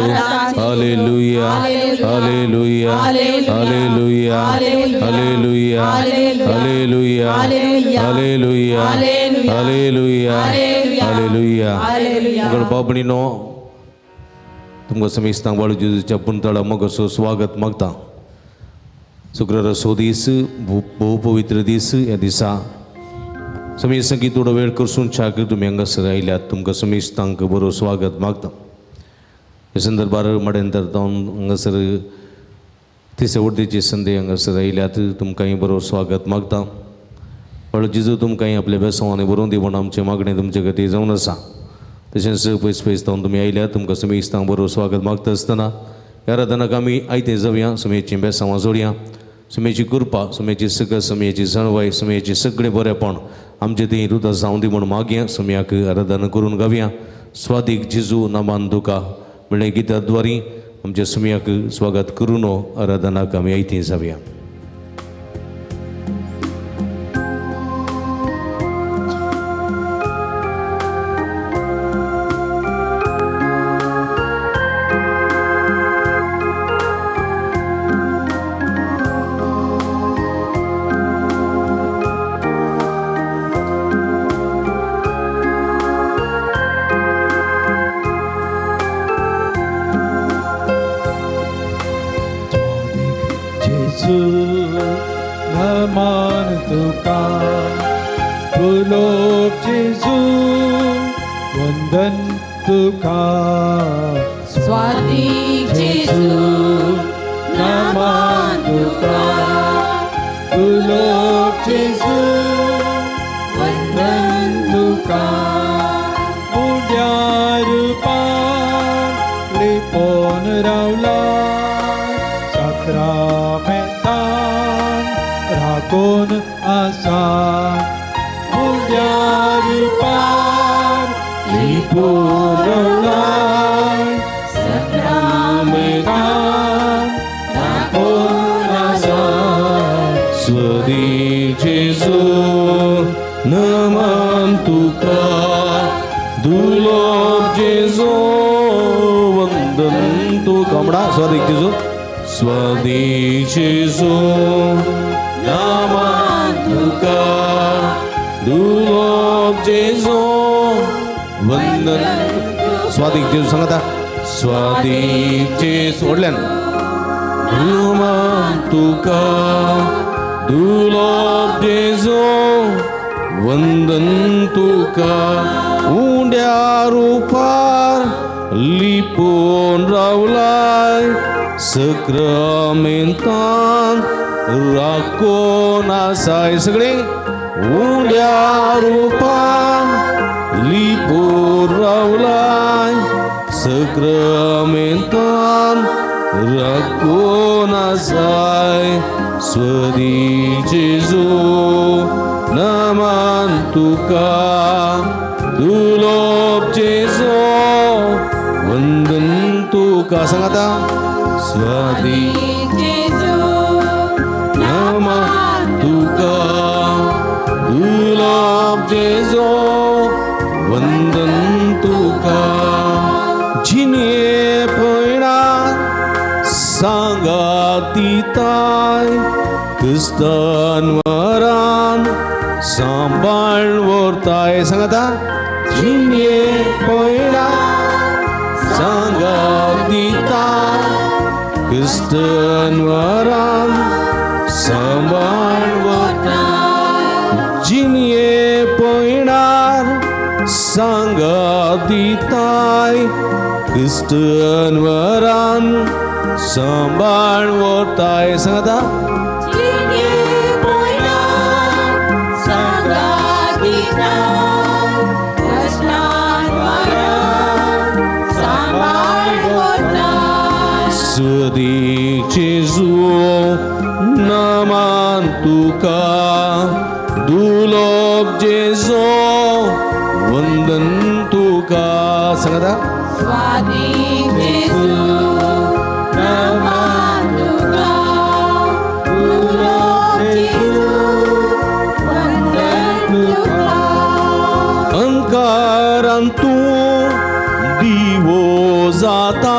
Hallelujah hallelujah hallelujah hallelujah hallelujah hallelujah hallelujah hallelujah मगर बाबणीनो तुमकां समी सांबाळू जेजूच्या पुंतळा मग असो स्वागत मागता. शुक्रार सो दीस भोव पवित्र दीस. ह्या दिसा समी संगीत थोडो वेळ करसून छाक तुमी हांगासर आयल्यात तुमकां समेस्तांक बरो स्वागत मागता. ह्या संदर्भार मडेंतर जावन हांगासर तिसवडीची संदी हांगासर आयल्यात तुमकांय बरो स्वागत मागता. हळू जेजू तुमकांय आपल्या बेसांवांनी बरोवन दी म्हण आमचे मागणें तुमचे खातीर जावन आसा. तशेंच पयस पयस जावन तुमी आयल्यात तुमकां समेस्तांक बरो स्वागत मागता आसतना ह्या राधनाक आमी आयतें जावया. समेची बेसांवां जोडया. समेची कृपा समेची सकल समेची सणवाय समेची सगळें बरेंपण आमचे थंय रुदां जावं दी म्हूण मागया. समेयाक आराधना करून गावया. स्वादीक जेजू नामान तुका म्हणलें गिताद्वारी आमच्या समेयाक स्वागत करून आराधनाक आमी आयतीं जावया. नमन तुका पुलोक जेजू वंदन तुका स्वादिक जेजू नमन तुका पुलोक जेजू वंदन तुका मुड्या रूपान लिपोन रावला साक्रामेंतान राखून आसा. मुड्या रूपान लिपोन रावला साक्रामेंतान राखून आसा. स्वादीक जेजू नमन तुका दुर्लभ जेजू वंदन तुका म्हणा. स्वादीक जेजू स्वादीक जेजू नमन तुका दुर्लभ जेजू वंदन. स्वादीक जेजू सांगाता. स्वादीक जेजू ओडल्यान नमन तुका दुर्लभ जेजू वंदन तुका उंड्या रूपार लिपोन रावलाय सक्रामेंतान राखून आसाय. सगळे उंड्या रूपान लिपोन रावलाय सक्रामेंतान राखून आसाय. स्वादीक जेजू नमन तुका दुर्लभ जेजू वंदन तुका. सांगाता. स्वादीक जेजू नमन तुका दुर्लभ जेजू वंदन तुका. जिने पयणात सांगातीताय क्रिस्तांवरान सांबाळ व्हरताय. सांगाता. जिने पयणात सांगातीताय क्रिस्तांवरान सांबाळ व्हरताय. जिने पयणार सांगातीताय क्रिस्तांवरान सांबाळ व्हरताय. सांगाता. स्वादीक जेजू नमन तुका दुर्लभ जेजू वंदन तुका. सांगाता. स्वादिक जेजू नमन तुका दुर्लभ जेजू वंदन तुका. अंकारान तूं दिवो जाता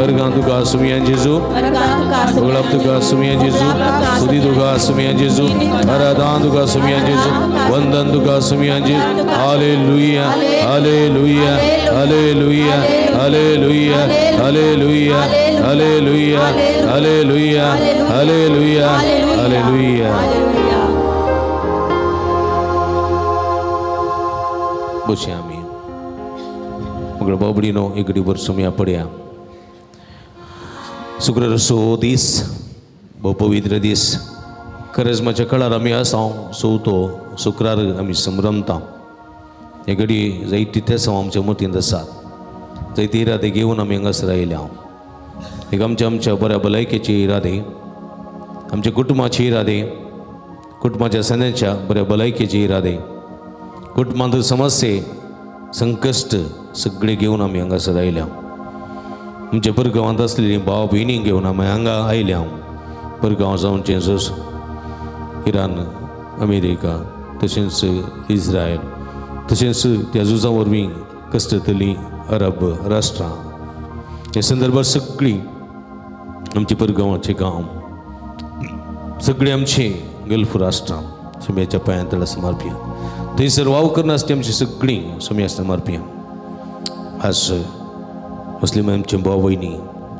Ergan tuka sumiyan Jesu. Uglap tuka sumiyan Jesu. Sudi tuka sumiyan Jesu. Aradan tuka sumiyan Jesu. Vandan tuka sumiyan Jesu. Hallelujah. Hallelujah. Hallelujah. Hallelujah. Hallelujah. Hallelujah. Hallelujah. Hallelujah. Hallelujah. Bosya amin. Mugla babdino ikadi bersumia પડ્યા. શુક્ર રસો દીસ બહુ પવિત્ર દીસ ખરેજમાં ચકળા રમ્યા સાવ સૌ તો શુક્રાર આम्ही संभ्रमता हे घडी जायती ते साव आमच्या मोठीन आसात जायती इरादे घेवन आमी हांगास रायल्या एक आमच्या बऱ्या भलायकेची इरादे आमच्या कुटुंबाची इरादे कुटुंबाच्या सणांच्या बऱ्या भलायकेची इरादे कुटुंबांत समस्ये संकश्ट सगळे घेवन आमी हांगास रायल्या आमच्या परगांवांत आसलेली भाव भयणी घेवन आमी हांगा आयल्या परगांव जावनचें जस इरान अमेरिका तशेंच इस्रायल तशेंच त्या झुजा वरवीं कश्टतली अरब राष्ट्रां हे संदर्भात सगळीं आमची परगांवाचे गांव सगळीं आमची गल्फ राष्ट्रां सुम्याच्या पांयां तळा समर्पिया थंयसर वाव करना आसली आमची सगळीं सुम्या समर्पिया आज मुस्लिमांचे भाव भयणी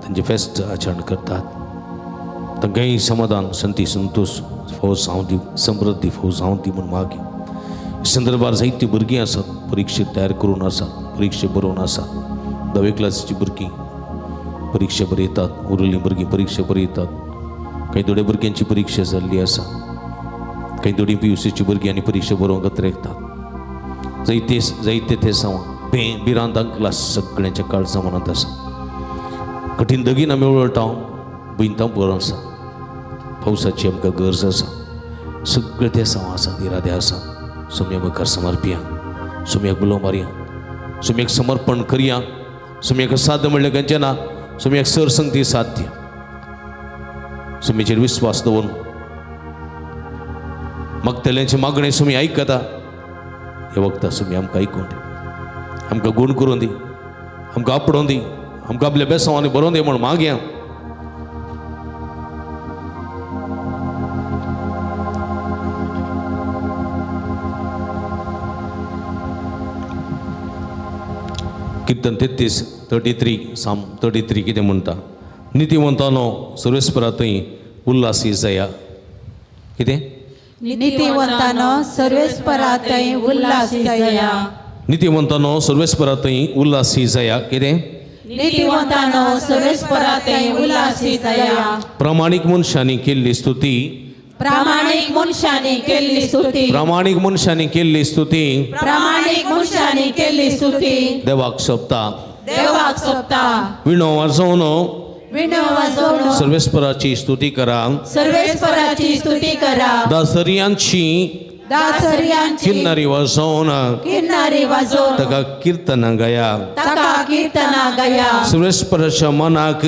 तांचे फेस्त आचरण करतात तांकांय समाधान शांती संतोष फौज हांव दी समृद्धी फौज हांव दी म्हूण मागे हे संदर्भात जायतीं भुरगीं आसात परिक्षेक तयार करून आसात परिक्षे बरोवन आसात 10वी क्लासीची भुरगीं परिक्षा बरयतात उरिल्लीं भुरगीं परिक्षा बरयतात कांय थोड्या भुरग्यांची परिक्षा जाल्ली आसा कांय थोडीं PUCची भुरगीं आनी परिक्षा बरोवंक रेखतात जायते ते साव बिरांतां क्लास सगळ्यांच्या काळजा मनांत आसा कठीण दगीन आमी वळटा भिंतां बरो आसा पावसाची आमकां गरज आसा सगळे ते साव आसात इरादे आसात सुम्या मुखार समर्पिया सुम्याक उलो मारया सुम्याक समर्पण करया सुम्याक साध्य म्हणलें खंयचें ना सुम्याक सरसंगती साध्य सुम्याचेर विस्वास दवरून मागतल्यांचें मागणें सुमी आयकता हे वखदां सुमी आमकां आयकून दी आमकां गूण करून दी आमकां आपडोवन दी आमकां आपल्या बेसांवांनी बरोवन दी म्हूण मागया कीर्तन 33 साम 33 कितें म्हणटा नितीवंतानो सर्वेस्परांतय उल्हासी जाया कितें नीतिवंतानो सर्वेस्परांतय उल्हासी जाया नितीवंतानो सर्वेस्परांतय उल्हासी जाया कितें नीतिवंतानो सर्वेस्परांतय उल्हासी जाया प्रामाणीक मनशांनी केल्ली स्तुती प्रामाणीक मनशांनी केल्ली स्तुती प्रामाणीक मनशांनी केल्ली स्तुती प्रामाणीक मनशांनी केल्ली स्तुती देवाक सोबता देवाक सोबता विणो वाजोवन विणो वाजोवन सर्वेस्पराची स्तुती करा सर्वेस्पराची स्तुती करा दासरियांची दासरियांची किन्नरी वाजोवन किन्नारी वाजोवन ताका कीर्तनां गाया ताका कीर्तना गाया सर्वेस्पराच्या मनाक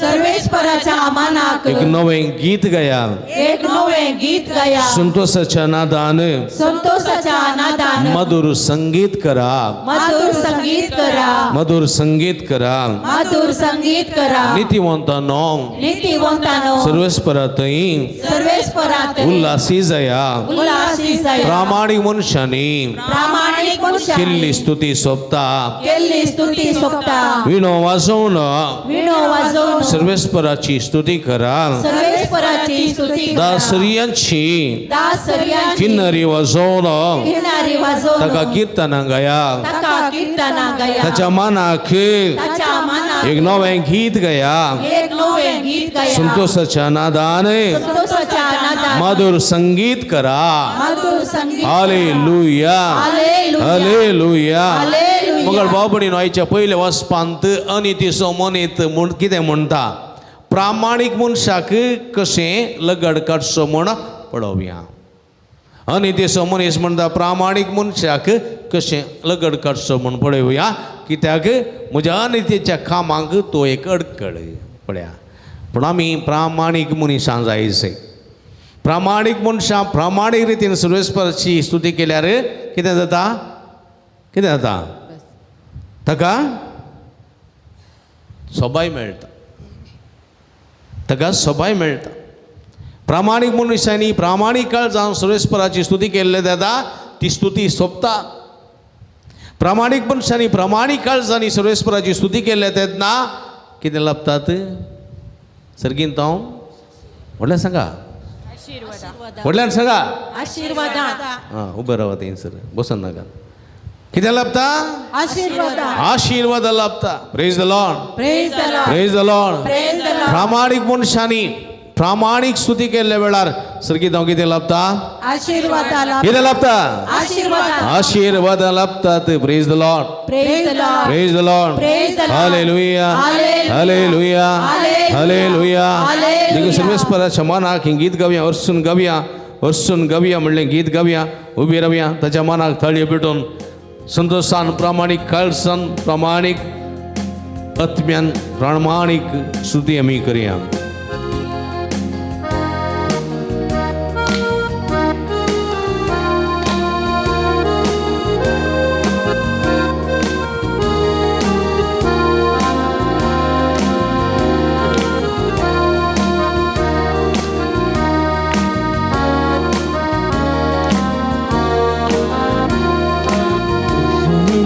सर्वेस्पराच्या मनाक एक नवें गीत गाया एक नवें गीत गाया संतोषाच्या नादान संतोषाच्या नादान मधुर संगीत करा मधुर संगीत करा मधुर संगीत करा मधुर संगीत करा नीतिवंतानो नीतिवंतानो सर्वेस्परांतय सर्वेस्परांतय उल्हासी जाया उल्हासी जाया प्रामाणीक मनशांनी प्रामाणीक मनशांनी केल्ली स्तुती सोबता केल्ली स्तुती सोबता विणो वाजोवन विणो वाजोवन सर्वेस्पराची स्तुती करा सर्वेस्पराची स्तुती करा दासरियांची दासरियांची किन्नरी वाजोवन किन्नारी वाजोवन ताका कीर्तनां गाया ताका कीर्तना गाया ताच्या मनाक ताच्या मनाक एक नवें गीत गाया एक नवें गीत गाया संतोषाच्या नादान संतोषाच्या नादान मधुर संगीत करा मधुर संगीत हालेलुया हालेलुया हालेलुया हालेलुया मगर बाबडीनो आयच्या पयल्या वचपांत अनितीचो मनीत म्हूण कितें म्हणटा प्रामाणीक मनशाक कशें लगड काडचो म्हूण पळोवया अनितीचो मनीस म्हणटा प्रामाणीक मनशाक कशें लगड काडचो म्हूण पळोवया कित्याक म्हज्या अनितीच्या कामाक तो एक अडकळ पळया पूण आमी प्रामाणीक मनशां जायचे प्रामाणीक मनशां प्रामाणीक रितीन सर्वेस्पराची स्तुती केल्यार कितें जाता ताका सोबाय मेळटा ताका सोबाय मेळटा. प्रामाणीक मनशांनी प्रामाणीक काळ जावन सर्वेस्पराची स्तुती केल्ले जाता ती स्तुती सोंपता. प्रामाणीक मनशांनी प्रामाणीक काळजांनी सर्वेस्पराची स्तुती केल्या तेन्ना कितें लाभतात? सर्गीन तांव व्हडल्यान सांगा, व्हडल्यान सांगा. आशीर्वाद हां उबे रावा थंयसर बसून नाका. कितें लाभता? आशीर्वाद आशीर्वाद लाभता. Praise the Lord, praise the Lord, praise the Lord. Praise the Lord. प्रामाणीक मनशांनी प्रामाणीक स्तुती केल्ल्या वेळार सर्गीत हांव कितें लाभता? आशीर्वाद कितें लाभता? आशीर्वाद आशीर्वाद लाभतात. Praise the Lord, praise the Lord, praise the Lord. Praise the Lord. Hallelujah, hallelujah, hallelujah, hallelujah, hallelujah. देखून सर्वेस्पराच्या मनाक ही गीत गावया, वर्सून गावया, वर्सून गावया म्हणलें गीत गावया. उबी रावया, ताच्या मनाक थाळयो पेटोवन संतोषान प्रामाणीक काळजान प्रामाणीक आत्म्यान प्रामाणीक स्तुती आमी करया.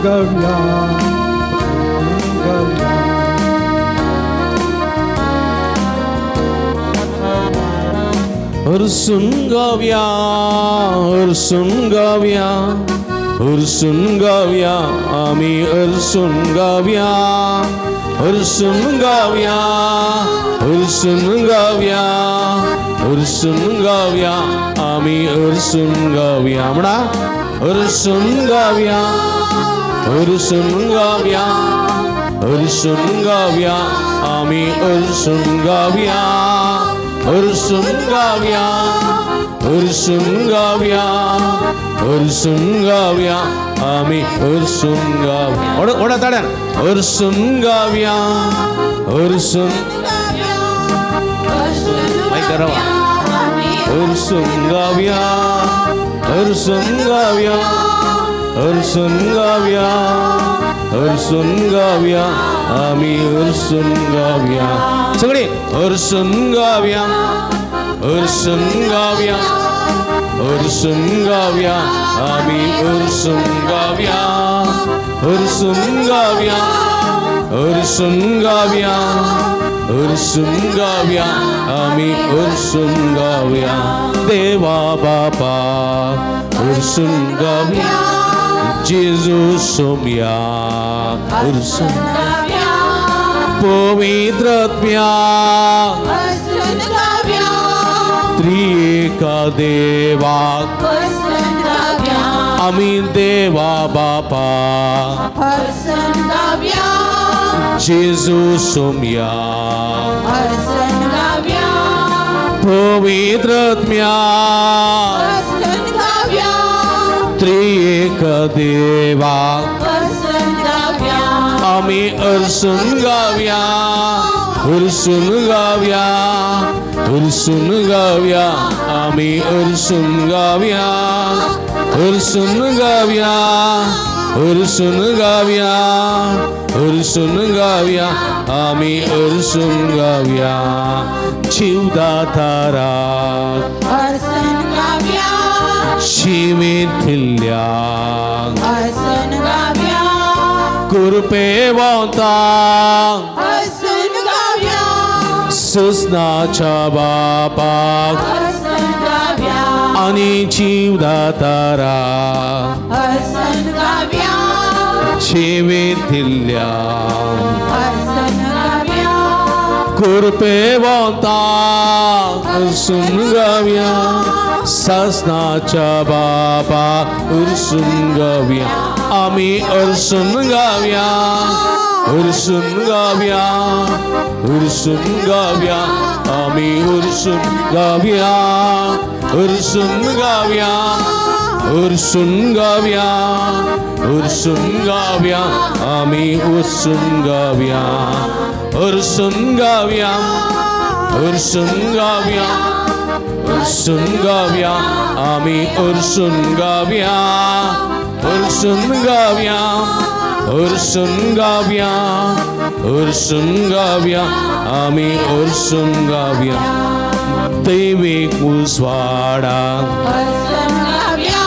गाऊया, गाऊया. हरसून गावया, हरसून गावया, हरसून गावया आमी हरसून गावया, हरसून गावया, हरसून गावया, हरसून गावया आमी हरसून गावया. म्हणा हरसून गावया, हरसून गावया, हरसून गावया आमी हरसून गावया, हरसून गावया, हरसून गावया, हरसून गावया आमी हरसून गावया. ओढा ताड्यान हरसून गावया, हरसून माईक रावा. हरसून गावया, हरसून गावया, हरसून गावया, हरसून गावया आमी हरसून गावया. सगळी हरसून गावया, हरसून गावया, हरसून गावया आमी हरसून गावया, हरसून गावया, हरसून गावया, हरसून गावया आमी हरसून गावया. देवा बापा हरसून गावया, जेजू सोमया हरसून गावया, पवित्र आत्म्या त्रिएका देवा आमी देवा बापा जेजू सोमया पवित्र आत्म्या त्रिएक देवा आमी हरसून गावया, हरसून गावया, हरसून गावया आमी हरसून गावया, हरसून गावया, हरसून गावया, हरसून गावया आमी हरसून गावया. जीवदातारा शिमिथिल्ल्या कृपेवंता सुसनाच्या बापाक आणि जीवदातारा शिमिथिल्ल्या कृपेवंता हरसून गावया, सासनाच्या बाबा हरसून गावया आमी हरसून गावया, हरसून गावया, हरसून गावया आमी हरसून गावया, हरसून गावया, हरसून गावया, हरसून गावया आमी हरसून गावया, हरसून गावया, हरसून गावया, हरसून गावया आमी हरसून गावया, हरसून गावया, हर्षून गाऊया, हर्षून गाऊया, आम्ही हर्षून गाऊया. दैविक उजवाडा हर्षण गाऊया,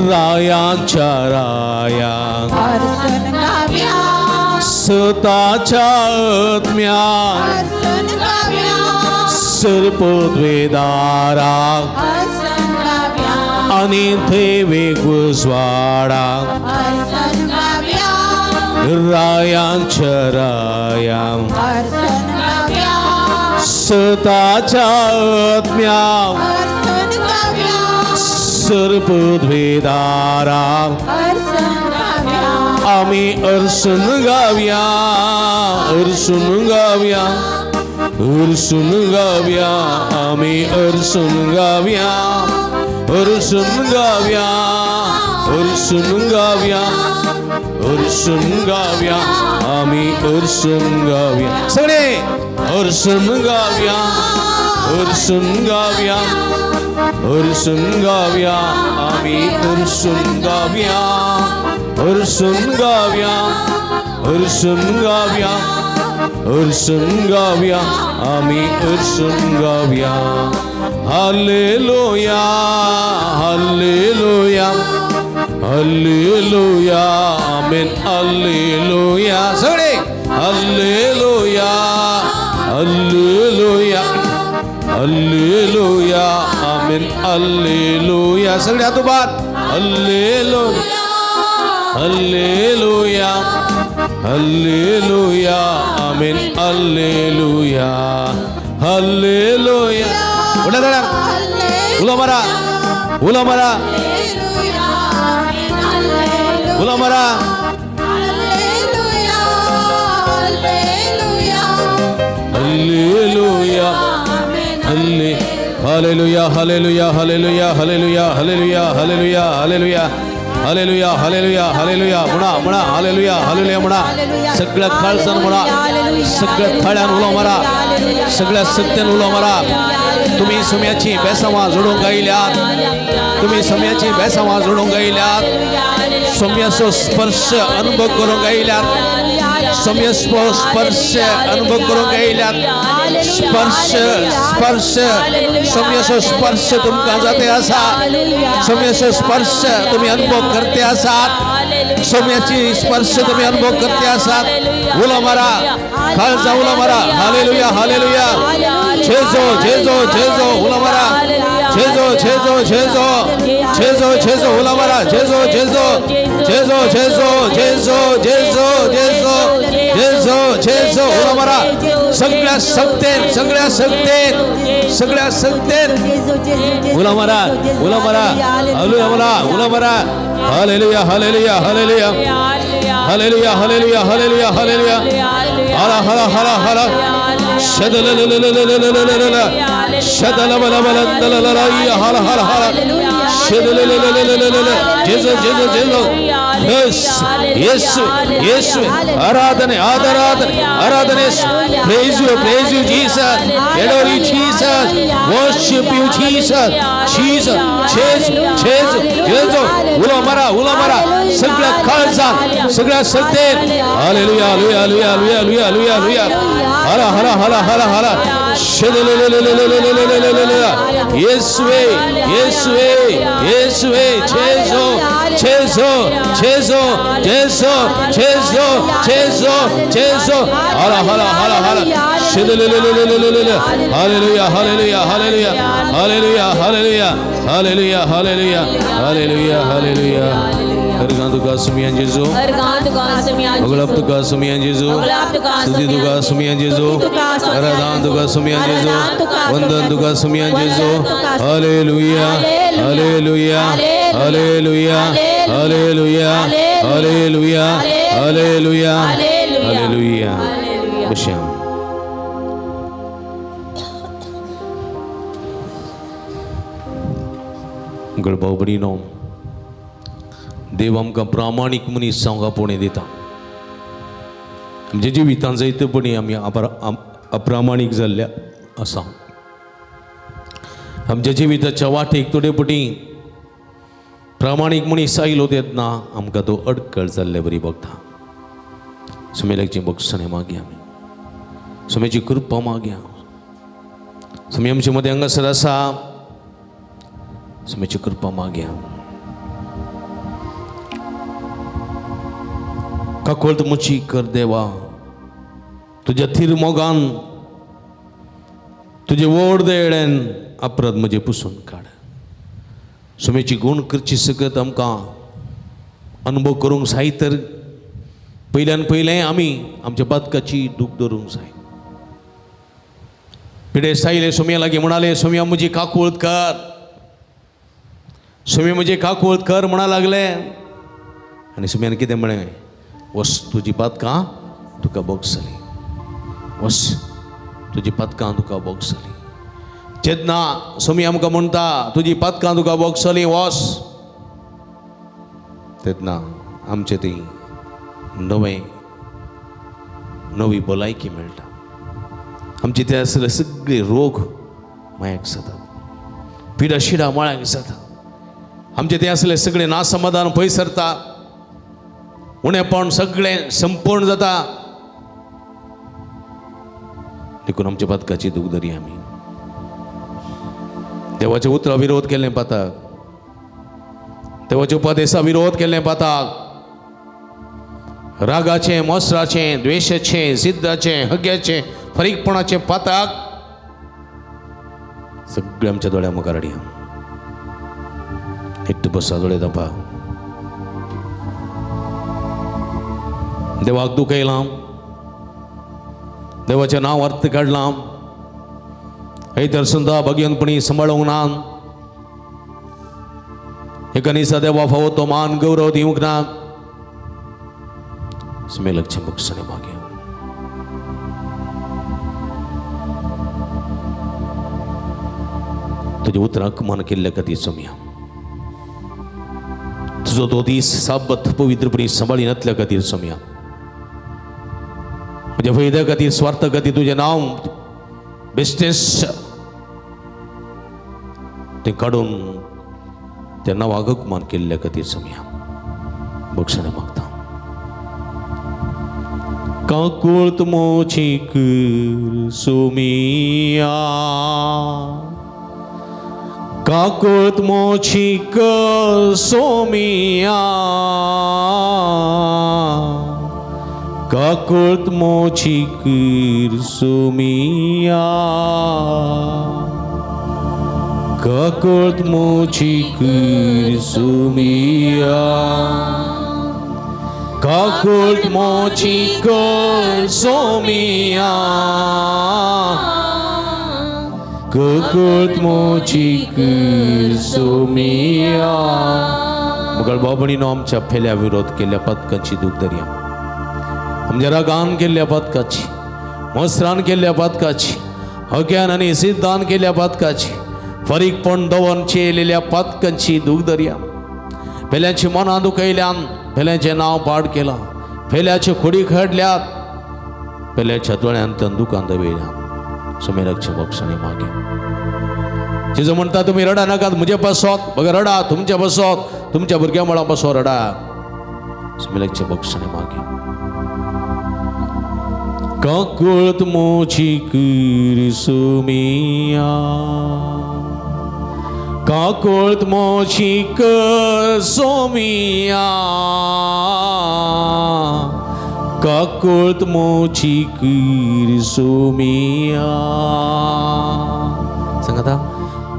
रायाच्या राया, हर्षण गाऊया, स्वतःच्या आत्म्यात हर्षण गाऊया, सर्पद्वेदारा हर्षण गाऊया, आणि दैविक उजवाडा हर्षण गाऊया, रायांच्या राया, हर्षण गाऊया, स्वतःच्या आत्म्यात हर्षण गाऊया, सर्पद्वेदारा हर्षण गाऊया, आम्ही हर्षून गाऊया, हर्षून गाऊया, हर्षून गाऊया, आम्ही हर्षून गाऊया, हर्षून गाऊया, हर्षून गाऊया, हर्षून गाऊया, आम्ही हर्षून गाऊया. सगळे हर्षून गाऊया, हर्षून गाऊया, हर्षून गाऊया, आम्ही हर्षून गाऊया, हर्षून गाऊया, हर्षून गाऊया, हर्षून गाऊया, आम्ही हर्षून गाऊया. हालेलुया, हालेलुया, हालेलुया, आमेन, हालेलुया. सगळे हालेलुया, हालेलुया, हालेलुया, आमेन, हालेलुया. सगळे हात उभार. हालेलुया, हालेलुया, हालेलुया, आमेन, हालेलुया, हालेलुया. उड्या दादा, उला मारा, उला मारा, उला मारा. Hallelujah, hallelujah, hallelujah, hallelujah, hallelujah, hallelujah, hallelujah, hallelujah, hallelujah, hallelujah, hallelujah. म्हणा म्हणा, हालेलुया, हालेलुया म्हणा. सगळ्या खालसान म्हणा, सगळ्या थाळ्यान उलो मारा, सगळ्या सत्यान उलो मारा. तुम्ही सोम्याची बेसामा जोडून गायल्यात, तुम्ही सोम्याची बेसामा जोडून गायल्यात, सोम्याचो स्पर्श अनुभव करून गायल्यात, सोम्याचो स्पर्श अनुभव करून गायल्यात. स्पर्श स्पर्श सोम्याचो स्पर्श तुमकां जाते आसा, सोम्याचो स्पर्श तुम्ही अनुभव करते आसात, सोम्याची स्पर्श तुम्ही अनुभव करते आसात. उलो मारा, खालचा उलो मारा. हालेलुया, हालेलुया, जेजो जेजो जेजो उलो मारा. जेजो जेजो जेजो जेजो जेजो उलो मारा. जेजो जेजो जेजो जेजो जेजो जेजो जेजो जेजो जेजो उलो मारा. सगळ्या सक्तेन, सगळ्या सक्तेन, सगळ्या सक्तेन उलो मारा, उलो मारा, हालेलुया मारा, उलो मारा. Hallelujah, hallelujah, hallelujah, hallelujah, hallelujah, hallelujah, hallelujah. हाला हाला हाला हाला. शदलललललललललल, शदलबलबललललल, हाला हाला हाला. शदलललललललल. जेजो जेजो जेजो. यस येशू येशू. आराधने आराधने आराधने. Praise you Jesus. Adore you Jesus. Worship you Jesus. Jesus Jesus Jesus Jesus. उलो मारा, उलो मारा. सगळ्या काळजात, सगळ्या सत्तेत. Hallelujah, hallelujah, hallelujah, hallelujah, hallelujah, hallelujah. हाला हाला हाला हाला हाला. शदलललललललललल. येशूवे येशूवे येशूवे. जेजो जेजो जेजो जेजो जेजो जेजो जेजो. हाला हाला हाला हाला. शदलललललललल. Hallelujah, hallelujah, hallelujah, hallelujah, hallelujah, hallelujah, hallelujah, hallelujah, hallelujah. Ergan tugas sumian Jesu, Aglap tugas sumian Jesu, Sudi tugas sumian Jesu, Aradan tugas sumian Jesu, Wandan tugas sumian Jesu. Haleluya, haleluya, haleluya, haleluya, haleluya, haleluya, haleluya. Besyam. गळभाव बरीनो देव आमकां प्रामाणीक मनीस जावंक पुणे दिता. आमच्या जिवितांत जायतेपणी आमी अप्रामाणीक जाल्ल्या आसा. आमच्या जिविताच्या वाटेक थोडे पटी प्रामाणीक मनीस आयलो तेन्ना आमकां तो अडकळ जाल्ले बरी बघता. सुमेलाची बक्षणे मागया आमी, सुमेची कृपा मागया. सुमी आमचे मदें हांगासर आसा, सुमेची कृपा मागया. काकळट मुची कर देवा, तुझ्या थीर मोगान तुझे व्हड देळेन अपराध म्हजे पुसून काड. सुमेची गुण करची सकत आमकां अनुभव करूंक जाय तर पयल्यान पयलें आमी आमच्या पातकाची दूख धरूंक जाय. पिडे सायले सुमया लागीं म्हणाले, सुमया म्हजी काकूळट कर, सुमी म्हजी काकूळट कर म्हणा लागले. आनी सुमयान कितें म्हळें, वस तुजी पातकां तुका बोगसली, वस तुजी पातकां तुका बोगसली. जेन्ना सुमी आमकां म्हणटा तुजी पातकां तुका बोगसली वस, तेन्ना आमचें ती नवी भलायकी मेळटा. आमचे ते आसले सगळे रोग मायाक जातात, पिडा शिडा मळ्याक जाता. आमचे ते आसले सगळे नासमाधान पय सरता, उणेपण सगळें संपूर्ण जाता. देखून आमच्या पातकाची दूख धरी आमी. देवाच्या उतरा विरोध केल्लें पाताक, देवाच्या उपदेशा विरोध केल्लें पाताक, रागाचे, मोसराचे, द्वेशाचे, जिद्दाचे, हग्याचे, फरीकपणाचे पाताक सगळे आमच्या दोळ्या मुखार हाडया. हिट्ट बसा दोळे दापा. देवाक दुखयलां, देवाचें नांव अर्थ काडलां, तर सुद्दां भगियनपणी सांबाळूंक ना. एका दिसा देवा फावो तो मान गौरव दिवंक ना. सुमेलाचे बक्षणे मागया. तुझे उतराक मान केल्ल्या खातीर सुमया, तुजो तो दीस साबत पवित्रपणी सांबाळीन घातल्या खातीर सुमया, म्हज्या फायद्या खातीर स्वार्था खातीर तुजें नांव बिझनेस तें काडून त्या नांवाक मान केल्ल्या खातीर सुमया बक्षणे मागता. काकूळट मोची कर सुमया, काकूळट मोची कर सुमया, काकूळट मोची कर सुमया, काकूळट मोची कर सुमया, काकूळट मोची कर सुमया, काकूळट मोची कर सुमया. मुगळ बाबणीनो आमच्या फेल्या विरोध केल्ल्या पातकाची दूख धरया. आमच्या रागान केल्ल्या पातकाची, मोसरान केल्ल्या पातकाची, हक्यान आनी सिद्धान केल्ल्या पातकाची, फरीकपण दवन चेयलेल्या पातकांची दूख धरया. फेल्याची मनां दुखयल्यान फेल्याचें नांव पाड केलां, फेल्याच्यो खोडी खडल्यात, फेल्याच्या दोळ्यांतल्यान दुकान दवयल्यान. सुमेलाचे बक्षणे मागया. जेजू म्हणटा तुमी रडा नाकात, म्हजे बसोत बघा रडा, तुमच्या बसोत, तुमच्या भुरग्या मळा बसो रडा. सुमेलाचे बक्षणे मागया. काकूळट मोची कर सुमया, काकूळट मोची कर सुमया, काकूळट मोची कर सुमया. सांगा आता,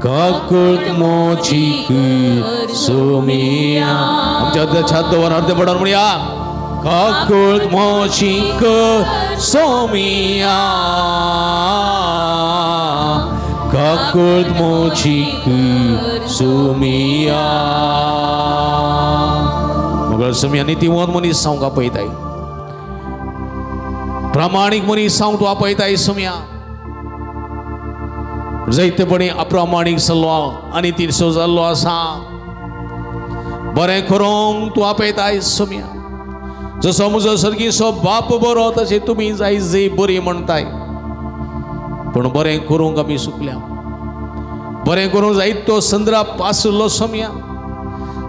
काकूळट मोची कर सुमया. आमच्या छात दवर अर्धे पडार म्हणूया. काकूळट मोची कर सुमया, काकूळट मोची कर सुमया. मुगळ सुमया नितीवंत मनीस जावंक आपयताय, प्रामाणीक मनीस जावंक तूं आपयताय सुमया. जायतेपणी अप्रामाणीक जाल्लो आनी तिरसो जाल्लो आसा, बरें करूंक तूं आपयताय सुमया. जसो म्हजो सर्गीचो बाप बरो तशें तुमी जाय जी बरी म्हणटाय, पूण बरें करूंक आमी चुकल्या. बरें करूंक जायत तो संद्राप आसलो सुमया.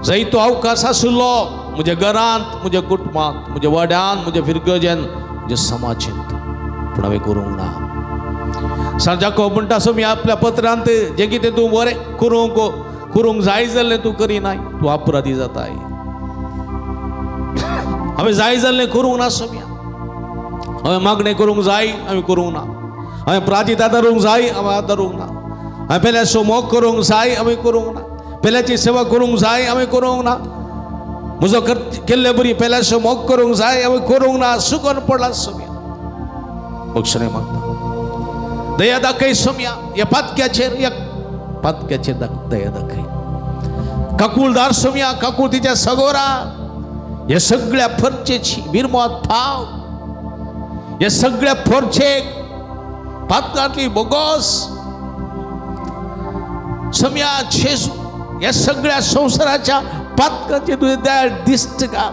जरी तो अवकाश आसलो म्हज्या घरांत, म्हज्या कुटुंबांत, म्हज्या वाड्यान, म्हज्या फिरगजेन, म्हज्या समाजींत, पूण हांवें करूंक ना. सांजाको म्हणटा असो मी आपल्या पत्रांत जें कितें तूं बरें करूंक जाय जाल्लें तूं करिनाय, तूं अपराधी जाताय. हांवें जाय जाल्लें करूंक ना सोम्या. हांवें मागणें करूंक जाय, हांवें करूंक ना. हांवें प्रार्थीत आदारूंक जाय, हांवें आदारूंक ना. हांवें पेल्याचो मोग करूंक जाय, हांवें करूंक ना. पेल्याची सेवा करूंक जाय, हांवें करूंक ना. म्हजो केल्ले बरी पेल्याचो मोग करूंक जाय, हांवें करूंक ना. सुकून पडला सोम्या. मोक्षणे मागता दया दाखय सोम्या. ह्या पातक्याचेर दया दाखय. काकुळदार सोम्या, काकुळ तिच्या सगोरा ह्या सगळ्या फर्चेची बिरमोत फाव, ह्या सगळ्या फर्चेक पातकांतली बोगस सोम्या जेजू, ह्या सगळ्या संवसाराच्या पातकांचे तुझे दया दिसत का?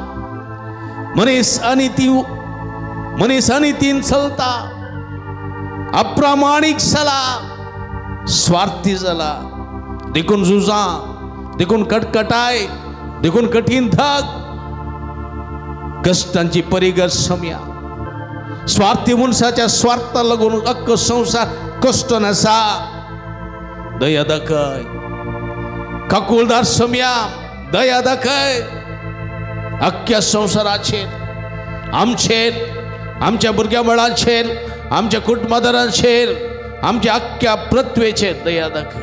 मनीस अनितीन चलता, अप्रामाणिक जाला, स्वार्थी जाला, देखून झुजा, देखून कटकटाय, देखून कठीण धग, कष्टांची परिगत सोम्या. स्वार्थी मनशाच्या स्वार्था लागून अख्खो संसार कष्ट नसा. दया दाखय काकुळदार सोम्या, दया दाखय अख्ख्या संसाराचेर, आमच्या भुरग्या बाळांचेर, आमच्या कुटुंबादारांचेर, आमच्या अख्ख्या पृथ्वीचेर दया दाखय.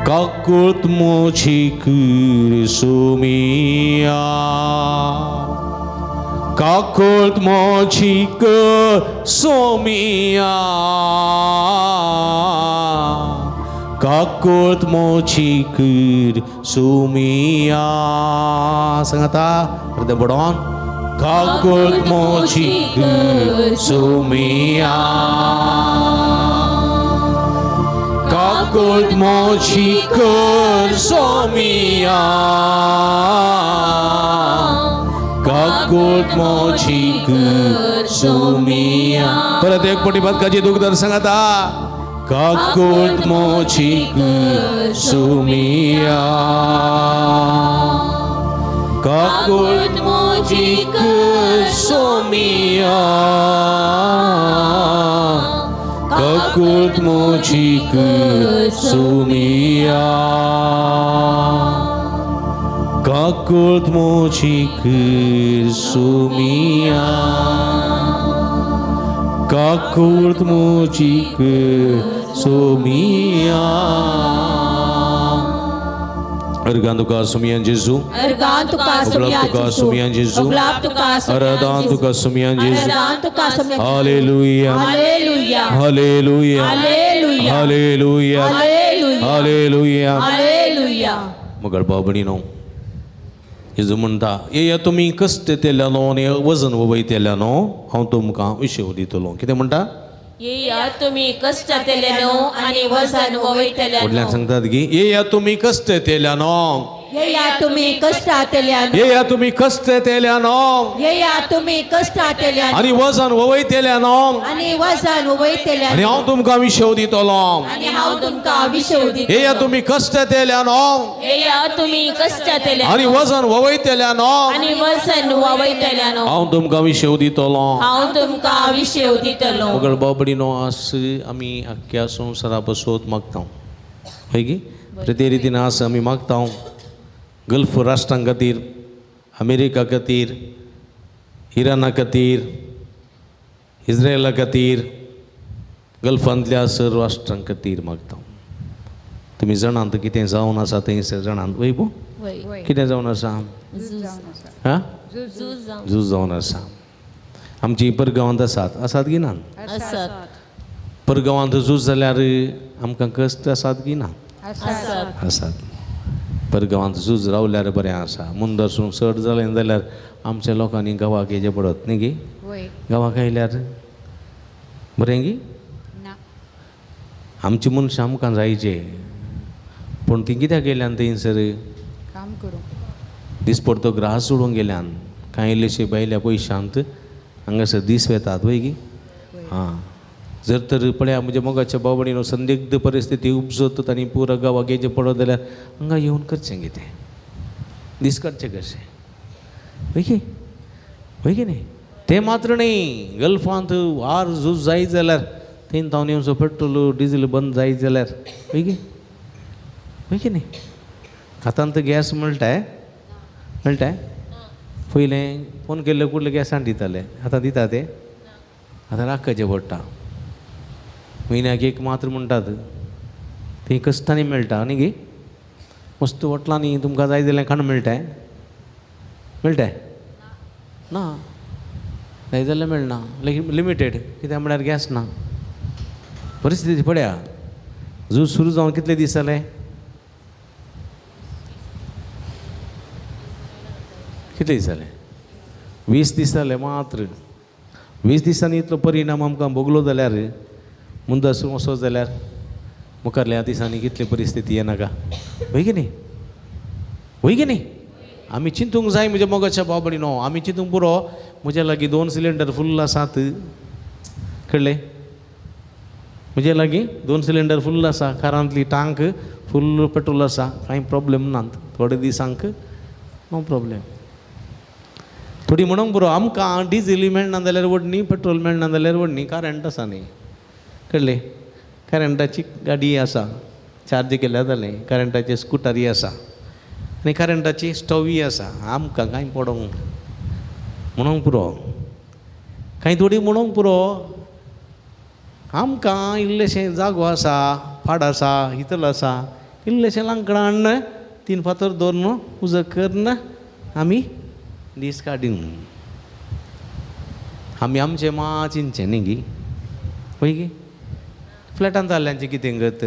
काकुळत मोची कर सोमिया, काकुळत मोची कर सोमिया, काकुळत मोची कर सोमिया. सांगाता हृदय बडोन. काकुळत मोची कर सोमिया, काकुळत मोची कर सोमिया, काकुळत मोची कर सोमिया. परत एक पटी पदकाची दुखदार सांगाता. काकुळत मोची कर सोमिया, काकुळत मोची कर सोमिया, काकुळत मोची कर सोमिया, काकुळत मोची कर सोमिया, काकुळत मोची कर सोमिया. Ergan tuka sumian Jesu, Ergan tuka sumian Jesu, Oglap tuka Aradan tuka sumian Jesu. Ergan tuka sumian Hallelujah, Hallelujah, Hallelujah, Hallelujah, Hallelujah, Hallelujah, Hallelujah. Hallelujah. मगर बाबणीनो Jesu म्हणटा ये तुम्ही कष्ट तेल्यानो आणि वजन वयतेल्यानो हांव तुमकां विशेव दितलो. कितें म्हणटा? येया तुम्ही कष्ट केल्यानो आणि वजन वयतल्यानो. वडल्यान सांगतात की ये तुम्ही कष्ट तेल्यानो, येया तुम्ही कष्ट केल्यानो, ये तुम्ही कष्ट तेल्यानो येया तुम्ही कष्ट केल्यानो आणि वजन वयतेल्यानो आणि वजन आणि वयतल्यानो हांव तुमकां विशेव दितलो. आणि हांव तुमकां विशेव दितलो. ये तुम्ही कष्ट तेल्यानो येया तुम्ही कष्ट केल्यानो आणि वजन वयतेल्यानो आणि वजन वयतल्यानो हांव तुमकां विशेव दितलो. हांव तुमकां विशेव दितलो. मगर बाबडीनो आज आमी अख्ख्या संवसारा बसोत मागता हय की ते रितीन आज आमी मागता गल्फ राष्ट्रां खातीर, अमेरिका खातीर, इराना खातीर, इस्रायला खातीर, गल्फांतल्या सर्व राष्ट्रां खातीर मागता. तुमी जाणात कितें जावन आसा थंयसर जाणात वय पो कितें जावन आसा? हां झूज जावन आसा. आमची परगांवांत आसात की ना? परगांवांत झूज जाल्यार आमकां कश्ट आसात की ना? आसात. परगांवांत झूज रावल्यार बरें आसा. मुंदरसून चड जालें जाल्यार आमच्या लोकांनी गांवाक येचें पडत न्ही गे. गांवाक आयल्यार बरें गी. आमची मनशां आमकां जायचे पूण ती कित्याक गेल्यान थंयसर काम करूं दिसपडतो ग्रास सोडून गेल्यान कांय इल्लेशे बायल्या पयशांत हांगासर दीस वेतात वय गी. हां जर तर पळया म्हणजे मगाच्या बाबडीनो संदिग्ध परिस्थिती उपजत आणि पुरा गावा गेजे पडत जाल्यार हांगा येवन करचें कितें दीस काडचे कशें होय की न्ही ते मात्र न्ही गल्फांत वार झूज जायत जाल्यार थंय तावन येवचो पेट्रोल डिझेल बंद जायत जाल्यार होय की न्ही आतां गॅस मेळटाय पयलें फोन केल्ले कुठले गॅसान दिताले आतां दिता ते आतां राखचें पडटा म्हयन्याक एक मात्र म्हणटात तें कश्टांनी मेळटा न्ही गे मस्त हॉटलांनी तुमकां जाय जाल्यार खाण मेळटाय ना जाय जाल्यार मेळना लिमिटेड कित्याक म्हळ्यार गॅस ना परिस्थिती पळया झूज सुरू जावन कितले दीस जाले कितले दीस जाले 20 दीस जाले मात्र 20 दिसांनी इतलो परिणाम आमकां भोगलो जाल्यार मुंदा सुरू वचत जाल्यार मुखारल्या दिसांनी कितली परिस्थिती येनाका होय की न्ही आमी चिंतूंक जाय म्हणजे मोगाच्या बाबडी न्हू आमी चिंतूंक पुरो म्हज्या लागीं 2 सिलिंडर फुल्ल आसात कळ्ळें म्हजे लागीं 2 सिलिंडर फुल्ल आसा कारांतली टांक फुल्ल पेट्रोल आसा कांय प्रॉब्लेम नात थोडे दिसांक नो प्रॉब्लेम थोडी म्हणूंक पुरो आमकां डिझेल मेळना जाल्यार व्हडणी पेट्रोल मेळना जाल्यार व्हडणी करंट आसा न्ही कळ्ळें करंटाची गाडी आसा चार्ज केल्यार जालें करंटाचें स्कुटरय आसा आनी करंटाची स्टोवय आसा आमकां कांय पडोंक म्हणूंक पुरो कांय थोडी म्हणूंक पुरो आमकां इल्लेशें जागो आसा पाड आसा हितल आसा इल्लेशें लांकडां हाडन 3 फातर दवरून उजो करन आमी दीस काडीन आमी आमचें मात चिंतचें न्ही गी पळय गे फ्लॅटांत जाल्ल्यांचें कितें गत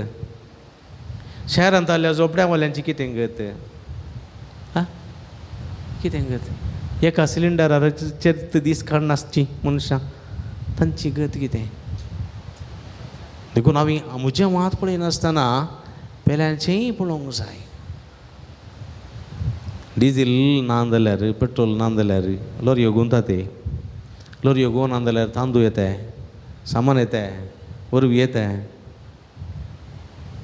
शहरांत जाल्ल्या झोपड्यावाल्यांची कितें गत कितें गत एका सिलिंडराचेर दीस काड नासची मनशां तांची गत कितें देखून आमी म्हजें मात पळयनासतना पेल्यांचेंय पळोवंक जाय डिझेल ना जाल्यार पेट्रोल ना जाल्यार लॉरयो गुंता ते लॉरयो गो ना जाल्यार तांदूळ येताय सामान येताय वरवीं येताय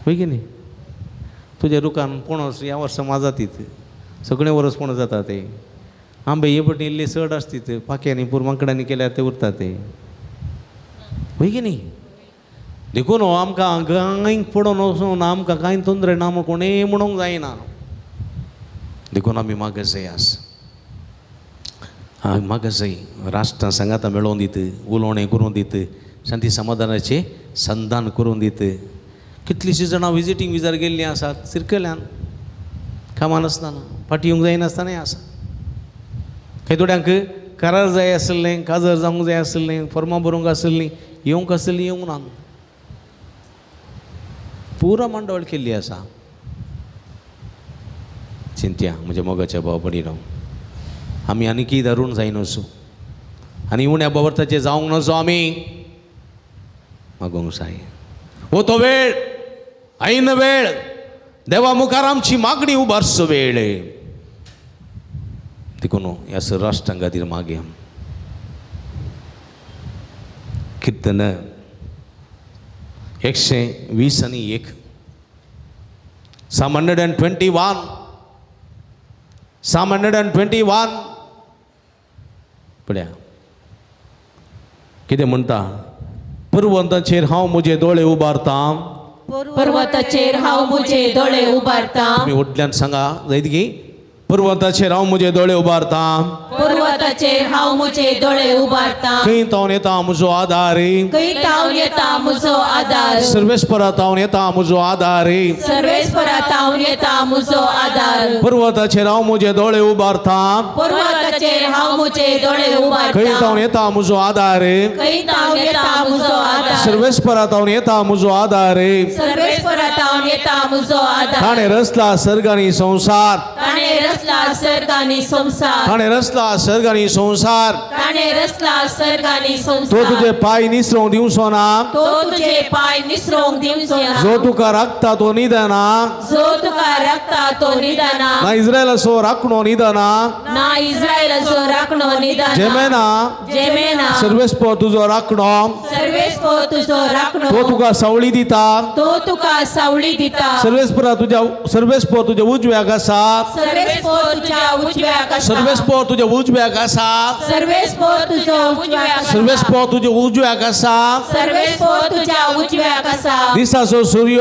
होय की न्ही तुज्या रुखान पणस ह्या वर्सा माजातीत सगळें वरस पण जाता ते आंबे हे पटी इल्ले चड आसतीत पाक्यांनी पुरमांकडांनी केल्यार ते उरता ते होय की न्ही देखून आमकां कांय पडोन वचून आमकां कांय तोंदरे ना म्हूण कोणेय म्हणूंक जायना देखून आमी मागत जाय मागत जाय राष्ट्रां सांगाता मेळोवन दीत उलोवणें करून दीत शांती समाधानाचें संधान करून दीत कितलींशीं जाणां विजिटींग विजार गेल्लीं आसात सिरकल्यान कामां नासतना फाटी येवंक जायनासतनाय आसा कांय थोड्यांक करार जाय आसलें काजर जावंक जाय आसलें फॉर्मां बरोवंक आसलीं येवंक आसलीं येवंक ना पुरो मंडळ केल्ली आसा चिंत्या म्हणजे मोगाच्या बाबडीनो आमी आनीकय धरून जाय नसो आनी उण्या बाबर्थाचें जावंक नसो आमी मागोवंक जाय हो तो वेळ ऐन वेळ देवा मुखार आमची मागणी उबारचो वेळ देखून ह्या राष्ट्रां खातीर मागया कीर्तन 121 Psalm 121 पळया कितें म्हणटा पर्वताचेर हांव म्हजे दोळे उबारता पर्वताचेर हांव म्हजे दोळे उबारता तुमी व्हडल्यान सांगा जायत की पर्वताचेर हांव म्हजे दोळे उबारता पर्वताचेर हांव म्हजे दोळे उबारता खंय तावन येता म्हजो आदार खंय तावन येता म्हजो आदार सर्वेस्परा तावन येता म्हजो आदार सर्वेस्परा तावन येता म्हजो आदार पर्वताचेर हांव म्हजे दोळे उबारता पर्वताचेर हांव म्हजे दोळे उबारता खंय तावन येता म्हजो आदार खंय तावन येता म्हजो आदार सर्वेस्परा तावन येता म्हजो आदार सर्वेस्परा तावन येता म्हजो आदार ताणें रचला सर्ग आनी संवसार ताणें रचला सर्ग आनी संवसार ताणें रचला सर्ग सर्ग आणि संसार ताणे रचला सर्ग आणि तो संसार तुझे पाय निसरवून दिवसो ना तो तुझे पाय निसरोंग दिवसो ना जो तुका राखता तो निदाना जो तुका राखता तो निदाना ना इस्रायल सो राखणो निदाना ना इस्रायल जो राखणो निदाना जेमेना जेमेना सर्वेस्प तुझो राखणो सर्वेस्प तुझो राखणो तो तुका सावळी दिता तो तुका सावळी दिता सर्वेस्प तुझ्या उजव्या कसा सर्वेस्प तुझ्या उजव्या कसा सर्वेस्प तुझ्या उजव्या कसा सर्वेस्प तुझो उजव्या कसा सर्वेस्प तुझ्या उजव्या कसा सर्वेस्प तुझ्या उजव्या कसा दिसाचो सूर्य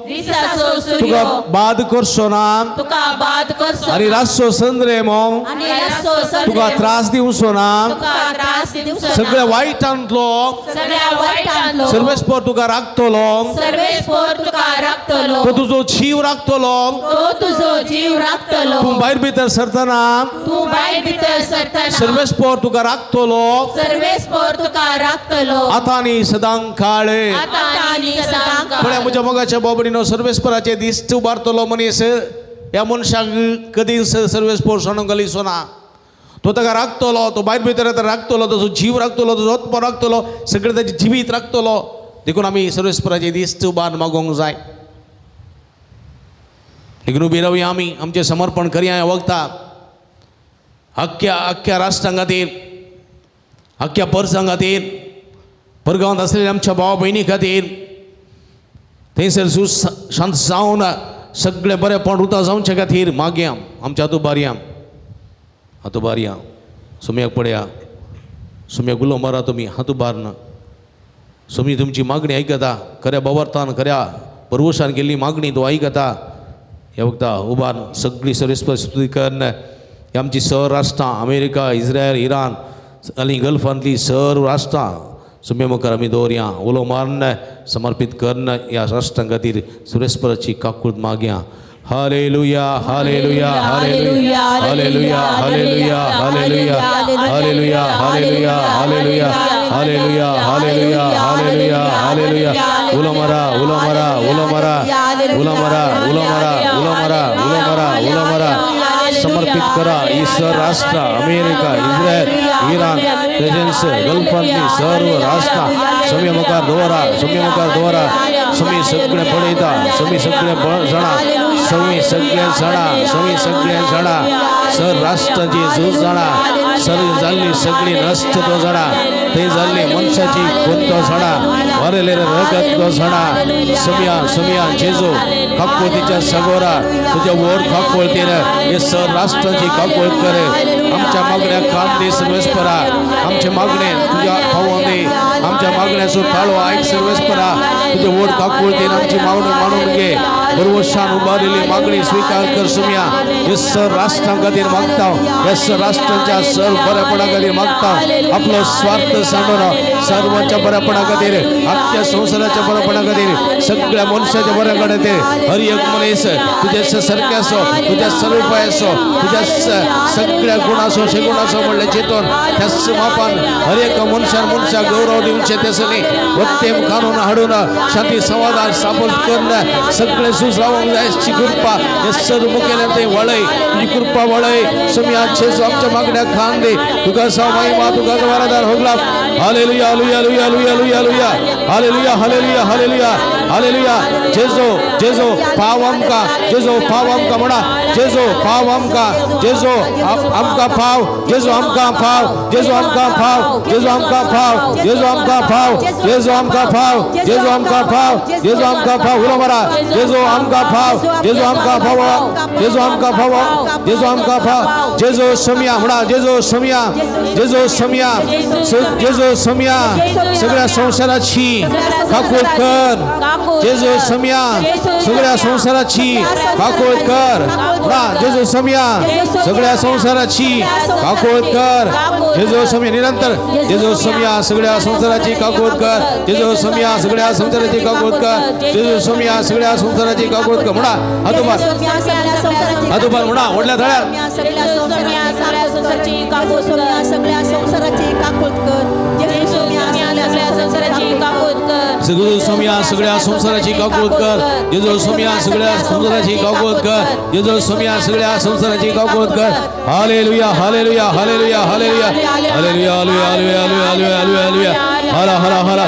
दिसाचो तुका सूर्य बाद करसो ना तुका बाद करसो आणि रातचो संद्रेमो आणि रासो तुका संदेश त्रास दिवसो ना तुका त्रास दिवसो सगळ्या वाईटांतलो सगळ्या वाईटांतलो सर्वेस्प तुका राखतलो सर्वेस्प तुका राखतलो तो तुझो जीव राखतलो तो तुझो जीव राखतलो तू भायर भितर सरतना तू भायर भितर सरतना सर्वेस्प तुका राखतलो सर्वेस्प तुका राखतलो आता आणि सदां काळे आता आणि सदांकाळ पण म्हज्या मोगाच्या बाबडीनो सर्वेस्पराचे दिश्ट उबारतलो मनीस ह्या मनशाक कधीच सर्वेस्पर सोडून घालिसो ना तो ताका राखतलो तो भायर भितर येता राखतलो ताचो जीव राखतलो ताचो आत्मा राखतलो सगळें ताचें जिवीत राखतलो देखून आमी सर्वेस्पराचे दिश्ट उबार मागोंक जाय देखून उबी रावया आमी आमचें समर्पण करया ह्या वखदार आख्ख्या राष्ट्रां खातीर आख्ख्या परसां खातीर परगांवांत आसलेल्या आमच्या भावा भयणी खातीर थंयसर शांत जावन सगळें बरेंपण उतां जावचे खातीर मागया आमच्या हातूबारया सुमयाक पळया सुमयाक उलो मारा तुमी हातूबारना सुमी तुमची मागणी आयकता खऱ्या बाबर्तान खऱ्या परवशान केल्ली मागणी तो आयकता ह्या वखदां उबार सगळी सर्वेस्पर स्तुती करन ही आमची सर राष्ट्रां अमेरिका इस्रायल इराण आनी गल्फांतली सर्व राष्ट्रां सुमे मुखार आमी दवरया उलो मारन समर्पित करन ह्या राष्ट्रां खातीर सुरेस्पराची काकूळट मागया hallelujah hallelujah hallelujah hallelujah hallelujah hallelujah hallelujah hallelujah hallelujah hallelujah hallelujah hallelujah hallelujah उलो मारा उलो मारा उलो मारा उलो मारा उलो मारा उलो मारा उलो मारा उलो मारा समर्पित करा ईश्वर राष्ट्र अमेरिका इस्रायल इराण तसेच गल्फांतली सर्व राष्ट्रां समी मुखार दवरा समी सगळे पळयता समी सगळे जाणा समी सगळे जाणा सर राष्ट्राची झूज जाणा सर जाल्ली सगळी नष्ट तो जाणा ते जाल्ली मनशाची खून तो जाणा मरलेले रगत तो जाणा समिया जेजू काकोळतीच्या सगोरा तुझ्या वोट काकोळतीन हे सर राष्ट्राची काकोळत करे आमच्या मागण्या कांदे सर्वेस्परा आमच्या मागणे तुझ्या भावांनी आमच्या मागण्याचो ताळो आयक सर्वेस्परा तुझे वोट काकोळतीन आमची मागणी मानून घे बरोवशान उबारिल्ली मागणी स्वीकार कर सुमिया हे सर राष्ट्रां खातीर मागता हे सर राष्ट्रांच्या सर बरेपणा खातीर मागता आपलो स्वार्थ सांडून सर्वांच्या बरेपणा खातीर आख्ख्या संवसाराच्या बरेपणा खातीर सगळ्या मनशाच्या बऱ्या खातीर हर एक मनीस तुझ्या सारके आसो तुझ्या स्वरूपाय आसो तुझ्या सगळ्या गुण आसो शेगुण आसो म्हणले चिंतून त्याच मापान हर एक मनशाक गौरव दिवचे त्यासनी उत्तम कानून हाडून शांती समाधान स्थापन करून सगळे सुसरावंक जाय अशी कृपा हे सर्व मुखेल्या ते वळय तुझी कृपा वळय सुमिया जेजू आमच्या मागण्या खान दे तुका महिमा तुका वरदान होगला hallelujah hallelujah hallelujah hallelujah hallelujah hallelujah hallelujah जेजू पाव आमका म्हणा जेजू पाव आमका जेजू आमका पाव जेजू आमका पाव जेजू आमका पाव जेजू आमका पाव जेजू आमका पाव जेजू आमका पाव जेजू आमका पाव जेजू आमका पाव उलो मारा जेजू आमका पाव जेजू आमका पाव जेजू आमका पाव जेजू आमका पाव जेजू समिया म्हणा जेजू समिया जेजू समिया जेजू समिया सगळ्या संसाराची काकूळट कर जेजू समिया सगळ्या संसाराची काकूळट कर म्हणा जेजू समिया सगळ्या संसाराची काकूळट कर जेजू समिया निरंतर जेजू समिया सगळ्या संसाराची काकूळट कर जेजू समिया सगळ्या संसाराची काकूळट कर जेजू समिया सगळ्या संसाराची काकूळट कर म्हणा हातोबार म्हणा वडल्या थळ्यात जेजू स्वामी या सगळ्या संसाराची काकूत कर जेजू स्वामी या सगळ्या संसाराची काकूत कर जेजू स्वामी या सगळ्या संसाराची काकूत कर hallelujah hallelujah hallelujah hallelujah hallelujah hallelujah hallelujah hallelujah hallelujah हरा हरा हरा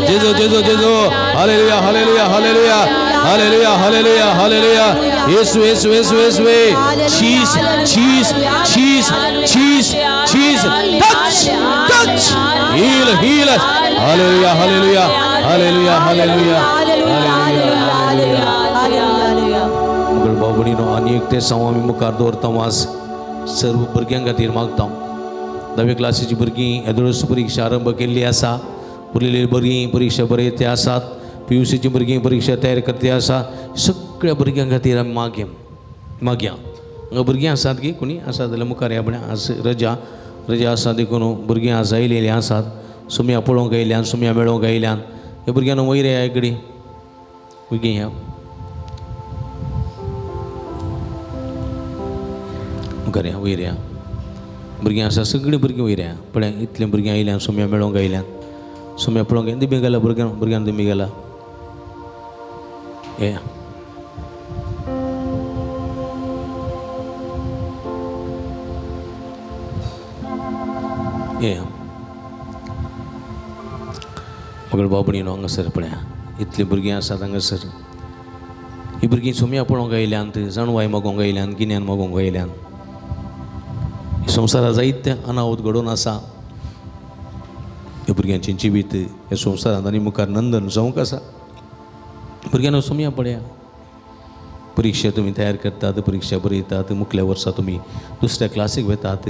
जेजू जेजू जेजू hallelujah hallelujah hallelujah hallelujah hallelujah hallelujah Yesu Yesu Yesu Yesu चीज चीज चीज चीज चीज touch touch heal heal hallelujah hallelujah hallelujah hallelujah hallelujah मगर बाबडीनो आणि एक ते आमी मुखार दवरता आज सर्व भुरग्यां खातीर मागता 10वी क्लासीची भुरगीं येदोळस परीक्षा आरंभ केल्ली आसा उरलेली भुरगीं परीक्षा बरयते आसात PUCची भुरगीं परीक्षा तयार करते आसा सगळ्या भुरग्यां खातीर आमी मागया हांगा भुरगीं आसात की कोणी आसा जाल्यार मुखार या म्हळ्यार आज रजा आसा देखून भुरगीं आज आयलेलीं आसात सुम्या पळोवंक आयल्यान सुम्या मेळोवंक आयल्यान ह्या भुरग्यांना वयर ह्या कडेन भुरगीं ह्या मुखार या वयर या भुरगीं आसा सगळीं भुरगीं वयर या पळय इतले भुरगीं आयल्यान सुम्या मेळोवंक आयल्यान सुम्या पळोवंक आयल्यान दिमी गेला भुरग्यांक दिमी गेला ये मगर बाबडीनो हांगासर पळया इतली भुरगीं आसात हांगासर ही भुरगीं सुम्या पळोवंक आयल्यान जाणवाय मागोवंक आयल्यान गिन्यान मागोवंक आयल्यान संवसारा जायते अनाहूत घडोवन आसा ह्या भुरग्यांचें जिवीत ह्या संवसारांत आनी मुखार नंदन जावंक आसा भुरग्यांना सुम्या पळया परीक्षा तुमी तयार करतात परीक्षा बरयतात मुखल्या वर्सा तुमी दुसऱ्या क्लासीक वेतात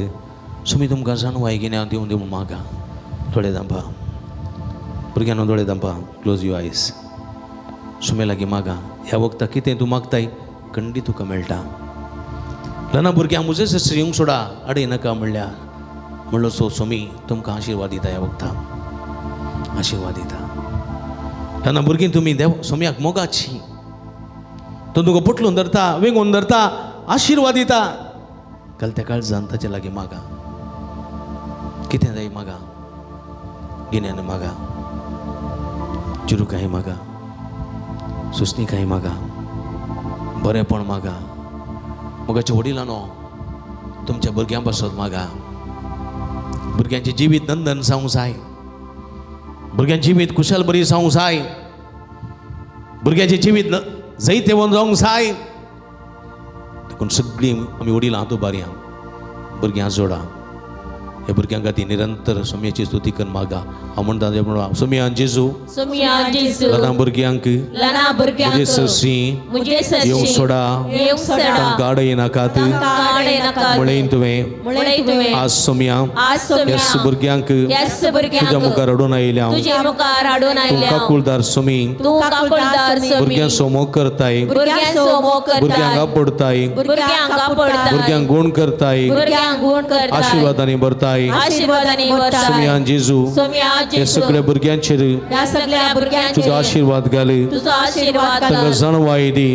सुमी तुमकां जाणवाय गिन्यान दिवन दिवन मागा दोळे धांपा भुरग्यांना दोळे धांपा क्लोज यू आयज सुमे लागीं मागा ह्या वखदाक कितें तूं मागताय खंडी तुका मेळटा ल्हान भुरग्यांक मुजे सस्त्री येवंक सोडा आडय नाका म्हणलो सो सुमी तुमकां आशिर्वाद दिता ह्या वखदाक आशिर्वाद दिता ल्हान भुरगीं तुमी देव सुम्याक मोगाची तो तुका पुटलून धरता वेंगोवन धरता आशिर्वाद दिता घालत्या काळजान ताचे लागीं मागा कितें जाय मागा गिन्यान मागा चिरूकाय मागा सुस्नीकाय मागा बरेपण मागा मोगाच्या वडिलांनो तुमच्या भुरग्यां पासत मागा भुरग्यांचें जिवीत नंदन जावंक जाय भुरग्यांचें जिवीत खुशाल बरी जावंक जाय भुरग्यांचें जिवीत जायते वन जावंक जाय देखून सगळीं आमी वडिलां हातू बारया भुरग्यां जोडा ह्या भुरग्यां खातीर निरंतर सुम्याची स्तुती कर मागा हांव म्हणटा ते म्हणून सुम्या जेजू ल्हान भुरग्यांक मुजे ससी येवंक सोडा तांकां आडय नाकात म्हणून तुवें आज सुम्या ह्या भुरग्यांक तुज्या मुखार हाडून आयल्या तूं काकुळदार सुमी भुरग्यां समोग करताय भुरग्यांक आपडताय भुरग्यांक गुण करताय आशिर्वादांनी भरताय सुम्या जेजू हे सगळ्या भुरग्यांचेर तुजो आशिर्वाद घाल तांकां जाणवाय दी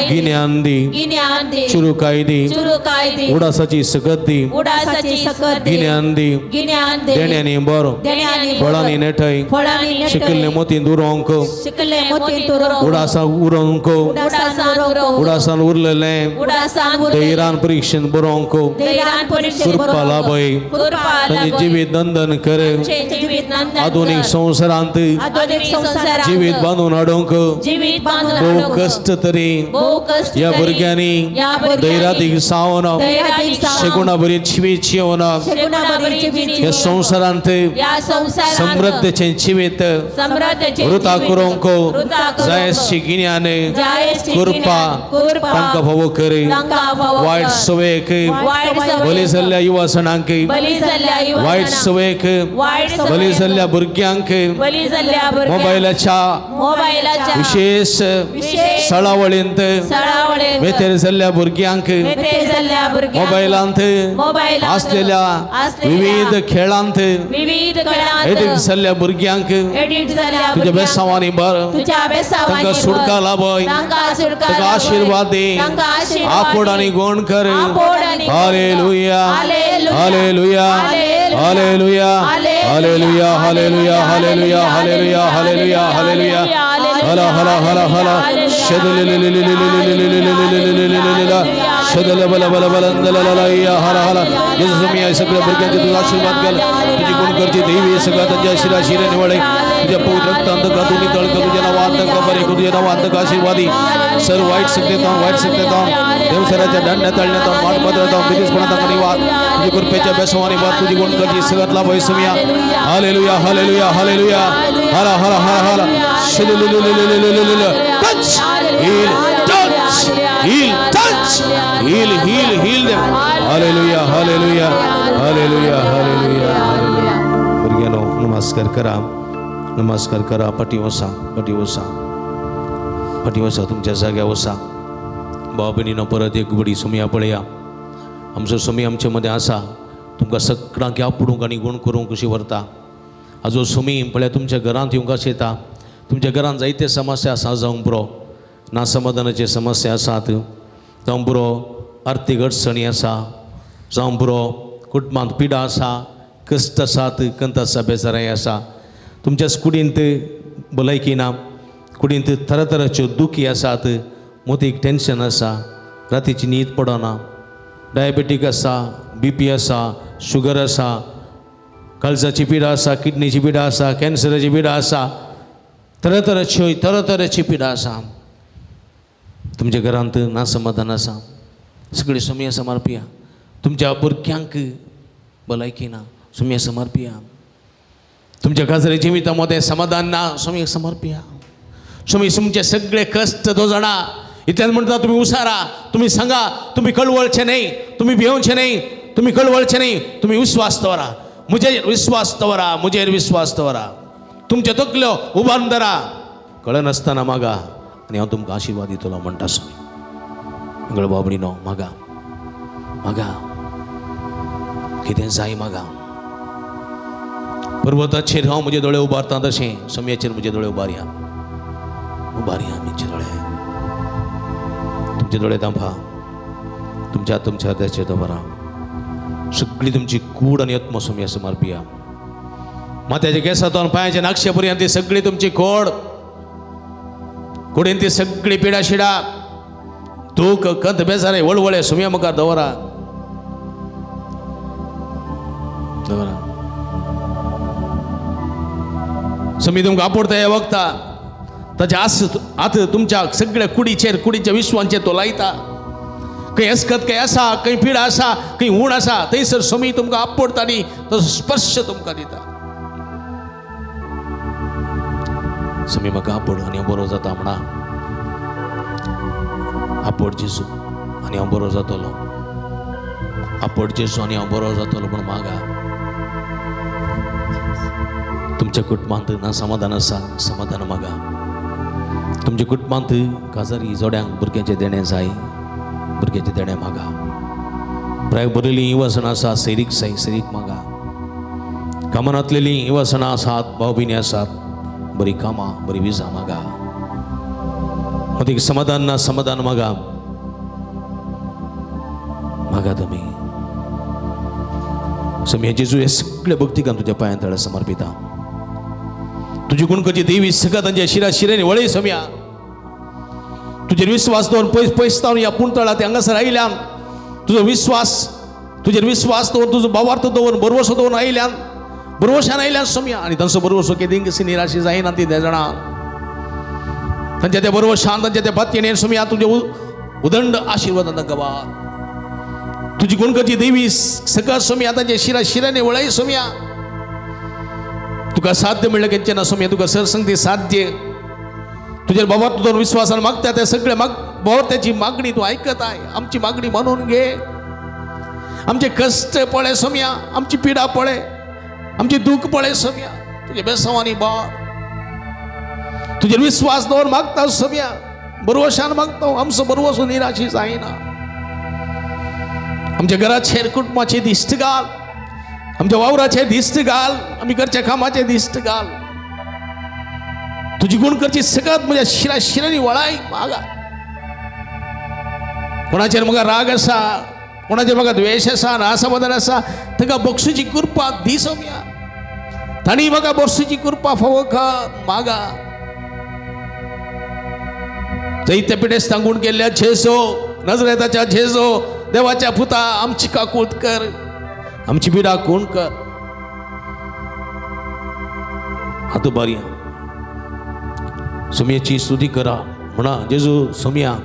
गिन्यान दी चिरूकाय दी उडासाची सकत दी गिन्यान दी देण्यानी बरो फळांनी नेठय शिकिल्ले मोतीन दुरोंक उडासा उरोंक उडासान उरलेलें धैर्यान परीक्षेन बरोंक कृपा लाभय तांचे जिवीत नंदन कर आधुनिक संवसारांत जिवीत बांदून हाडूंक भोव कश्ट तरी ह्या भुरग्यांनी धैर्यातीक सावन शेगुणा बरी जिवीत जिवन ह्या संवसारांत समृद्धीचें जिवीत वृथा करूंक जायशी गिन्यान कृपा तांकां फावो कर वायट सवयेक बली जाल्ल्या युवासणांक वायट सवयेक बली जाल्ल्या भुरग्यांक मोबायलाच्या विशेष सळावळींत मेथेर जाल्ल्या भुरग्यांक मोबायलांत आसलेल्या विविध खेळांत एडीट जाल्ल्या भुरग्यांक तुज्या बेसांवांनी बर तांकां सुटका लाभय तांकां आशिर्वाद दी आपोड आनी गोण कर hallelujah hallelujah hallelujah hallelujah hallelujah hallelujah hallelujah hallelujah hallelujah हला हला हला हला शदल बल बल बलंदललया हला हला येशू तुम्ही या सगळ्या भरक्यांचे तुझा आशीर्वाद घाल तुझी गुणकरची देवी सगळ्या त्यांच्या शिरा निवडे तुझ्या पवित्र रक्तांत का तुम्ही तळक तुझ्या नावात का बरे तुझ्या नावात का आशीर्वादी सर्व वाईट सत्तेता देवसराच्या दंड्या तळण्यात माठपत्रात बिदिसपणात निवाद तुझी कृपेच्या बेसवानी बात तुझी गुणकरची सगळ्यात लाभ आहे सुमिया हालेलुया हालेलुया हालेलुया हला हला हला हला touch heal touch heal touch heal heal heal hallelujah hallelujah hallelujah hallelujah भुरग्यानो नमस्कार करा पाटी वसा तुमच्या जाग्या वसा भाव भयणीनो परत एक बडी सुमिया पळया आमचो सुमी आमचे मध्ये आसा तुमकां सगळ्यांक आपणूक आनी गुण करूंक कशी व्हरता आजो सुमी पळय तुमच्या घरांत येवंक कशें येता तुमच्या घरांत जायते समस्या आसा जावं पुरो नासमाधानाचे समस्या आसात जावं पुरो आर्थीक अडचणी आसा जावं पुरो कुटुंबांत पिडा आसा कश्ट आसात कंत आसा बेजाराय आसा तुमच्या कुडींत भलायकी ना कुडींत तरातराच्यो दुखी आसात मोतीक टेन्शन आसा रातीची न्हीद पडना डायबेटीक आसा BP आसा शुगर आसा काळजाची पिडा आसा किडनीची पिडा आसा कॅन्सराची पिडा आसा तरातराची पिडा आसा तुमच्या घरांत नासमाधान आसा सगळी सुमिया समर्पिया तुमच्या भुरग्यांक भलायकी ना सुमिया समर्पिया तुमच्या काजरी जिवितामध्ये समाधान ना सुमिया समर्पिया सुमी तुमचे सगळे कष्ट तो जाणा इतल्यान म्हणटा तुम्ही उसारा तुम्ही सांगा तुम्ही कळवळचे नाही तुम्ही भिवचे नाही तुम्ही कळवळचे नाही तुम्ही विश्वास दवरा मुझेर विश्वास दवरा तुमचे तकल्यो उबारून धरा कळनासतना मागा आनी हांव तुमकां आशिर्वाद दितलो म्हणटा सुमी मंगळ बाबडीनो मागा कितें जाय मागा पर्वताचेर हांव म्हजे दोळे उबारता तशें सुमयेचेर म्हजे दोळे उबारया आमचे दोळे तुमचे दोळे दांपा तुमच्या हृदयाचेर दवरा सगळी तुमची कूड आनी आत्म सुमया समर्पिया माथ्याच्या केसांतल्यान पांयाच्या नाक्षे पर्यंत ती सगळी तुमची कुडीन ती सगळी पिडा शिडा दूख कंत बेजारे वळवळे सुमया मुखार दवरा सुमी तुमकां आपडता हे वखता ताच्या आत तुमच्या सगळ्या कुडीच्या विश्वांचेर तो लायता खंय अस्कत खंय आसा खंय पिडा आसा खंय हूण आसा थंयसर सुमी तुमकां आपडटा आनी तो स्पर्श तुमकां दिता सुमी म्हाका आपड आनी हांव बरो जाता म्हणा आपड जेजू आनी हांव बरो जातलो आपड जेजू आनी हांव बरो जातलो पूण मागा तुमच्या कुटुंबांत ना समाधान आसा समाधान मागा तुमच्या कुटुंबांत काजारी जोड्यांक भुरग्याचें देणें जाय भुरग्याचें देणें मागा प्राय बरयलीं इवासणां आसा सैरीक मागा कामानांतलेलीं इवासणां आसात भाव भयणी आसात बरी कामां बरी विजा मागा मदीक समाधान ना समाधान मागा तुमी सुमी जेजू हे सगळ्या भक्तिकांक तुज्या पांयां तळ्या समर्पिता तुजी गुणकची देवी सगळ्या तांच्या शिरांनी वळय सुमया तुजेर विश्वास दवरून पयस या पुणतळा हांगासर आयल्यान तुजो विश्वास दवरून तुजो भावार्थ दवरून बरवसो दवरून आयल्यान बरवशान आयल्यान सुमया आनी तांचो बरवसो केदी कशी निराशी जायना ती त्या जाणा तांच्या त्या बरवशान तांच्या त्या बातयेन सुमया तुजे उदंड आशिर्वाद तांकां वाद तुजी गुणकची देवी सगळ्या सुमया तांच्या शिरांनी वळय सुमया तुका साध्य म्हणलं केंचे ना सुमया तुका सरसंगती साध्य तुझे बाबा तुझा विश्वासान मागता त्या सगळ्या त्याची मागणी तू ऐकत आहे आमची मागणी म्हणून घे आमचे कष्ट पळे सुमया आमची पिडा पळे आमची दुःख पळे सुमया तुझे बेसवानी बार तुझे विश्वास दवर मागता सुमया बरवशान मागता आमचो बरवसो निराशी जायना आमच्या घराचेर कुटुंबाचे दिश्ट घाल आमच्या वावराचे दिश्ट घाल आम्ही घरच्या कामाचे दिश्ट घाल तुझी गुण करची सगळ्यात म्हणजे शिरांनी वळाय मागा कोणाचेर म्हाका राग आसा कोणाच्या बघा द्वेष असा असमाधान असा थका बक्षुची कृपा दी सोम्या ताणी बघा बक्षुची कृपा फवख मागा चैत्यपिठेस सांगून केल्या झेसो नजरेताच्या झेसो देवाच्या पुता आमची काकूत कर आमची बिडा कोण कर हात बारिया सोम्याची स्तुती करा म्हणा जेजू सोम्या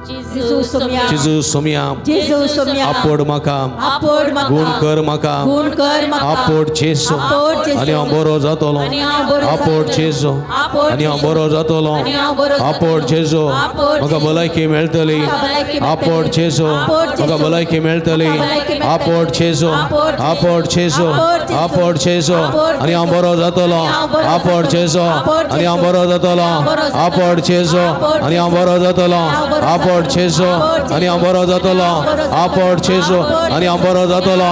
जेजू सोम्या जेजू सोम्या जेजू सोम्या आपोड माका आपोड म्हाका गुण कर माका गुण कर म्हाका आपोड जेसो आपोड जेसो आणि हांव बरो जातलो आणि हांव बरो आपोड जातलो. जेसो आपोड आणि हांव जेसो. बरो जातलो आणि हांव बरो जातलो. आपोड जेसो आपोड म्हाका जेसो. भलायकी मेळटली म्हाका भलायकी मेळटली. आपोड जेसो आपोड जेसो. म्हाका भलायकी मेळटली म्हाका भलायकी मेळटली. आपोड जेसो आपोड जेसो. आपोड जेसो आपोड जेसो. आपोड जेसो आपोड आणि हांव बरो जातलो आणि हांव बरो आपोड जातलो. जेसो आपोड आणि हांव जेसो. बरो जातलो हांव बरो जातलो. आपोड जेसो आपोड आणि हांव जेसो. बरो जातलो हांव बरो आपोड जातलो. जेसो आपोड आणि हांव बरो जातलो आपोड जेसो आणि हांव बरो जातलो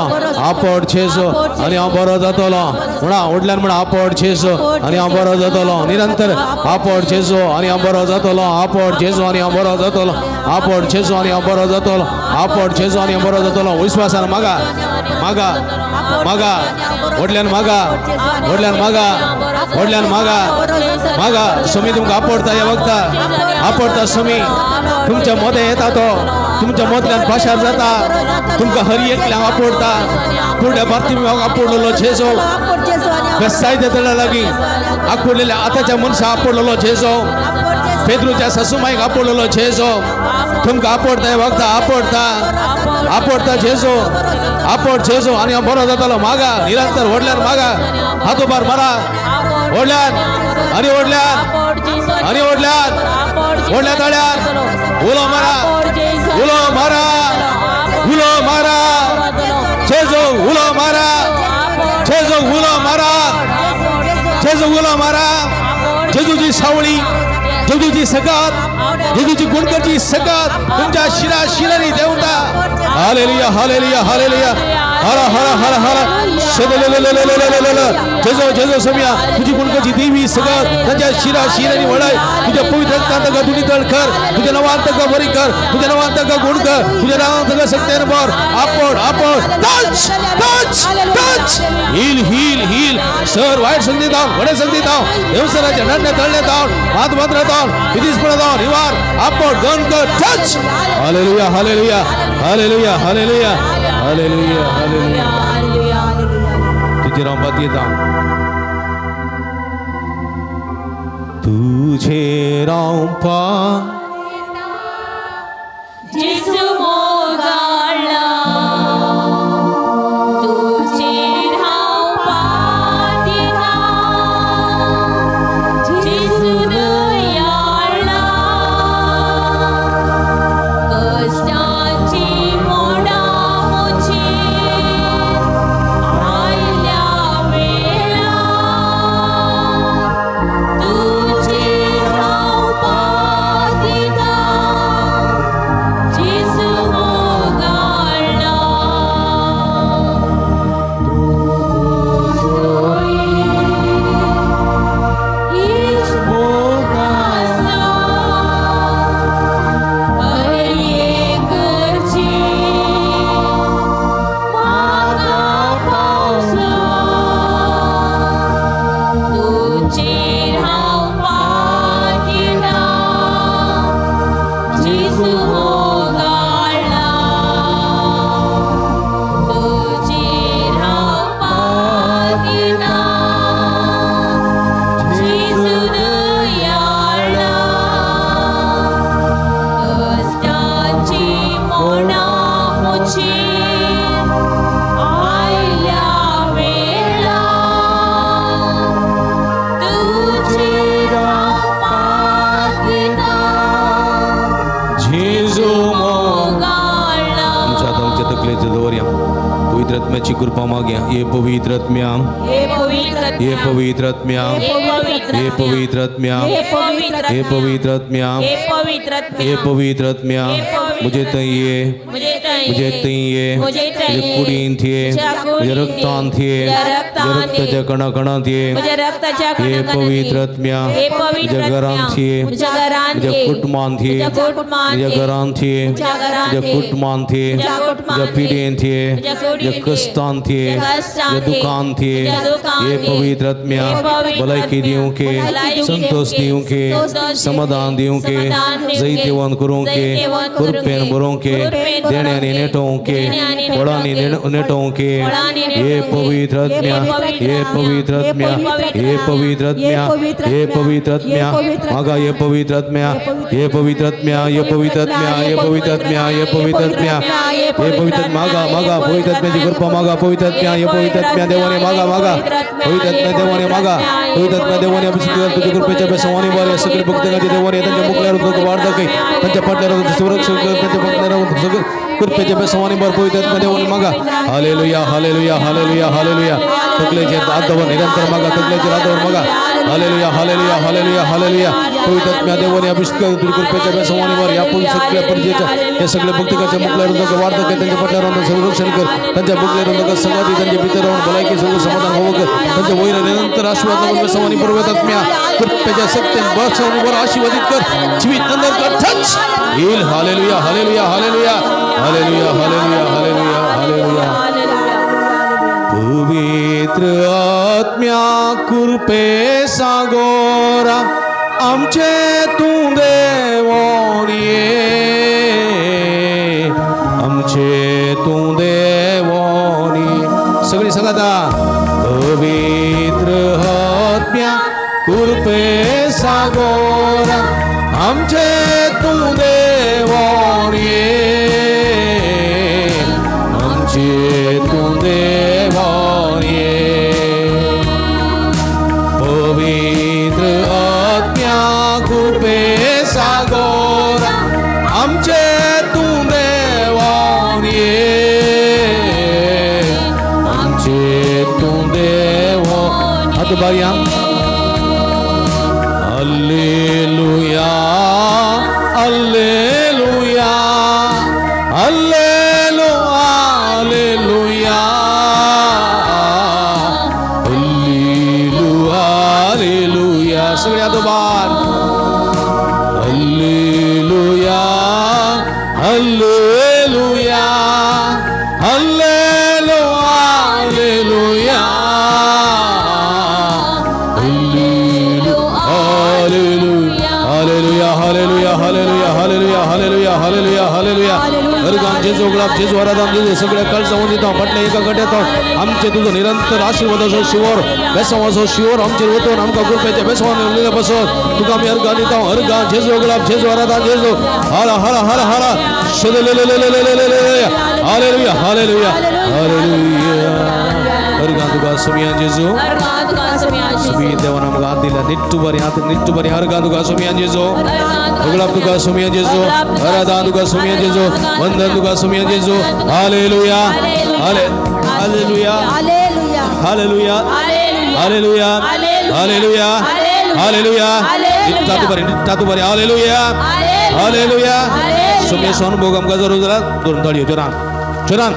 आपोड जेसो आणि हांव बरो जातलो म्हणा उडल्यान म्हणा आपोड जेसो आणि हांव बरो जातलो निरंतर आपोड जेसो आणि हांव बरो जातलो आपोड जेसो आणि हांव बरो जातलो आपोड जेसो आणि हांव बरो जातलो आपोड जेसो आणि हांव बरो जातलो विश्वासान मागा मागा मागा उडल्यान मागा उडल्यान मागा उडल्यान मागा मागा सोमी तुमकां आपडता हे वखता आपडता सोमी तुमच्या मध्ये येता तो तुमच्या मदल्यान पाशार जाता तुमकां हर एकल्यांक आपडता पुढल्या बातमी आपडलेलो जेजो बेसायते तळ्या लागीं आपडलेल्या आतांच्या मनशां आपडलेलो जेजो पेद्रूच्या सासूमाईक आपडलेलो जेजो तुमकां आपडता हे वखता आपडता आपडता जेजो आपड जेजो आणि हांव बरो जातालो मागा निरंतर व्हडल्यान मागा हातोबार मारा व्हडल्यान आणि व्हडल्यान आणि व्हडल्यान व्हडल्या तळ्यान उलो मारा उलो मारा उलो मारा जेजो उलो मारा जेजो उलो मारा जेजो उलो मारा जेजूची सावळी जेजूची सगत जेजूची गुणकरची सगत तुमच्या शिरा शिरानी देवता हालेलुया हालेलुया हालेलुया हर हर हर हर जेजो जेजो सोम्या तुझी गुणकरची देवी सगत त्यांच्या शिरा शिरानी वळाय तुझ्या पवित्र रक्तांतका दुनी तळ कर तुझ्या नावांतका बरी कर तुझ्या नावांतका गुण कर तुझ्या नावांतका सत्यान भर आपड आपड touch touch touch heal heal heal सर वाईट संगीत आव वडे संगीत आव देवसराच्या नडने तळण्यात आव हात मात्र आव विधीस पडत आव निवार आपड गण कर touch hallelujah hallelujah hallelujah hallelujah hallelujah hallelujah तुझे रामपात येता तुझे रामपात जेजू मोगाळा तुझे नाव पातिला जेजू दयाळा कष्टाची मोडा मुझी आयल्या वेळा तुझे नाव पातिला जेजू मोगाळा हीच मोगासो हरिये करची मागा पावसो तुझे हांव पातिला जेजू मोगाळा तुझे हांव पातिला जेजू दयाळा कष्टाची मोडा मुझी आयल्या वेळा तुझे हांव पातिला जेजो मोगाळा तुमच्या तुमच्या तकलेचं दवरया पवित्र आत्म्याची कृपा मागया ये पवित्र आत्म्या हे पवित्र ये पवित्र आत्म्या हे पवित्र ये पवित्र आत्म्या हे पवित्र ये पवित्र आत्म्या हे पवित्र ये पवित्र आत्म्या मुझे तय ये मुझे मुझे तईये मुझे तईये कुडीन थिये मुझे मुझे रक्तान थिये मुझे रक्तान मुझे रक्ताच्या कणा थिये मुझे रक्ताच्या हे कणाकणात पवित्र आत्म्या हे पवित्र मुझे घरान आत्म्या थिये मुझे घरान मुझे थिये कुटुंबान थिये मुझे कुटुंबान मुझे थिये घरान थिये मुझे घरान मुझे थिये कुटुंबान थिये मुझे कुटुंबान मुझे पीडेन थिये मुझे कुडीन मुझे कष्टान थिये मुझे कष्टान मुझे थिये दुकान थिये मुझे दुकान हे थिये पवित्र आत्म्या हे पवित्र भलाई की आत्म्या दियों के भलाई की संतोष दियों के संतोष समाधान दियों के समाधान दियों जय के, देवन करों के जय देवन करों कृपेन के, बरों के कृपेन बरों देने के, नेटों के देने आने नेटों बड़ानी के, नेटों के बड़ानी ये नेटों के, पवित्र आत्म्या ये पवित्र आत्म्या ये पवित्र आत्म्या ये पवित्र आत्म्या मागा ये पवित्र आत्म्या ये पवित्र आत्म्या ये पवित्र आत्म्या ये पवित्र आत्म्या ये पवित्र आत्म्या ये पवित्र मागा मागा पवित्र आत्म्याची कृपा मागा पवित्र आत्म्या ये पवित्र आत्म्या देवाने मागा मागा पवित्र आत्म्या देवाने मागा पवित्र आत्म्या देवाने अभिषेक कर तुझ्या कृपेच्या बेसवाने वर या सगळे भक्तांचे देवाने त्यांच्या मुखल्यावर दुःख वाढतं काही त्यांच्या पाटल्यावर संरक्षण कर त्यांच्या पाटल्यावर सगळं कृपेच्या बेसवाने वर पवित्र आत्म्या देवाने मागा हालेलुया हालेलुया हालेलुया हालेलुया तकलेचे आदवर निरंतर मागा तकलेचे आदवर मागा हालेलुया हालेलुया हालेलुया हालेलुया पवित्र आत्म्या देवाने अभिषेक कर तुझ्या कृपेच्या बेसवाने वर या सगळ्या परिचयाच्या हे सगळे भक्तांच्या मुखल्यावर दुःख वाढतं काही त्यांच्या पाटल्यावर संरक्षण कर त्यांच्या मुखल्यावर संगाती त्यांच्या भीतर राहून भलायकी सगळं समाधान होवं कर त्यांच्या वैर निरंतर आशीर्वाद बेसवाने पर्वत आत्म्या कृपेच्या सत्य बळसवाने वर आशीर्वादित कर जीवित नंतर कर टच येईल hallelujah hallelujah hallelujah hallelujah hallelujah hallelujah hallelujah पवित्र आत्म्या कृपे सागोरा आमचे तू देवोन ये आमचे तू देवोन ये सगळी सांगा पवित्र आत्म्या कृपे सागोरा आमचे तू देवोन ये आमचे तू देवोन ये पवित्र आत्म्या कृपे सागोरा आमचे तू देवोन ये आमचे तू देवोन हात बाया Alleluia, Alleluia, Alleluia, Alleluia, Alleluia, Alleluia. सगळे आदोबार Alleluia, Alleluia, Alleluia, Alleluia. Hallelujah, hallelujah, hallelujah, hallelujah, hallelujah, hallelujah, hallelujah. अर्गान जेजो गुलाब जेजो आराधन जेजो सगळ्या काळ जाऊन येतो म्हटलं एका गड्यात आमचे तुझं निरंतर आशीर्वाद असो शिवर बेसवा असो शिवर आमचे होतो आमका कृपेच्या बेसवाने बसवत तुका आम्ही अर्गान येतो अर्गान जेजो गुलाब जेजो आराधन जेजो हाला हाला हाला हाला हालेलुया हालेलुया हालेलुया अर्गान तुका सुमिया जेजो सुमी देवा नमगा दिला निट्टुबरी अर्गान तुका सुमिया जेजो गुलाब तुका सुमिया जेजो आराधन तुका सुमिया जेजो वंदन तुका सुमिया जेजो hallelujah hallelujah hallelujah hallelujah hallelujah hallelujah निट्टातु बरी हालेलुया हालेलुया सुमिया सोन भोगम का जरूर जरा दोन ताळी जोरान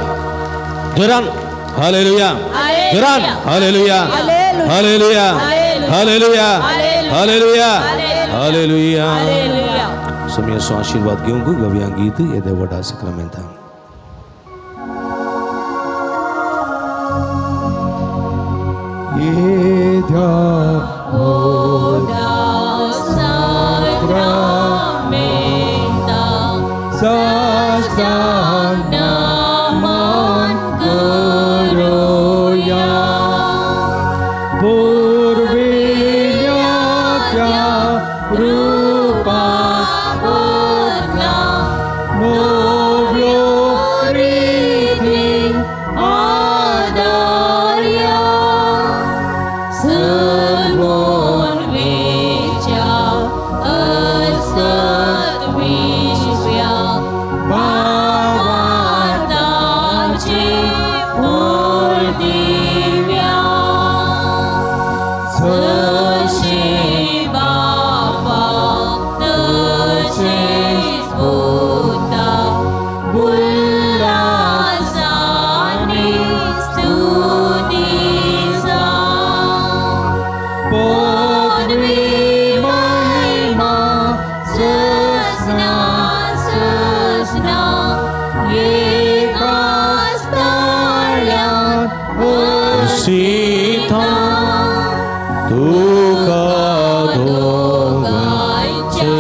हालेलुया जोरान hallelujah hallelujah hallelujah hallelujah hallelujah सुमिया सो आशीर्वाद घेऊन को गव्या गीत ये वडा सक्रामेंता ये ध्या Baba एकाच ताळ्यात सीता तुका दोघांच्या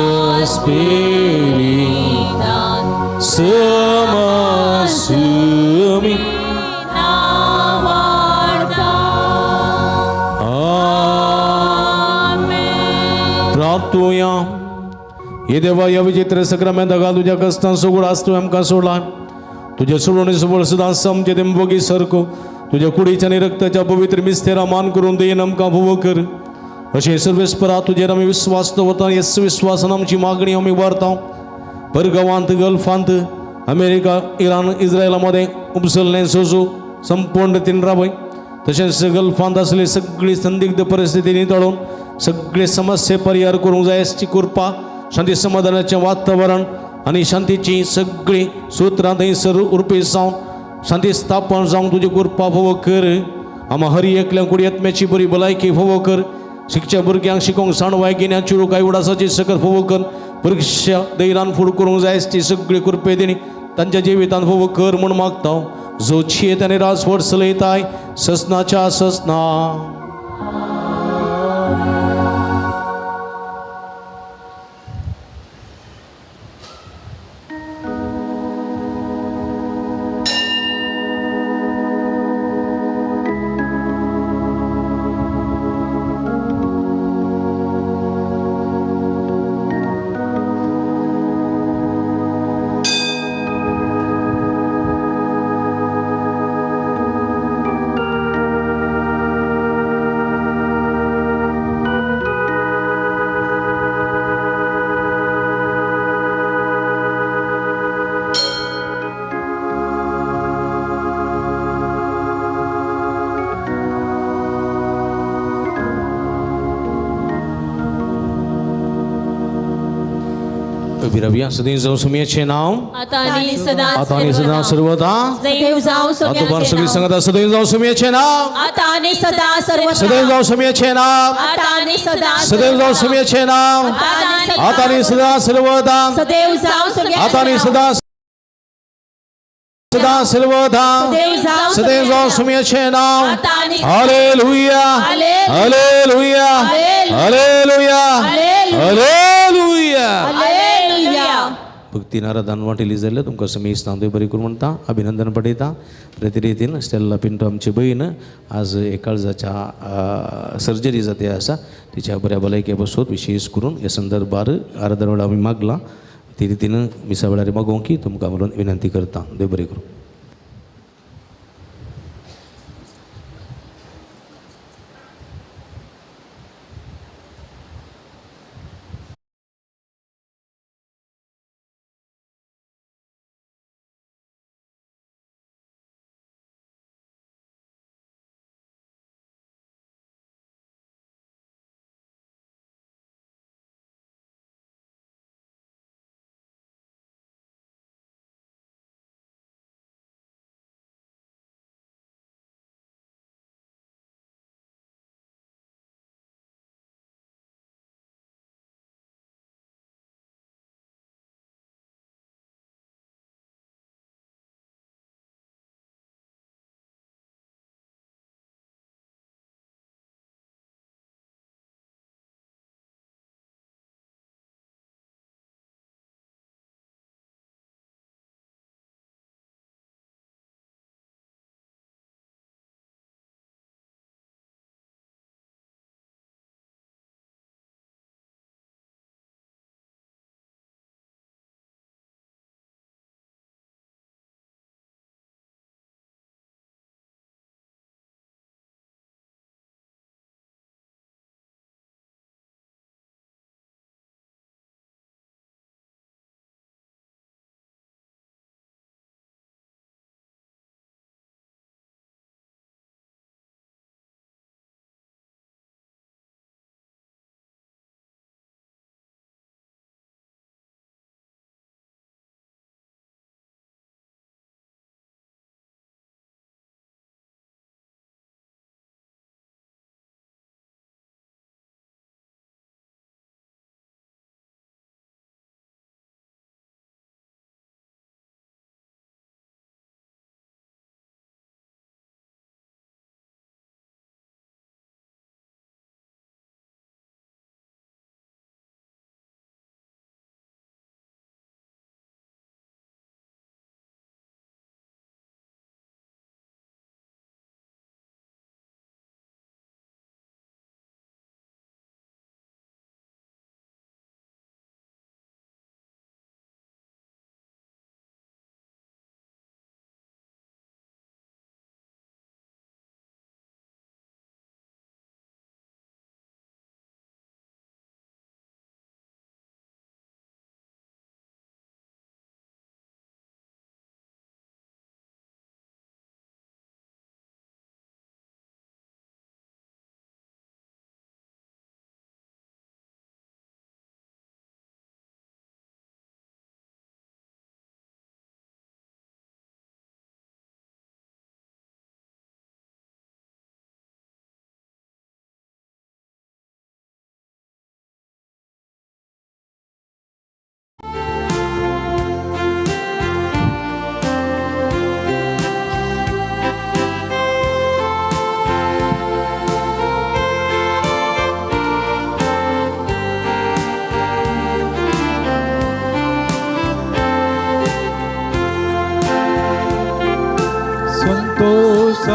स्पिरिटान समसुमी प्रार्थूया. हे देवा, या विचित्र सक्रमेंताका तुझ्या कष्टां सोगुड आसतो आमकां सोडला. तुझ्या सोडून सबळ सदां समचे ते बोगी सारको तुझ्या कुडीच्या आणि रक्ताच्या पवित्र मिस्तेरा मान करून देईन आमकां फोव कर. अशें सर्वेस्परा तुजेर आमी विश्वास दवरता. येस विश्वासान आमची मागणी आमी व्हरता. परगांवांत, गल्फांत, अमेरिका, इराण, इस्रायलामध्ये उपसरलें सोजो संपूर्ण रितीन राबय. तशेंच गल्फांत आसली सगळी संदिग्ध परिस्थिती नितळून सगळे समस्या परिहार करूंक जाय अशी कृपा, शांती समाधानाचें वातावरण आनी शांतीची सगळी सुत्रां थंयसर उरपी जावन शांती स्थापन जावंक तुजी कृपा फोव कर. आम्हा हरी एकल्या कुडी आत्म्याची बरी भलायकी फोव कर. शिकच्या भुरग्यांक शिकोवंक साणवाय गिन्या चिरू काय उडासाची सकत फोव कर. परीक्षा दैरान फूड करूंक जाय ती सगळी कृपे दिनी तांच्या जिवितांत फोव कर म्हूण मागता. जो छियेत आनी राजवट चलयताय ससनाच्या ससना. विरव्या सदैव जाऊ सुमियाचे नाव आता आणि सदा आता आणि सदा सर्वदा सदैव जाऊ आतोबार सगळी नाव. संगता सदैव जाऊ सुमियाचे नाव आता आणि सदा सर्व सदैव जाऊ सुमियाचे नाव आता आणि सदा सदैव जाऊ सुमियाचे नाव आता आणि सदा सर्वदा सदैव जाऊ आता आणि सदा सदा सर्वदा सदैव जाऊ सुमियाचे नाव. Hallelujah hallelujah hallelujah hallelujah. भक्ती नारादान वाटेली जाल्यार तुमकां समी स्थान बरी करून म्हणटा. अभिनंदन पडयता. प्रती रितीन स्टेला पिंटो आमची बहीण आज एक काळजाच्या सर्जरी जाते आसा. तिच्या बऱ्या भलायके बसोत विशेष करून ह्या संदर्भार अर्द वेळा आमी मागला. ती रितीन मिसा वेळार मागोवंक की तुमकां म्हणून विनंती करता. देव बरें करूं.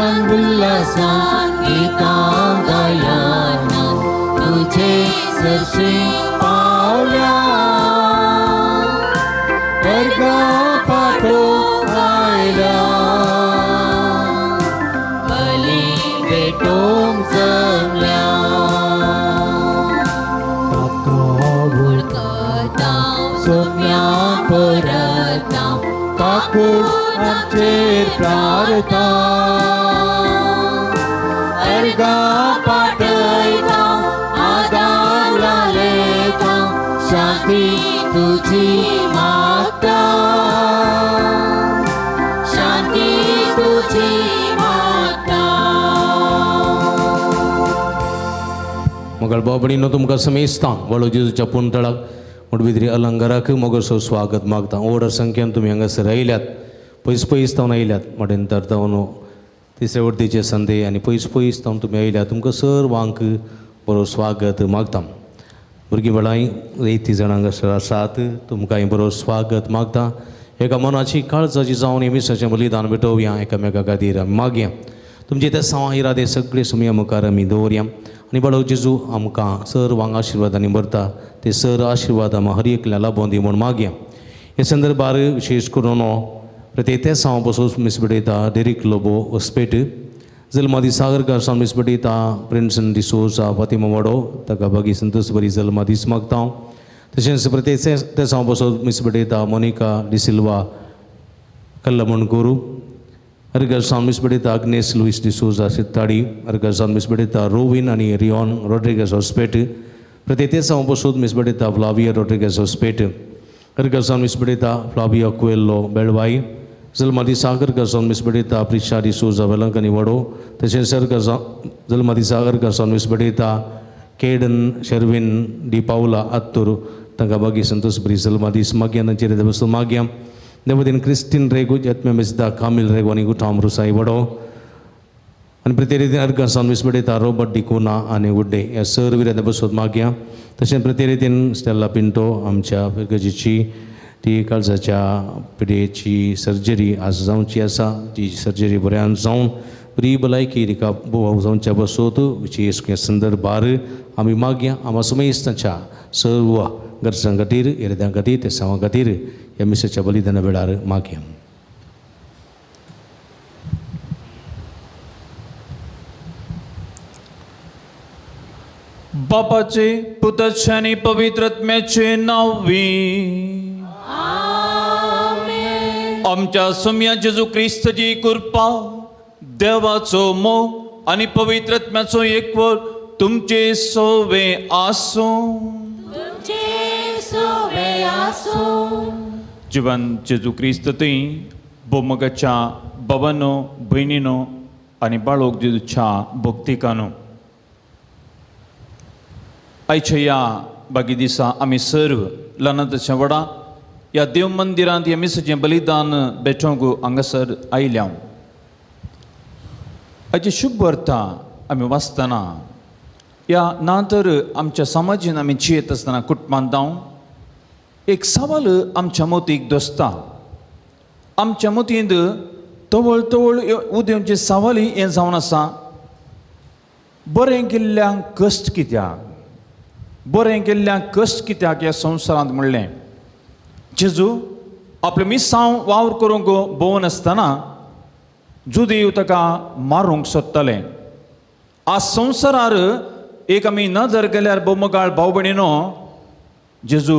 आनंदान उल्हासान गीतां गायाना तुझे सरशी पावल्या वर्गा पाठो गायल्या बली भेटोंक जमल्या सोम्या परता काकूळ आमचेर प्रार्थना अर्गा पाठयता आदार लायता शांती तुझी मागता शांती तुझी मागता मगळ बाबडीनो तुमकां समेस्तां वळो जेजूच्या पुंतळाक मुडबिद्री अलंकाराक मोगसो स्वागत मागता ओडर संख्येन तुमी हांगासर आयल्यात पयस पयस तावन आयल्यात मडेंतर तावन तिसरे वर्तीचे संदे आनी पयस पयस तावन तुमी आयल्यात तुमकां सर्वांक बरो स्वागत मागता भुरगीं बाळांय रेती जाणां हांगासर आसात तुमकांय बरो स्वागत मागता एका मनाची काळजाची जावन येमिसाचें बलिदान भेटोवया एकामेका खातीर आमी मागया तुमचे ते सांव इरादे सगळे सुमया मुखार आमी दवरया आनी बळो जेजू आमकां सर्वांक आशिर्वादांनी भरता ते सर आशिर्वाद आमकां हर एकल्या लाभोवन दी म्हूण मागया हे संदर्भार विशेष करून प्रत्येक ते सांव बसून मिसबडयता डेरिक लोबो वसपेट जल्मा दिसागर गार्सान मिसबडयता प्रिन्सन डिसोजा फातिमा वाडो ताका बागी संतोश बरी जल्मा दीस मागता हांव तशेंच प्रत्येक ते सांव बसून मिसबडयता मोनिका डिसिल्वा कल्लमणकोरू अर्गसान मिसबडयता अग्नेस लुईस डिसोजा सित्ताडी अर्गसान मिसबडयता रोविन आनी रियॉन रॉड्रिगस हॉस्पेट प्रत्येक ते सांव बसून मिसबडयता फ्लाविया रॉड्रिगस हॉस्पेट अर्गसान मिसबडयता फ्लाविया कुएल्लो बेळवाई जल्मा दिसागर अर्गसान मिसबडयता प्रिशा डिसोजा वेलंकनी वडो तशेंच जल्मा दिसागर अर्गसान मिसबडयता केडन शेर्विन डी पावला आत्तूर तांकां बागी संतोष बरी जल्मा दीस मागया तांचेर बसून मागया देवदीन क्रिस्टीन रेगू यत्मे मिसदा कामिल रेगू आनी गुठाम रुसाई वडो आनी प्रत्येक अर्गसान मिसबडयता रोबर्ट डिकोना आनी गुड्डे ह्या सर्व बसून मागया तशेंच प्रत्येक स्टेला पिंटो आमच्या गजीची ती काळजाच्या पिडेची सर्जरी आज जावची आसा ती सर्जरी बऱ्यान जावन बरी भलायकी तिका जावच्या बसोत विशेष संदर्भार आमी मागया आम्हा समेस्तांच्या सर्व गरजां खातीर इराद्यां खातीर ते सांवा खातीर ह्या मिसाच्या बलिदाना वेळार मागया बापाचे पुताचे आणि पवित्रात्म्याचे नावी आमच्या सुम्या जेजू क्रिस्ताची कृपा देवाचो मोग आणि पवित्रात्म्याचो एकवर तुमचे सोवे आसो जिवन जेजू क्रिस्त थंय बोमगाच्या बाबानो भयणीनो आनी बाळोक जेजूच्या भक्तिकानो आयच्या ह्या बागी दिसा आमी सर्व लनाताच्या वडा ह्या देव मंदिरांत ह्या मिसाचें बलिदान भेटोवंक हांगासर आयल्या हाचे शुभ अर्था आमी वाचतना ह्या ना तर आमच्या समाजीन आमी जियेत आसतना कुटुंबांत जावं एक सवाल आमच्या मोतीक दोसता आमच्या मोतींत तवळ तवळ उदेवचे सवाल हें जावन आसा बरें केल्ल्यांक कश्ट कित्याक बरें केल्ल्यांक कश्ट कित्याक ह्या संवसारांत म्हणलें जेजू आपले मिसांव वावर करूंक भोंवन आसतना जुदेव ताका मारूंक सोदताले आज संवसारार एक आमी नदर केल्यार बोमगाळ भाव भयणीनो जेजू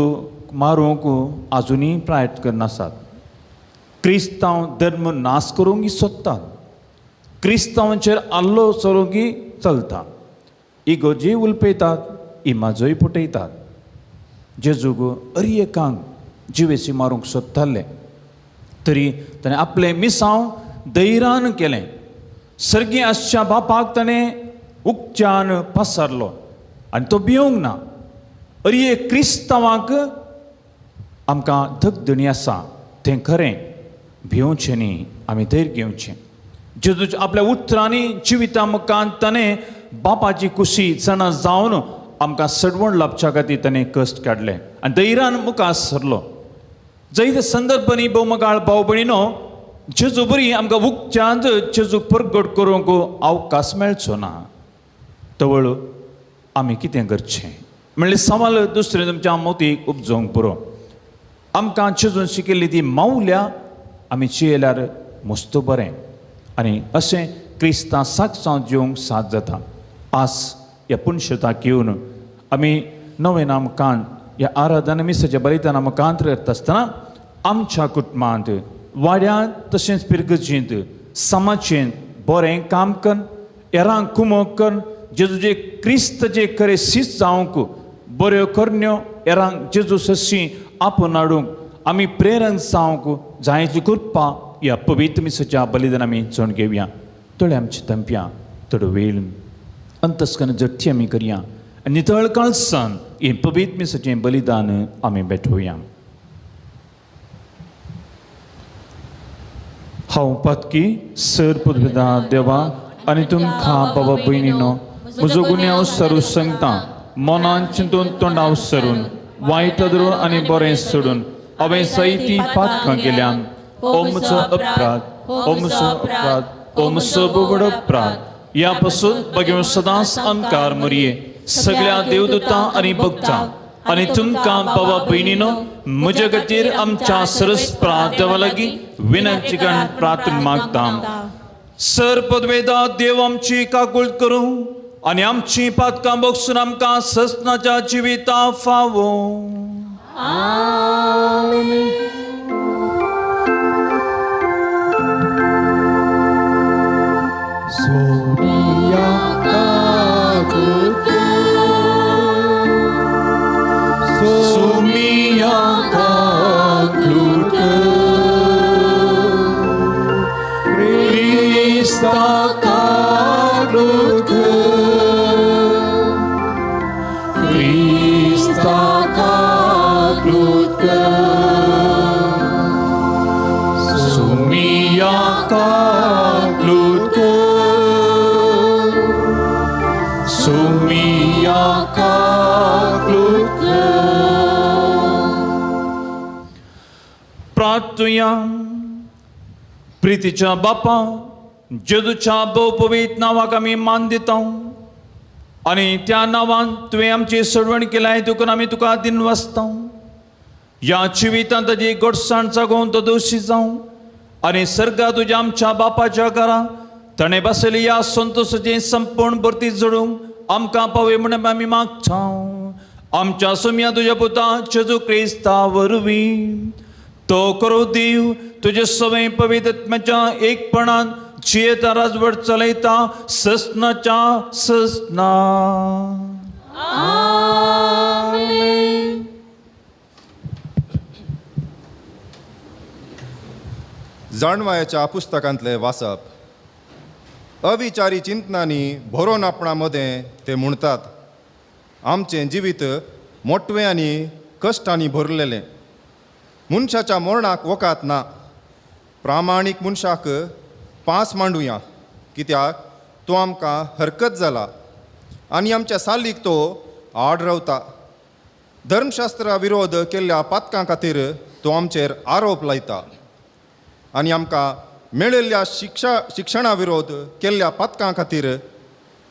मारूंक आजुनी प्रयत्न करनासात क्रिस्तांव धर्म नाश करूंक सोदतात क्रिस्तांवांचेर आल्लो चलोवंक चलता इगोजी उलपयतात इमाजोय फुटयतात जेजूक एकांक जिवेसी मारूंक सोदताले तरी ताणें आपलें मिसांव धैर्यान केलें सर्गी आसच्या बापाक ताणें उक्त्यान पसारलो आनी तो भिवंक ना क्रिस्तांवांक आमकां धगधणी आसा तें खरें भिवचें न्ही आमी धैर्य घेवचें जेजूच्या आपल्या उतरांनी जिविता मुखांत ताणें बापाची कुशी जाणा जावन आमकां सडवण लाभच्या खातीर ताणें कश्ट काडले आनी धैर्यान मुखार सरलो जायते संदर्भांनी बोमगाळ भाव भयणीनो जेजू बरी आमकां उगच्यांत जेजू परगट करूंक अवकाश मेळचो ना तवळ आमी कितें करचें म्हणल्यार सवाल दुसरें तुमच्या मोतीक उपजोवंक पुरो आमकां जेजून शिकयल्ली ती मावल्या आमी चेयल्यार मस्त बरें आनी अशें क्रिस्तां साक्षांत जिवंक साथ जाता आस ह्या पुणशताक घेवन आमी नवें नामकांत ह्या आराधना मिसाच्या बलिदान नामकांत करता आसतना आमच्या कुटुंबांत वाड्यांत तशेंच पिरगजींत समाजेंत बरें काम कर हेरांक कुमोग कर जेजूचे क्रिस्त जे खरें सीस जावंक बऱ्यो करण्यो हेरांक जेजू सशी आपोवन हाडूंक आमी प्रेरक जावंक जायची कृपा ह्या पवित्र मिसाच्या बलिदान आमी चण घेवया थोड्या आमची तंप्या थोडो वेळ अंतस्कन जट्टी आमी करया आनी नितळ काळसान हें पवित्र मिसाचें बलिदान आमी भेटोवया हांव पातकी सर पुदविदा देवा आनी तुमकां बाबा भयणीनो म्हजो गुन्यांव सरू सांगता मनान चिंतून तोंडाव सरून वायट धरून आनी बरें सोडून हांवें जायतीं पातकां केल्यान हो म्हजो अपराध हो म्हजो अपराध हो म्हजो बोबड अपराध ह्या पासून बगेव सदांच आमकां मरये सगळ्या देवदूतां आनी भक्तां आनी तुमकां बाबा भयणीनो म्हजे खातीर आमच्या सरस देवा लागीं विनंती करून प्रार्थना मागता सर पदवेदा देव आमची काकूळ करूं आनी आमची पातकां बगसून आमकां ससनाच्या जिविता फावो प्रार्थुया प्रितीच्या बापा जेजूच्या बहुपवित्र नावाक आमी मान दिता आनी त्या नांवान तुवें आमची सोडवण केल्या देखून आमी तुका दिन वाचता ह्या जिवितांत ताजी घटसाण जागोवन तो दोशी जावं आनी सर्गा तुज्या आमच्या बापाच्या घरा ताणें बसयली ह्या संतोशाची संपूर्ण भरती जोडूंक आमकां पावय म्हणून आमी मागता आमच्या सुम्या तुज्या पुता जेजू क्रिस्ता वरवीं तो करो देव तुजे सवय पवित्र आत्म्याच्या एकपणान जियेता राजवट चलयता ससनाच्या ससना जाणवायाच्या पुस्तकांतले वाचप अविचारी चिंतनांनी भरून आपणामध्ये ते म्हणटात आमचें जिवीत मोटवें आनी कश्टांनी भरलेलें मनशाच्या मरणाक वकात ना प्रामाणीक मनशाक पांच मांडुया कित्याक तो आमकां हरकत जाला आनी आमच्या सालीक तो आड रावता धर्मशास्त्रा विरोध केल्ल्या पातकां खातीर तो आमचेर आरोप लायता आनी आमकां मेळिल्ल्या शिक्षणा विरोध केल्ल्या पातकां खातीर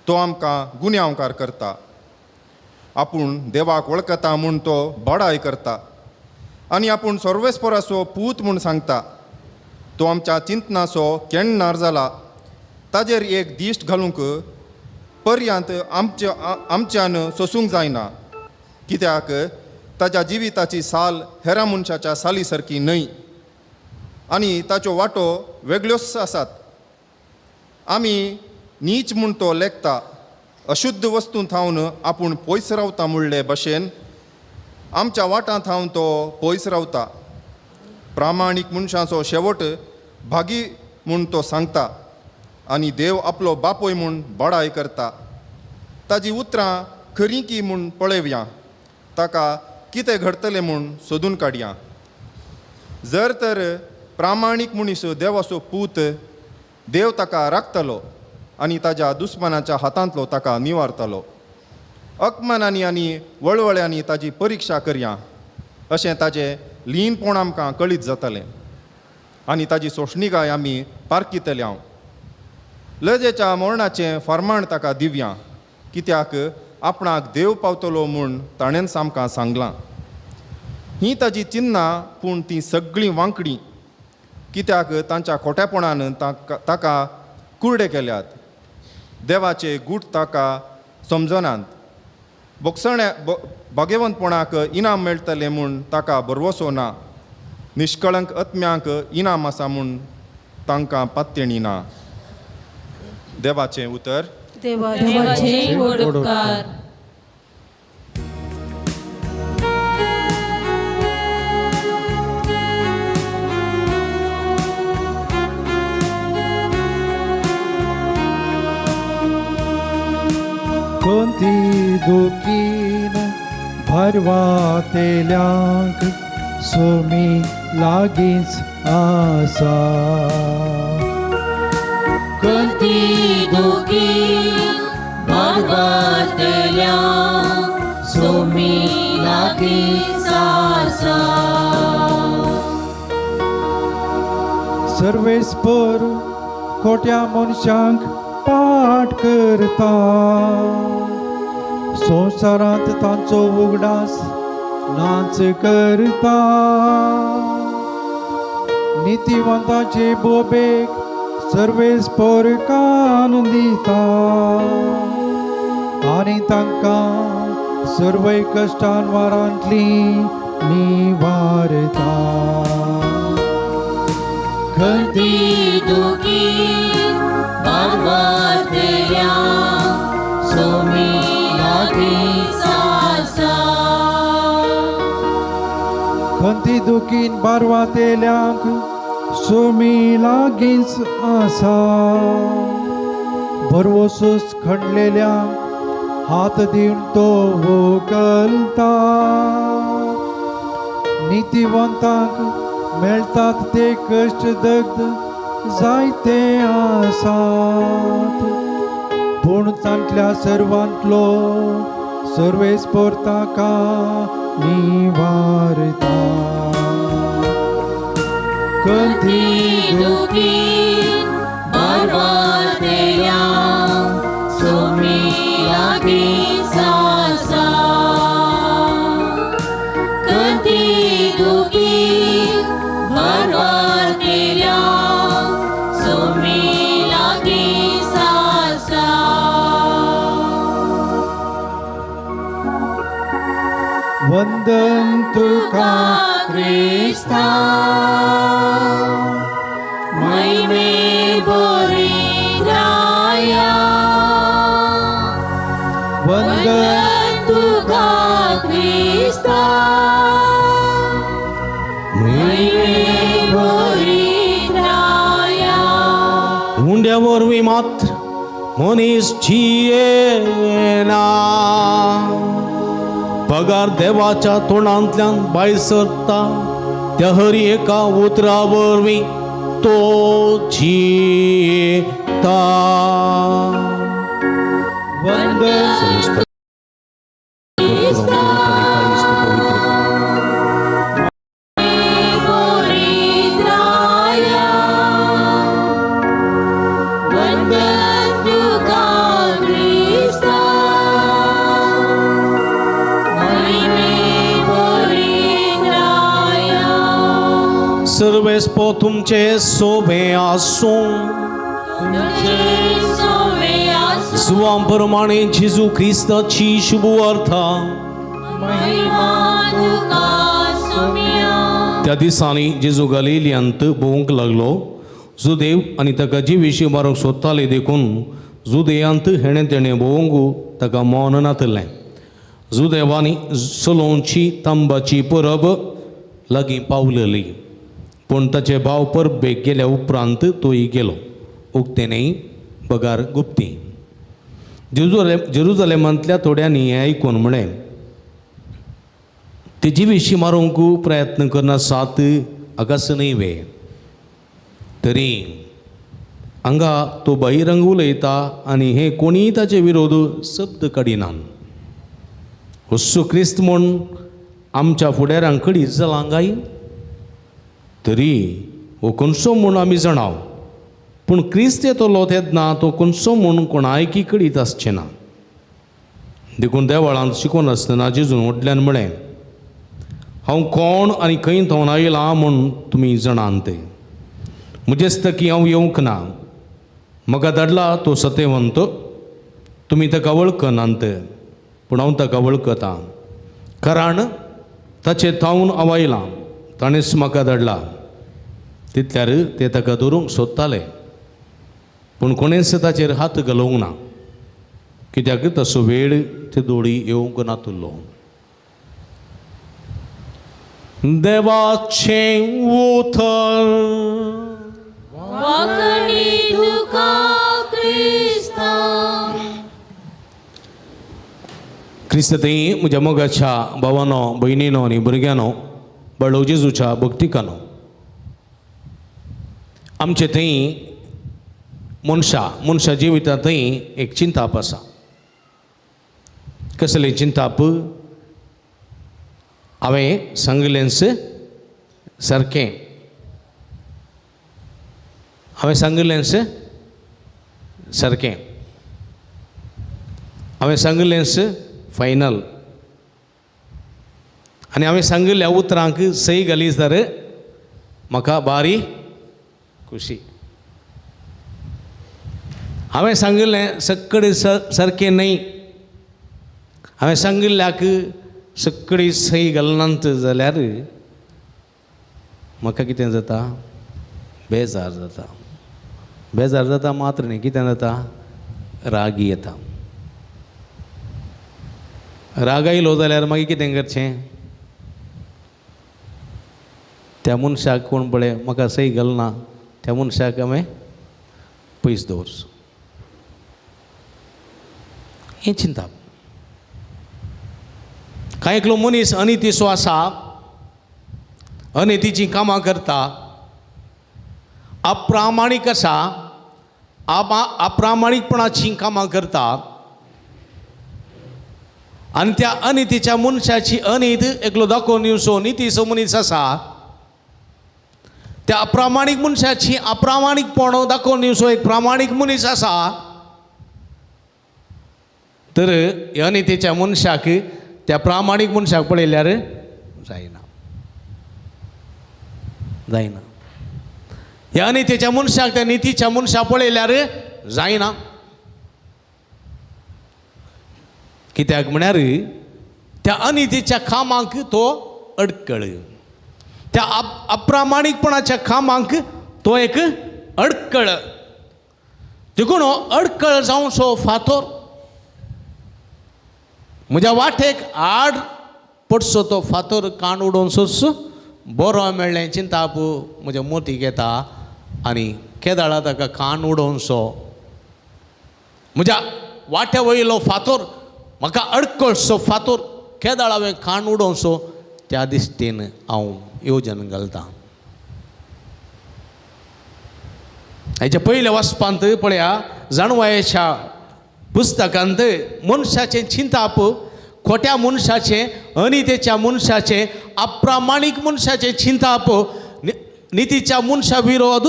तो आमकां गुन्यांवकार करता आपूण देवाक वळखता म्हूण तो बडाय करता आनी आपूण सर्वेस्पराचो पूत म्हूण सांगता तो आमच्या चिंतनाचो केण्णार जाला ताजेर एक दिश्ट घालूंक पर्यांत आमच्यान सोसूंक जायना कित्याक ताच्या जिविताची साल हेरा मनशाच्या साली सारकी न्हय आनी ताच्यो वाटो वेगळ्योच आसात आमी नीच म्हूण तो लेखता अशुद्ध वस्तू थावन आपूण पयस रावता म्हणले भशेन आमच्या वाटांत थावन तो पयस रावता प्रामाणीक मनशाचो शेवट भागी म्हूण तो सांगता आनी देव आपलो बापोय म्हूण बडाय करता ताजी उतरां खरीं की म्हूण पळयवया ताका कितें घडतलें म्हूण सोदून काडया जर तर प्रामाणीक मनीस देवाचो पूत देव ताका राखतलो आनी ताच्या दुस्मानाच्या हातांतलो ताका निवारतलो अकमानांनी आनी वळवळ्यांनी ताजी परिक्षा करया अशें ताजें लीनपण आमकां कळीत जातलें आनी ताजी सोशणीकाय आमी पारकितल्या. लजेच्या मरणाचें फर्माण ताका दिवया, कित्याक आपणाक देव पावतलो म्हूण ताणें आमकां सांगलां. ही ताजी चिन्नां, पूण तीं सगळीं वांकडी, कित्याक तांच्या खोटेपणान ताका कुरडे केल्यात. देवाचे गूट ताका समजनात. भगेवंतपणाक इनाम मेळटलें म्हूण ताका भरवसो ना. निश्कळंक आत्म्यांक इनाम आसा म्हूण तांकां पात्यणी ना. देवाचें उतर. देवाचे व्हड उपकार. कोणती दुखीन भरवातेल्यांक सोमी लागींच आसा. कोणती दुखी भरवतल्या सोमी लागींच आसा. सर्वेस्पर खोट्या मनशांक पाट करता. संवसारांत तांचो उगडास नाच करता. नितीवंताचे बोबेक सर्वेस्पर कान दिता. आनी तांकां सर्वय कश्टान वारांतली निवारता. कोणती दुखी भरवतल्या सोमी लागींच आसा. खंती दुखीन बारवातेल्यांक सोमी लागींच आसा. भरवसूस खणलेल्यांक हात दिवन तो व्हंकलता. नितीवंतांक मेळटात ते कश्ट दग्ध जायते आसात. पूण तांतल्या सर्वांतलो सर्वेस्पर ताका निवारता. कोणती दुखी भरवतल्या सोमी लागींच आसा. कोणती दुखी भरवतल्या सोमी लागींच आसा. वंदन तुका क्रिस्ता महिमे बरी राया. वंदन तुका क्रिस्ता महिमे बरी राया. हुंड्या वरवीं मात्र मनीस जियेना. पगार देवाच्या तोंडांतल्यान भायर सरता त्या हर एका उतरा वरवीं तो जियेता. वंदन सर्वेस्पो तुमचे सोबे आसूं. सुवां प्रमाणे जेजू क्रिस्ताची शुभ अर्था. त्या दिसांनी जेजू गलिलियांत भोवंक लागलो. जुदेव आनी ताका जीविशी मारूंक सोदताले देखून जुदेयांत हेणें तेणें भोवंक ताका मौन नातलें. जुदेवांनी सोलोवची तांबाची परब लागीं पावलेली. पूण ताचे भाव परबेक गेल्या उपरांत तोय गेलो. उक्तेनय पगार गुप्ती. जेरुजलेमांतल्या थोड्यांनी हें आयकून म्हळें, तेजी विशीं मारूंक प्रयत्न करना सात आकास न्हय वे. तरी हांगा तो बहिरंग उलयता आनी हे कोणीय ताचे विरोध शब्द काडिनात. हुस्सू क्रिस्त म्हूण आमच्या फुडाऱ्यांक खडीच जालां काय? तरी हो कोणसो म्हूण आमी जाणाव, पूण क्रिस्त येतलो तेन्ना तो कोणसो म्हूण कोणायकी कळीत आसचें ना. देखून त्या वेळांत शिकोवन आसतना जेजून व्हडल्यान म्हळें, हांव कोण आनी खंय थोवन आयलां म्हूण तुमी जाणांत. म्हजेच तकी हांव येवंक ना. म्हाका धाडला तो सत्यवंत. तुमी ताका वळखनात, पूण हांव ताका वळखतां, कारण ताचे थावन हांव आयलां. ताणेंच म्हाका धाडला. तितल्यार ते ताका धरूंक सोदताले, पूण कोणेंच ताचेर हात घालूंक ना, कित्याक तसो वेळ ते दोळी येवंक नातलो. देवाचें उतर वाकडी तुका क्रिस्ता. क्रिस्त थंय म्हज्या मोगाच्या भावानो, भयणीनो आनी भुरग्यानो, बाळो जेजूच्या भक्तिकानो, आमचे थंय मनशा जिवितांत थंय एक चिंताप आसा. कसलें चिंताप? हांवें सांगलेंच सारकें. हांवें सांगलेंच सारकें. हांवें सांगलेंच फायनल. आनी हांवें सांगिल्ल्या उतरांक सही घालीत जाल्यार म्हाका बारी खुशी. हांवें सांगिल्लें सक्कडी सारकें न्हय. हांवें सांगिल्ल्याक सक्कडी सही घालनात जाल्यार म्हाका कितें जाता? बेजार जाता. बेजार जाता मात्र न्ही, कितें जाता? राग येता. राग आयलो जाल्यार मागीर कितें करचें? त्या मनशाक कोण पळय म्हाका सही घालना, त्या मनशाक हांवें पयस दवरचो. हें चिंताप. कांय एकलो मनीस अनितीचो आसा, अनितीचीं कामां करता, अप्रामाणीक आसा, अप्रामाणीकपणाचीं कामां करता, आनी त्या अनितीच्या मनशाची अनित एकलो दाखोवन दिवचो नितीचो मनीस आसा, त्या अप्रामाणीक मनशाची अप्रामाणीकपण दाखोवन दिवचो एक प्रामाणीक मनीस आसा, तर ह्या अनितीच्या मनशाक त्या प्रामाणीक मनशाक पळयल्यार जायना. जायना. ह्या अनितीच्या मनशाक त्या नितीच्या मनशाक पळयल्यार जायना. कित्याक म्हळ्यार त्या अनितीच्या कामांक तो अडकळ, त्या अप्रामाणीकपणाच्या कामांक तो एक अडकळ. देखून अडकळ जावचो फातर म्हज्या वाटेक आड पडचो तो फातर कांड उडोवन सोडचो. बरो मेळ्ळें चिंताप म्हज्या मोतीक येता आनी केदाळा ताका कान उडोवचो. म्हज्या वाट्या वयलो फातर म्हाका अडकळचो फातर केदाळ हांवें कान उडोवचो, त्या दिश्टेन हांव येवजन घालतां. हेच्या पयल्या वाचपांत पळया, जाणवायेच्या पुस्तकांत मनशाचें चिंताप, खोट्या मनशाचें, अनितेच्या मनशाचें, अप्रामाणीक मनशाचें चिंताप, नितीच्या मनशा विरोध,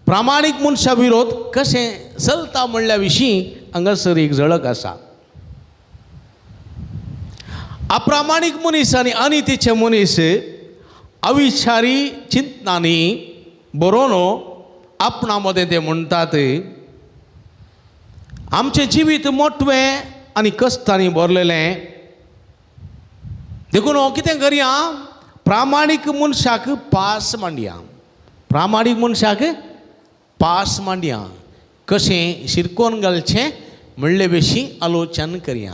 प्रामाणीक मनशा विरोध कशें चलता म्हणल्या विशीं हांगासर एक झळक आसा. अप्रामाणीक मनीस आनी अनितीचे मनीस अविचारी चिंतनांनी बरोवन आपणा मदें ते म्हणटात, आमचें जिवीत मोटवें आनी कश्टांनी भरलेलें. देखून कितें करया? प्रामाणीक मनशाक पास मांडया. प्रामाणीक मनशाक पास मांडया. कशें शिरकोवन घालचें म्हणले विशीं आलोचन करया.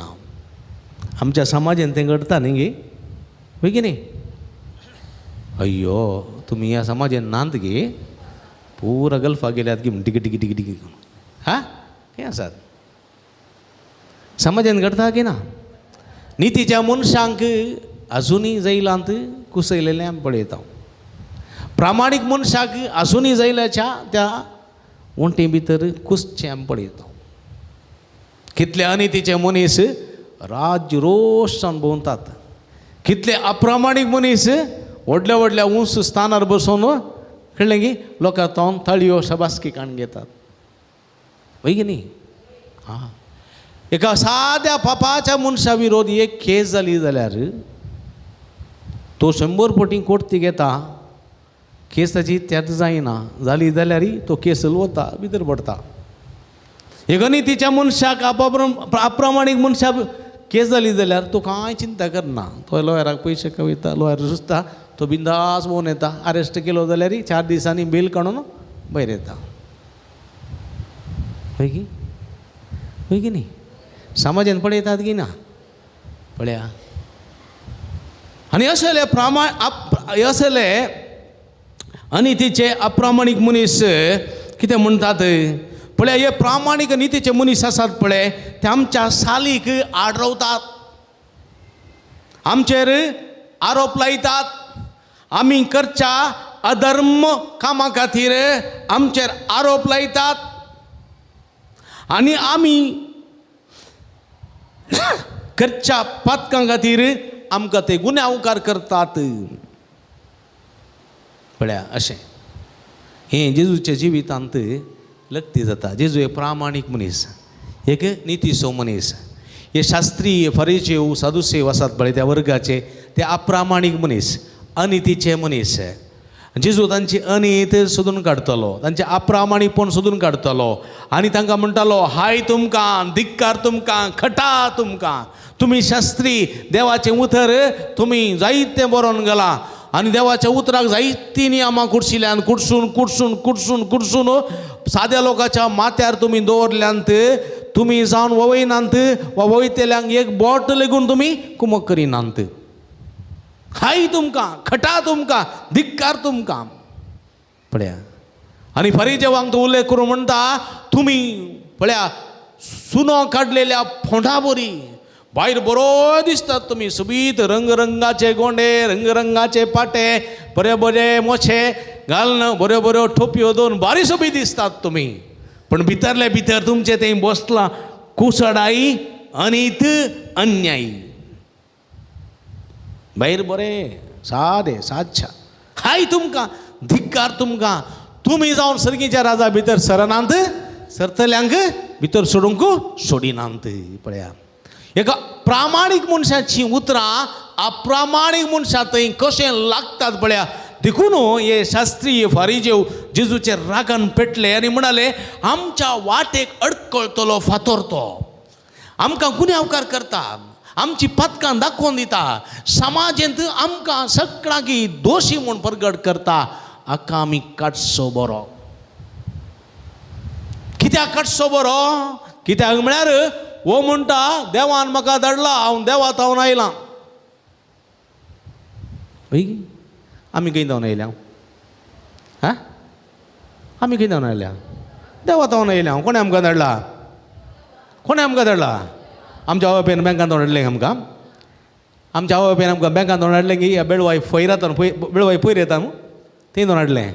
आमच्या समाजान तें घडता न्ही गे, वय की न्ही? अय्यो, तुमी ह्या समाजान नात गे, पुरा गल्फा गेल्यात गे टिकी टिकी टिकी टिकी. हा हें आसात समाजान घडता की ना? नितीच्या मनशांक अजुनी जैलांत कुसयलेलें आमी पळयता. प्रामाणीक मनशाक अजुनी जैलाच्या त्या वंटे भितर कुसचें आमी पळयता. कितले अनितीचे मनीस राज्य रोशान भोंवतात, कितले अप्रामाणीक मनीस व्हडल्या व्हडल्या उंच स्थानार बसून कळलं की लोकां तो थाळयो शबासकी काण घेतात होय की न्ही हां एका साद्या पापाच्या मनशा विरोध एक केस जाली जाल्यार तो 100 पटी कोर्ट ती घेता केस ताची त्यात जायना जाली जाल्यार तो केस वता भितर पडता एक अनितीच्या मनशाक अप्रामाणीक मनशाक केस जाली जाल्यार तो कांय चिंता करना तो लॉयराक पयशे कविता लॉयर सुचता तो बिंदास भोवन येता अरेस्ट केलो जाल्यार 4 दिसांनी बेल काडून भायर येता होय की न्ही समाजान पळयतात की ना पळया आनी असले अनितीचे अप्रामाणीक मनीस कितें म्हणटात पळय हे प्रामाणीक नितीचे मनीस आसात पळय ते आमच्या सालीक आडरवतात आमचेर आरोप लायतात आमी करच्या अधर्म कामा खातीर आमचेर आरोप लायतात आनी आमी करच्या पातकां खातीर आमकां ते गुन्यांवकार करतात पळया अशें हें जेजूच्या जिवितांत लक्ती जाता जेजू एक प्रामाणीक मनीस एक नितीसो मनीस हे शास्त्रीय फरिसेव सादुसेव आसात पळय त्या वर्गाचे ते अप्रामाणीक मनीस अनितीचे मनीस जेजू तांची अनीत सोदून काडटलो तांचे अप्रामाणीकपण सोदून काडटलो आनी तांकां म्हणटालो हाय तुमकां धिक्कार तुमकां खटा तुमकां तुमी शास्त्री देवाचें उतर तुमी जायतें बरोवन गेला आनी देवाच्या उतराक जायतीं नियमां कुडशिल्ल्यान कुडसून साद्या लोकांच्या माथ्यार तुमी दवरल्यांत तुमी जावन वोवयनात वा वोयतेल्यांक एक बोट लेगून तुमी कुमक करिनात हाय तुमकां खटा तुमकां धिक्कार तुमकां पळया आनी फरिसेवांक तो उल्लेख करून म्हणटा तुमी पळया सुनो काडलेल्या फोंडा बरी भायर बरो दिसतात तुमी सोबीत रंगरंगाचे गोंडे रंगरंगाचे पाटे बरे बरे मोछे घालून बऱ्यो बऱ्यो टोपयो दोन बारी सोबीत दिसतात तुमी पण भितरले भितर तुमचे थंय बसलां कुसडाई अनीत अन्यायी भायर बरें सादच्या हाय तुमकां धिक्कार तुमकां तुमी जावन सर्गीच्या राजा भितर सरनांत सरतल्यांक भितर सोडूंक सोडिनात पळया एका प्रामाणीक मनशाची उतरां अप्रामाणीक मनशा थंय कशें लागतात पळया देखून हे शास्त्रीय फारिजेव जेजूचे रागान पेटले आनी म्हणाले आमच्या वाटेक अडकळटलो फातर तो आमकां गुन्यांवकार करता आमची पथकां दाखोवन दिता समाजांत आमकां सगळ्यांकी दोशी म्हूण प्रगट करता हाका आमी काडचो बरो कित्याक काडचो बरो कित्याक म्हळ्यार वो म्हणटा देवान म्हाका धाडला हांव देवा थावन आयलां आमी खंय धांवन आयल्या हा आमी खंय धांवन आयल्या देवा थावन आयल्या कोणें आमकां धाडला आमच्या आवय बापायन बँकान धांवन हाडलें आमकां आमच्या आवय बापायन आमकां बँकान धांवन हाडलें की ह्या बेळवाय फयर येता बेळवाय फयर येता न्हू थंय धांवन हाडलें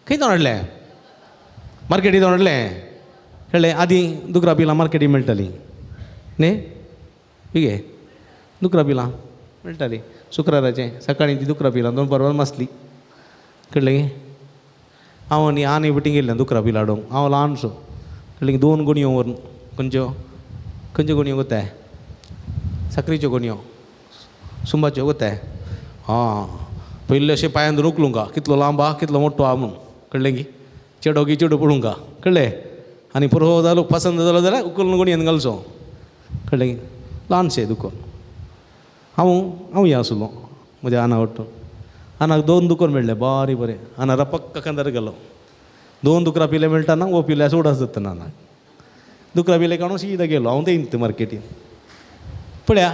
खंय धांवन हाडलें मार्केटी धांवन हाडलें कळ्ळें आदीं दुकरा पिलां मार्केटी मेळटालीं न्ही पिगे दुकरा पिलां मेळटालीं शुक्राराचें सकाळीं ती दुकरा पिलां दनपार मासली कळ्ळें गे हांव आनी आनी बटीं गेल्लें दुकरा पिलां हाडूंक हांव ल्हानसो कळ्ळें गे 2 गुणयो व्हरून खंयच्यो गुणयो कोताय साकरीच्यो गुणयो सुंबाच्यो कोताय हां पयलीं अशें पांयान धरून उखलूंक कितलो लांब आहा कितलो मोठो आहा म्हणून कळ्ळें गी चेडो गी चेडो पळोवंक कळ्ळें आनी पुरो जालो पसंद जालो जाल्यार उखलून गुणयेन घालचो कळ्ळें गी ल्हानशें दुकोन हांव हें आसलो म्हज्या आना वट्टून आनाक 2 दुकोन मेळ्ळे बारी बरें आना पक्का कांदार गेलो 2 दुकरां पिले मेळटाना वो पिल्यार उडास जातना आनाक दुकरां पिले काडून सीदा गेलो हांव तें मार्केटीन पळया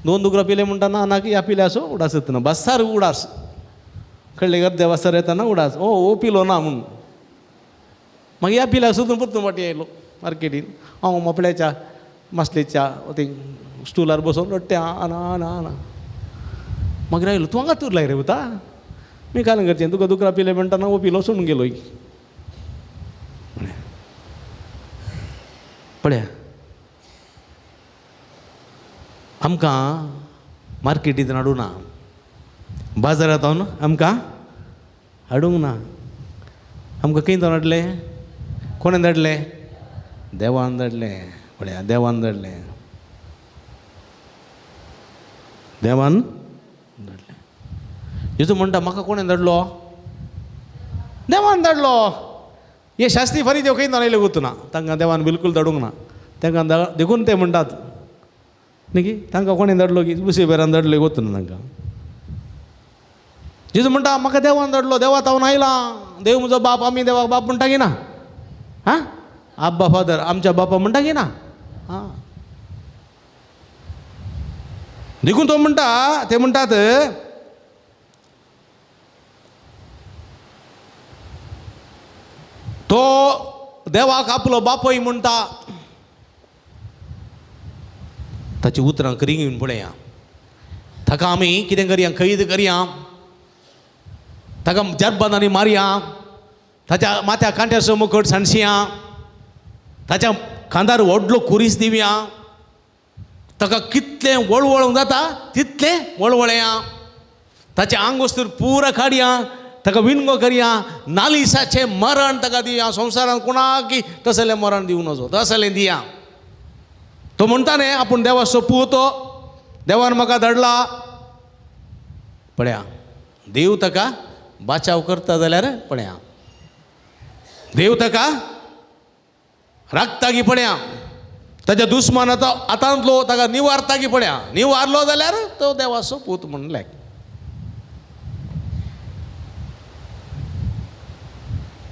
2 दुकरां पिले म्हणटाना आनाक ह्या पिल्यासो उडास जातना बसार उडास कळ्ळें अर्दे बसार येताना उडास ओ पिलो ना म्हणून मागीर ह्या पिल्याक सोदून परतून फाटीं आयलो मार्केटीन हांव मोपळ्याच्या मासलेच्या ते स्टुलार बसून रडटें आना आना आना मागीर आयलो तूं हांगाच उरलाय रे वता मी काल करचें तुका दुकरां पिले म्हणटाना वो पिलो सोडून गेलो पळया आमकां मार्केटींत हाडूना बाजारांत आमकां हाडूंक ना. आमकां खंय धाडले? कोणें धाडले? देवान धाडले. पळया, देवान धाडले. देवान धाडले. जेजू म्हणटा म्हाका कोणें धाडलो? देवान धाडलो. हे शास्त्री फारी देव खंय धाडले वचना. तांकां देवान बिलकूल धाडूंक ना. तांकां देखून ते म्हणटात न्ही की तांकां कोणें धाडलो की लुसिफरान धाडले वचना तांकां. जेजू म्हणटा म्हाका देवान धाडलो. देवा तावन आयला. देव म्हजो बाप. आमी देवाक बाप म्हणटा की ना? हां, आब्बा फादर आमच्या बापा म्हणटा की ना? हां, देखून तो म्हणटा, ते म्हणटात तो देवाक आपलो बापूय म्हणटा. ताची उतरां खरी घेवन पळया. ताका आमी कितें करया? कैद करया. ताका जरबंदांनी मारया. ताच्या माथ्या कांट्याचो मुकुट सांडसिया. ताच्या खांदार व्हडलो खुरीस दिवया. ताका कितलें वळवळूंक जाता तितलें वळवळया. ताचें आंग वस्तूर पुरा काडया. ताका विणगो करया. नालिसाचें मरण ताका दिया. संवसारांत कोणाकय तसलें मरण दिवं नजो. तसलें दिया. तो म्हणटा न्ही आपूण देवाचो पूतो. देवान म्हाका धाडला. पळया, देव ताका बाचाव करता जाल्यार पळया, देव ताका राखता की पळया. ताच्या दुस्मानाचो आतांतलो ताका निवारता की पळया. निवारलो जाल्यार तो देवाचो पूत म्हणलें.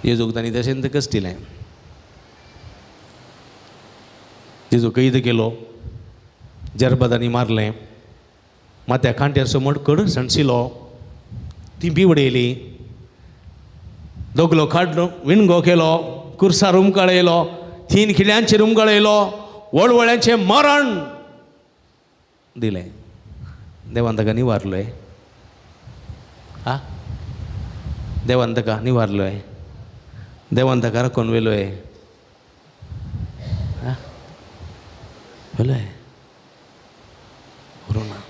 जेजूक तांणी तशें कस दिलें. जेजू कैद केलो. जरबदांनी मारलें. माथ्या कांट्याचो मडकड सणसिलो. ती बिवडयली. दोगलो काडलो. विणगो केलो. कुर्सार उमकळयलो. 3 खिळ्यांचेर उमकळयलो. वळवळ्यांचें मरण दिलें. देवान ताका निवारलोय. आ, देवान ताका निवारलोय. देवान ताका राखून व्हेलोय. व्हेलोय. व्हरूंक ना.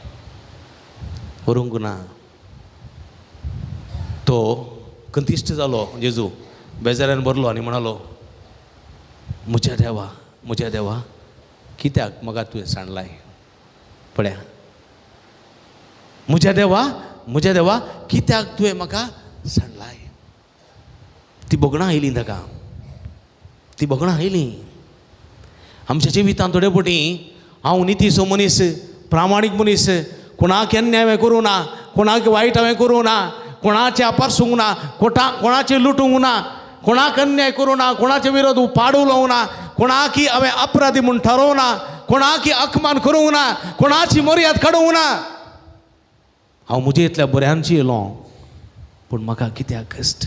व्हरूंक ना. तो कंतिश्ट जालो. जेजू बेजारान भरलो आनी म्हणालो, म्हज्या देवा कित्याक म्हाका तुवें सांडलाय? पळया, म्हज्या देवा कित्याक तुवें म्हाका सांडलाय? ती भोगणां आयलीं ताका. ती भोगणां आयलीं. आमच्या जिवितांत थोडे फावटी हांव नितीचो मनीस, प्रामाणीक मनीस, कोणाक अन्याय हांवें करूं ना, कोणाक वायट हांवें करूं ना, कोणाचें आपासूंक ना, कोणाचें लुटूंक ना, कोणाक अन्याय करूं ना, कोणाचे विरोध पाडू लावूं ना, कोणाकी हांवें अपराधी म्हूण थारोवं ना, कोणाकी अकमान करूंक ना, कोणाची मर्याद काडूंक ना. हांव म्हजे इतल्या बऱ्यांची येयलो, पूण म्हाका कित्याक कश्ट?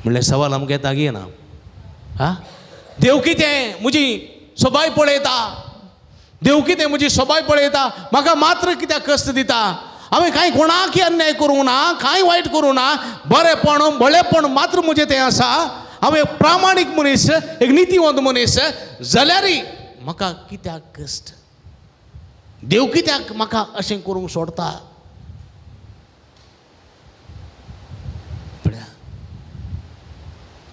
म्हणल्यार सवाल आमकां येता की ना? हा, देव कितें म्हजी सोबाय पळयता? देव कितें म्हजी सोबाय पळयता? म्हाका मात्र कित्याक कश्ट दिता? हांवें कांय कोणाकय अन्याय करूं ना, कांय वायट करूं ना, बरेपण भलेपण मात्र म्हजें तें आसा. हांवें प्रामाणीक मनीस, एक नितीवंत मनीस जाल्यारय म्हाका कित्याक कश्ट? देव कित्याक म्हाका अशें करूंक सोडता?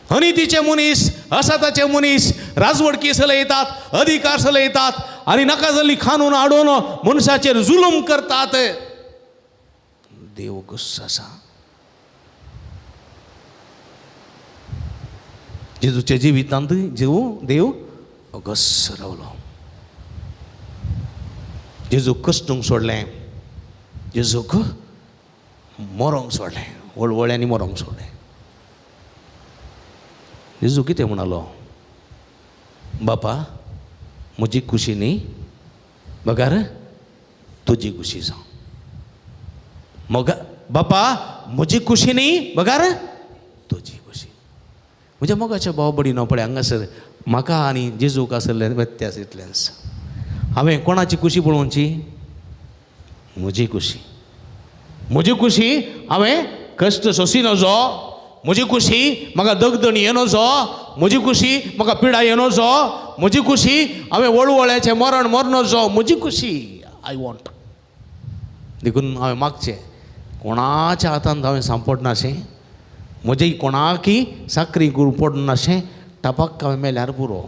अनितीचे मनीस, असाताचे मनीस राजवडकी चलयतात, अधिकार चलयतात आनी नाका जाल्ली कानून हाडून मनशाचेर जुलूम करतात. देव गुस्सा आसा. जेजूच्या जिवितांत देव अगस्स रावलो. जेजूक कश्टूंक सोडलें. जेजूक मरोंक सोडलें. वळवळ्यांनी मरोंक सोडलें. जेजू कितें म्हणलो? बापा, म्हजी खुशी न्ही, बगार तुजी खुशी जावं. बापा, म्हजी खुशी न्ही, बगार तुजी खुशी. म्हज्या मोगाच्या भाव भयणीनो, पळय हांगासर म्हाका आनी जेजूक आसले व्यत्यास इतलेंच. हांवें कोणाची खुशी पळोवची? म्हजी खुशी. म्हजी खुशी हांवें कश्ट सोंसी नजो. म्हजी खुशी म्हाका दगदणी येनोजो. म्हजी खुशी म्हाका पिडा येनोजो. म्हजी खुशी हांवें वळवळ्याचें मरण मरनोजो. म्हजी खुशी आय वॉन्ट. देखून हांवें मागचें कोणाच्या हातान हांवें सांपडनाशें म्हजे कोणाकी साखरी करून पडनाशें टपक्का मेल्यार पुरो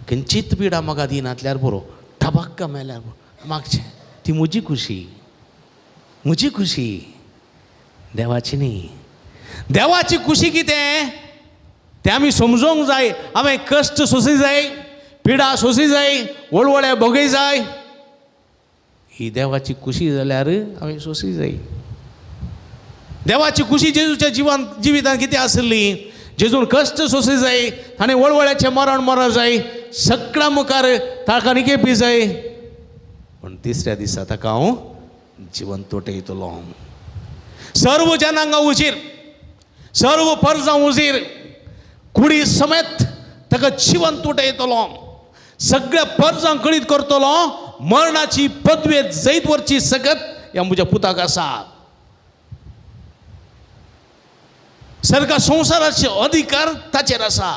किंचित पिडा म्हाका दिनातल्यार पुरो टपक्का मेल्यार पुरो मागचें ती म्हजी खुशी देवाची न्ही देवाची खुशी कितें तें आमी समजूंक जाय हांवें कश्ट सोंसी जाय पिडा सोंसी जाय वळवळे भोगय जाय ही देवाची खुशी जाल्यार हांवें सोंसी जाय देवाची खुशी जेजूच्या जिवितांत कितें आसली जेजून कश्ट सोंसी जाय आनी वळवळ्याचें मरण जाय सगळ्या मुखार ताका निकेपी जाय पूण तिसऱ्या दिसा ताका हांव जिवन तोटयतलो सर्व जनांगा उजीर सर्व परजां उजीर कुडी समेत ताका जिवन तोटयतलो सगळ्या परजांक कळीत करतलो मरणाची पदवी जैत वरची सकत ह्या म्हज्या पुताक आसा सर्गा संवसाराचे अधिकार ताचेर आसा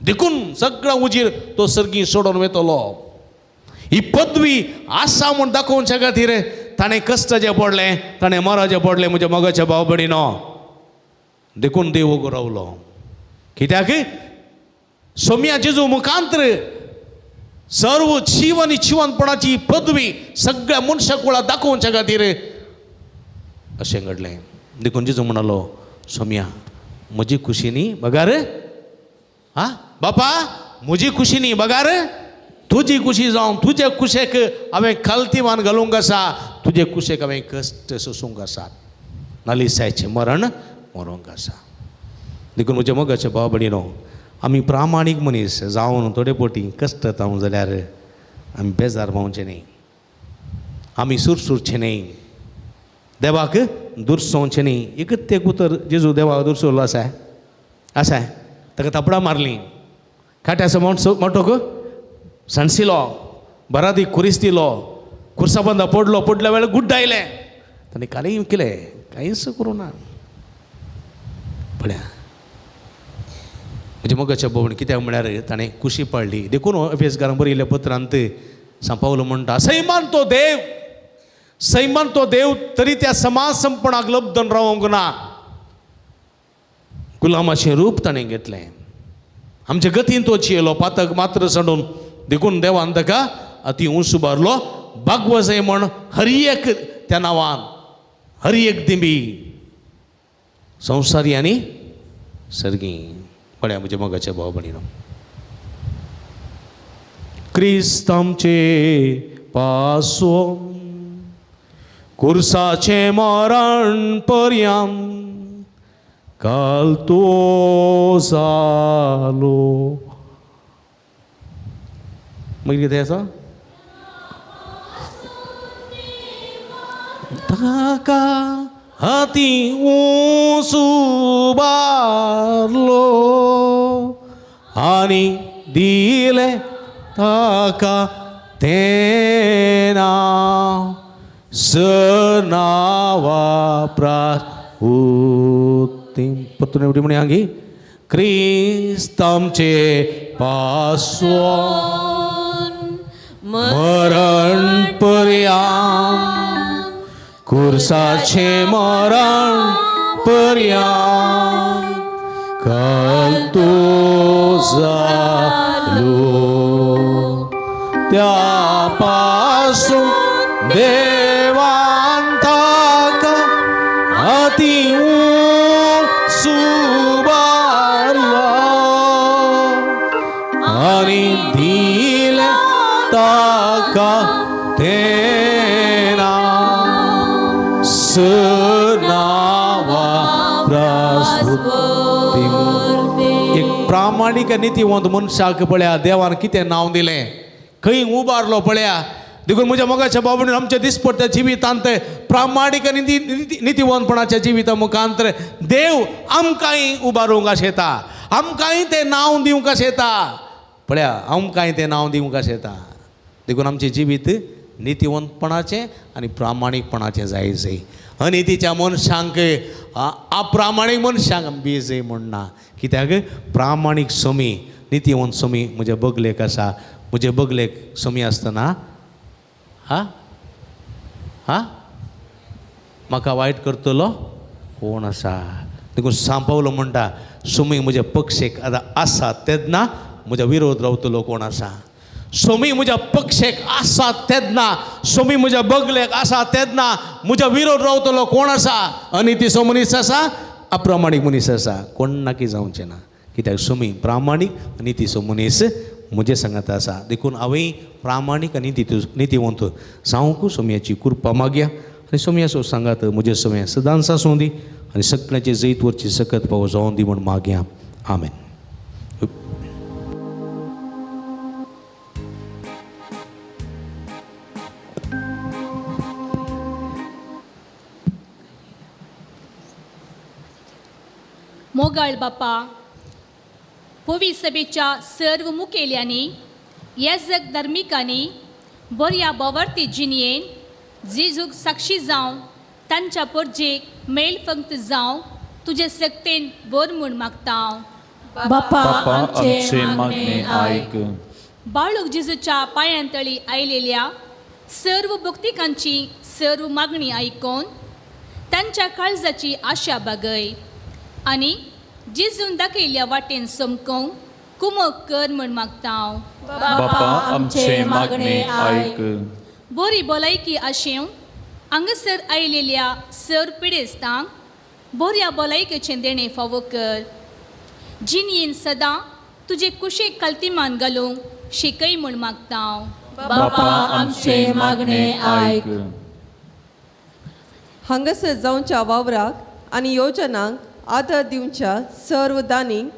देखून सगळा उजीर तो सर्गी सोडून वेतलो ही पदवी आसा म्हूण दाखोवच्या खातीर ताणें कश्ट जें पडलें ताणें मरा जें पडलें म्हज्या मोगाच्या भाव भयणीनो देखून देव गौरवलो कित्याक सोम्या जेजू मुखांतर सर्व जीव आनी जिवंतपणाची पदवी सगळ्या मनशा कुळाक दाखोवच्या खातीर अशें घडलें देखून जेजू म्हणलो सोम्या म्हजी खुशी न्ही बगार हा बापा म्हजी खुशी न्ही बगार तुजी खुशी जावन तुजे कुशेक हांवें खालतीवान घालूंक आसा तुजे कुशेक हांवें कश्ट सोसूंक आसा नालिसायचें मरण मरोंक आसा देखून म्हज्या मोगाच्या भाव भयणीनो आमी प्रामाणीक मनीस जावन थोडे पोटी कश्ट जावं जाल्यार आमी बेजार पावचे न्ही आमी सुरसुरचे न्ही देवाक दुरसोवचें न्ही एकच तें उतर जेजू देवाक दुरसोवलो आसा ताका थापडां मारलीं खाट्याचो मोठोक सणसिलो बरादी कुरिस्तिलो कुर्साबंदा पडल्या वेळार गुड्डायलें ताणें कांय केलें कांयच करूं ना पळया म्हज्या मोगाच्या भोवण कित्याक म्हळ्यार ताणें खुशी पाळली देखून एफेसकारांक बरयल्ल्या पत्रांत सांपावलो म्हणटा सैमान तो देव तरी त्या समाज संपणाक लब्धन रावूंक ना गुलामाचें रूप ताणें घेतलें आमचे गतीन तो जियेलो पातक मात्र सडून देखून देवान ताका अति उंच उबारलो भागवजय म्हण हरी एक त्या नांवान हरी एक दिंबी संवसारी आनी सर्गी पळया म्हज्या मोगाच्या भाव भयणीनो क्रिस्त आमचे पासो कुर्साचें मरण पर्यंत काल तो जालो मागीर कितें आसा ताका हाती उंच उबारलो आनी दिले ताका तें नांव नावा प्राहुती परतून एवढी म्हणे आगी क्रिस्त आमचे पासोन मरण पर्यंत कुर्साचे मरण पर्यंत काल तो जालो त्या पासून देवान ताका अति उंच उबारलो आनी दिले ताका तें नांव नावा प्रास्तुती एक प्रामाणीक नितीवंत मनशाक पळया देवान कितें नांव दिलें खंय उबारलो पळया देखून म्हज्या मोगाच्या बाबून आमच्या दिसपट्ट्या जिवितांत प्रामाणीक आनी नितीवंतपणाच्या जिविता मुखांतर देव आमकांय उबारूंक आशेता आमकांय तें नांव दिवंक आशेता पळया आमकांय तें नांव दिवंक आशेता देखून आमचें जिवीत नितीवंतपणाचें आनी प्रामाणीकपणाचें जायचें अनितीच्या मनशांक अप्रामाणीक मनशांक बेजय म्हणना कित्याक प्रामाणीक समी नितीवंत समी म्हज्या बगलेक आसा म्हजे बगलेक समी आसतना म्हाका वायट करतलो कोण आसा. देखून सांपावलो म्हणटा सोमी म्हज्या पक्षेक आतां आसा तेन्ना म्हज्या विरोध रावतलो कोण आसा. सोमी म्हज्या पक्षेक आसा तेन्ना, सोमी म्हज्या बगलेक आसा तेन्ना म्हज्या विरोध रावतलो कोण आसा. अनितीचो मनीस आसा, अप्रामाणीक मनीस आसा, कोण नाकी जावचें ना. कित्याक सोमी प्रामाणीक नितीचो मनीस म्हजे सांगात आसा. देखून हांवें प्रामाणीक आनी नितीवंत जावंक सोमयाची कृपा मागया. आनी सोमयाचो सांगात म्हजे सोम्या सदांच आसूं दी आनी सगळ्यांचे जैत वरची सकत पाव जावं दी म्हूण मागया. आमेन. मोगाळ बापा, पवी सभेच्या सर्व मुखेल्यांनी, येजक धर्मिकांनी बऱ्या बोवार्थी जिणयेन जेजूक साक्षी जावन तांच्या परजेक मेल फंक्त जावं तुजे सक्तेन बर म्हूण मागता. बाप्पा आमचे मागणे आयक. बाळूक जेजूच्या पांयांतळी आयलेल्या सर्व भक्तिकांची सर्व मागणी आयकून तांच्या काळजाची आशा बागय आनी जेजून दाखयल्ल्या वाटेन समकूंक कुमक कर म्हूण मागता. बापा आमचे मागणे आयक. बरी भलायकी आशेव हांगासर आयलेल्या सर पिडेस्तांक बऱ्या भलायकेचें देणें फावो कर. जिणयेन सदां तुजे कुशेक काल्तिमान घालूंक शिकय म्हूण मागता. बाप्पा आमचे मागणे आयक. हांगासर जावच्या वावराक आनी योजनांक आदर दिवच्या सर्व दानींक,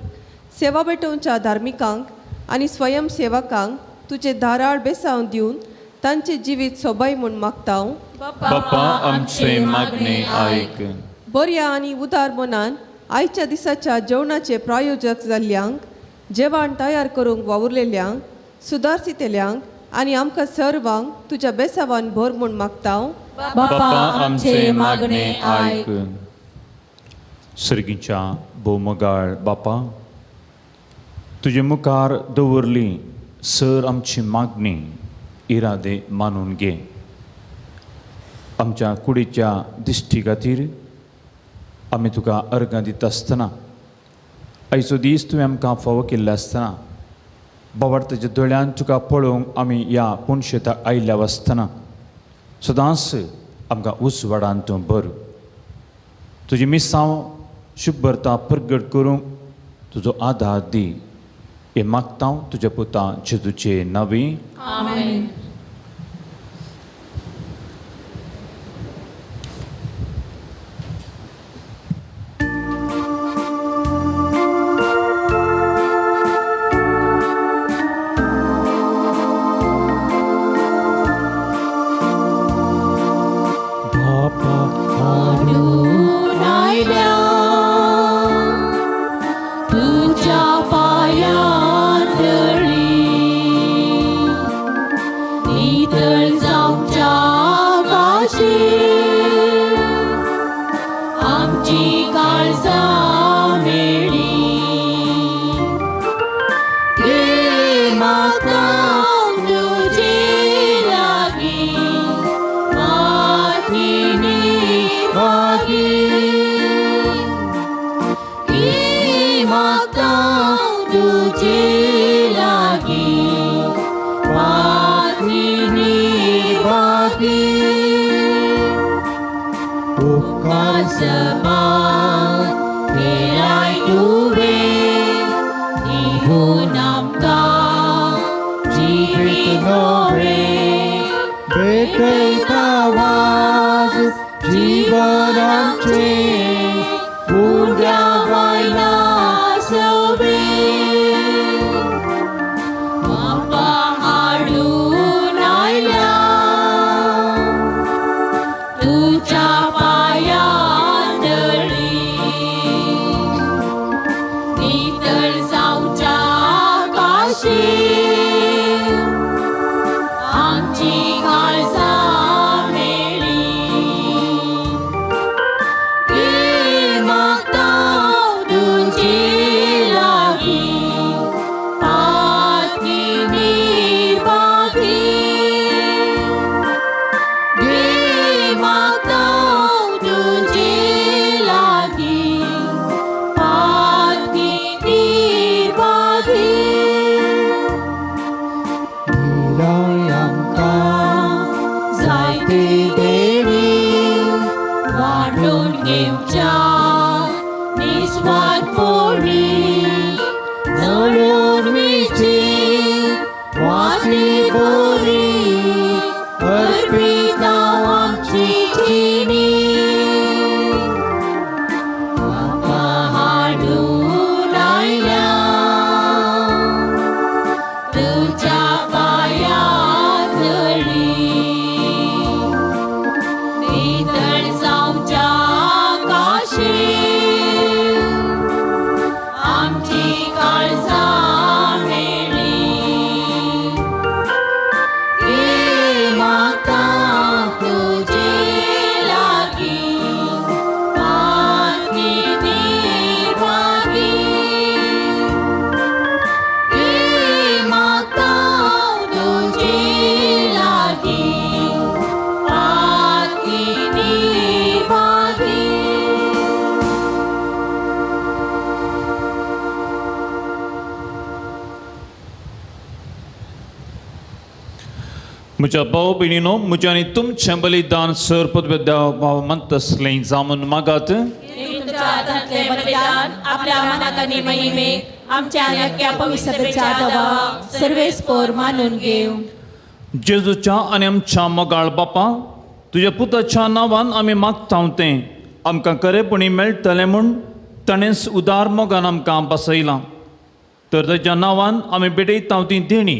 सेवा भेटोवच्या धार्मिकांक आनी स्वयंसेवकांक तुजे धाराळ बेसांव दिवन तांचे जिवीत सोबाय म्हूण मागता. बापा आमचे मागणे आयक. बऱ्या आनी उदार मनान आयच्या दिसाच्या जेवणाचे प्रायोजक जाल्ल्यांक, जेवण तयार करूंक वावुरलेल्यांक, सुदारसितेल्यांक आनी आमकां सर्वांक तुज्या बेसावान भर म्हूण मागता. बाप्पा आमचे मागणे आयक. सर्गीच्या भोवमगाळ बापा, तुजे मुखार दवरली सर आमची मागणी इरादे मानून घे. आमच्या कुडीच्या दिश्टी खातीर आमी तुका अर्गां दिता आसतना, आयचो दीस तुवें आमकां फावो केल्लो आसतना, बाबार्थाच्या दोळ्यान तुका पळोवंक आमी ह्या पुणशेताक आयिल्ल्या आसतना सदांच आमकां उजवाडान तूं भर. तुजी मिसांव शुभ्रता प्रगट करूंक तुजो आदार दी. हे मागता तुज्या पुता जेजूचे नांवी. आमेन. तुझ्या पायांतळी नितळ जावच्या काशी आमची काळजां मेळी. घे मागता तुजे लागीं मातीनी मागता तुजे लागीं मातीनी उपकार समान केलाय तुवें दिवून आमकां जिवीत नवें. भेटयता वाज जीवन आमचें उड्या वायला सवें. स्वाद पोळी जळून मिची वाटी बोरी अर्पिता आमची चिनी बापा हाडून आयल्या तुझ्या पायात धडी नितळ जावच्या काशी आमची काळजां मेळी ये माता तुझे लागी पाती निर्भागी ये माता तुझे लागी पाती निर्भागी म्हज्या भाव भयणीनो, म्हजें आनी तुमचें बलिदान सरपद भाव म्हणत असलें जामून मागात. तुमच्या हातांतले बलिदान आपल्या मनाक आनी महिमेक आमच्या नक्या पवित्रतेच्या दवा सर्वेस्पोर मानून घेव. जेजूच्या आनी आमच्या मोगाळ बापा, तुज्या पुताच्या नांवान आमी मागता तें आमकां खरेपणी मेळटलें म्हूण ताणेंच उदार मोगान आमकां बसयलां. तर ताच्या नांवान आमी भेटयता ती देणी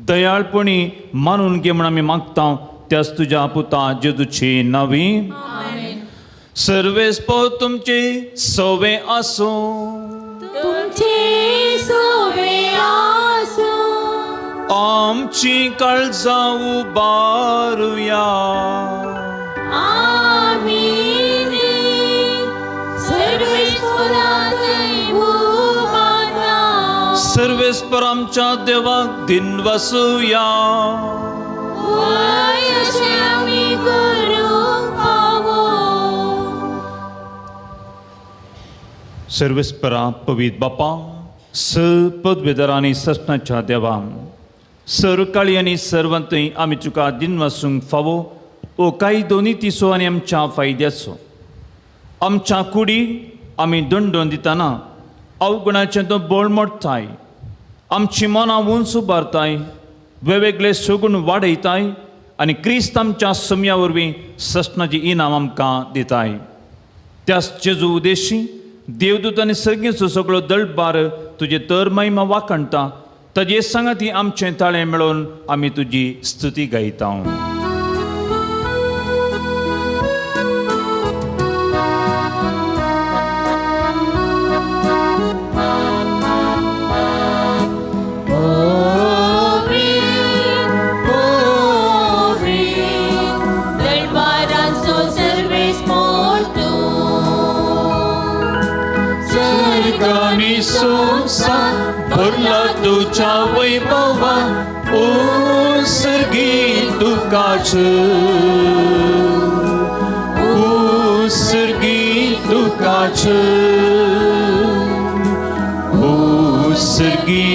दयाळपणी मानून घे म्हूण आमी मागता त्याच तुज्या पुता जेजूची नांवी. सर्वेस्पोर तुमची सवे आसूं तुमचे सोबे आसूं आमची काळजां उबारुया. आमीन. सर्वेस्पोरांतय उबारा सर्वेस्पर आमच्या देवाक दिन वसूया. वय अशें आमी करूंक फावो. सर्वेस्परा पवित्र बापा, स पदवेदर आनी सस्नाच्या देवा, सर काळी आनी सर्वंतय आमी तुका दिन वसूंक फावो ओ काही दोनी तिसो आनी आमच्या फायद्याचो. आमच्या कुडीक आमी दंडोवन दितना अवगुणाचें तो बोळ मोडटाय, आमची मनां उंच उबारताय, वेगवेगळे सगूण वाडयताय आनी क्रिस्त आमच्या समया वरवीं सस्नाची इनाम आमकां दिताय. त्याच जेजू उद्देशी देवदूत आनी सर्गेचो सगळो दळबार तुजे तर महिमा वाखणटा. ताजे सांगाती आमचें ताळें मेळोवन आमी तुजी स्तुती गायता. दळबारांचो सर्वेस्पोर सर्गांनी संसार भरला तुझ्या वैभवान ओ सर्गी तुकाच. ओ सर्गी तुकाच. ओ सर्गी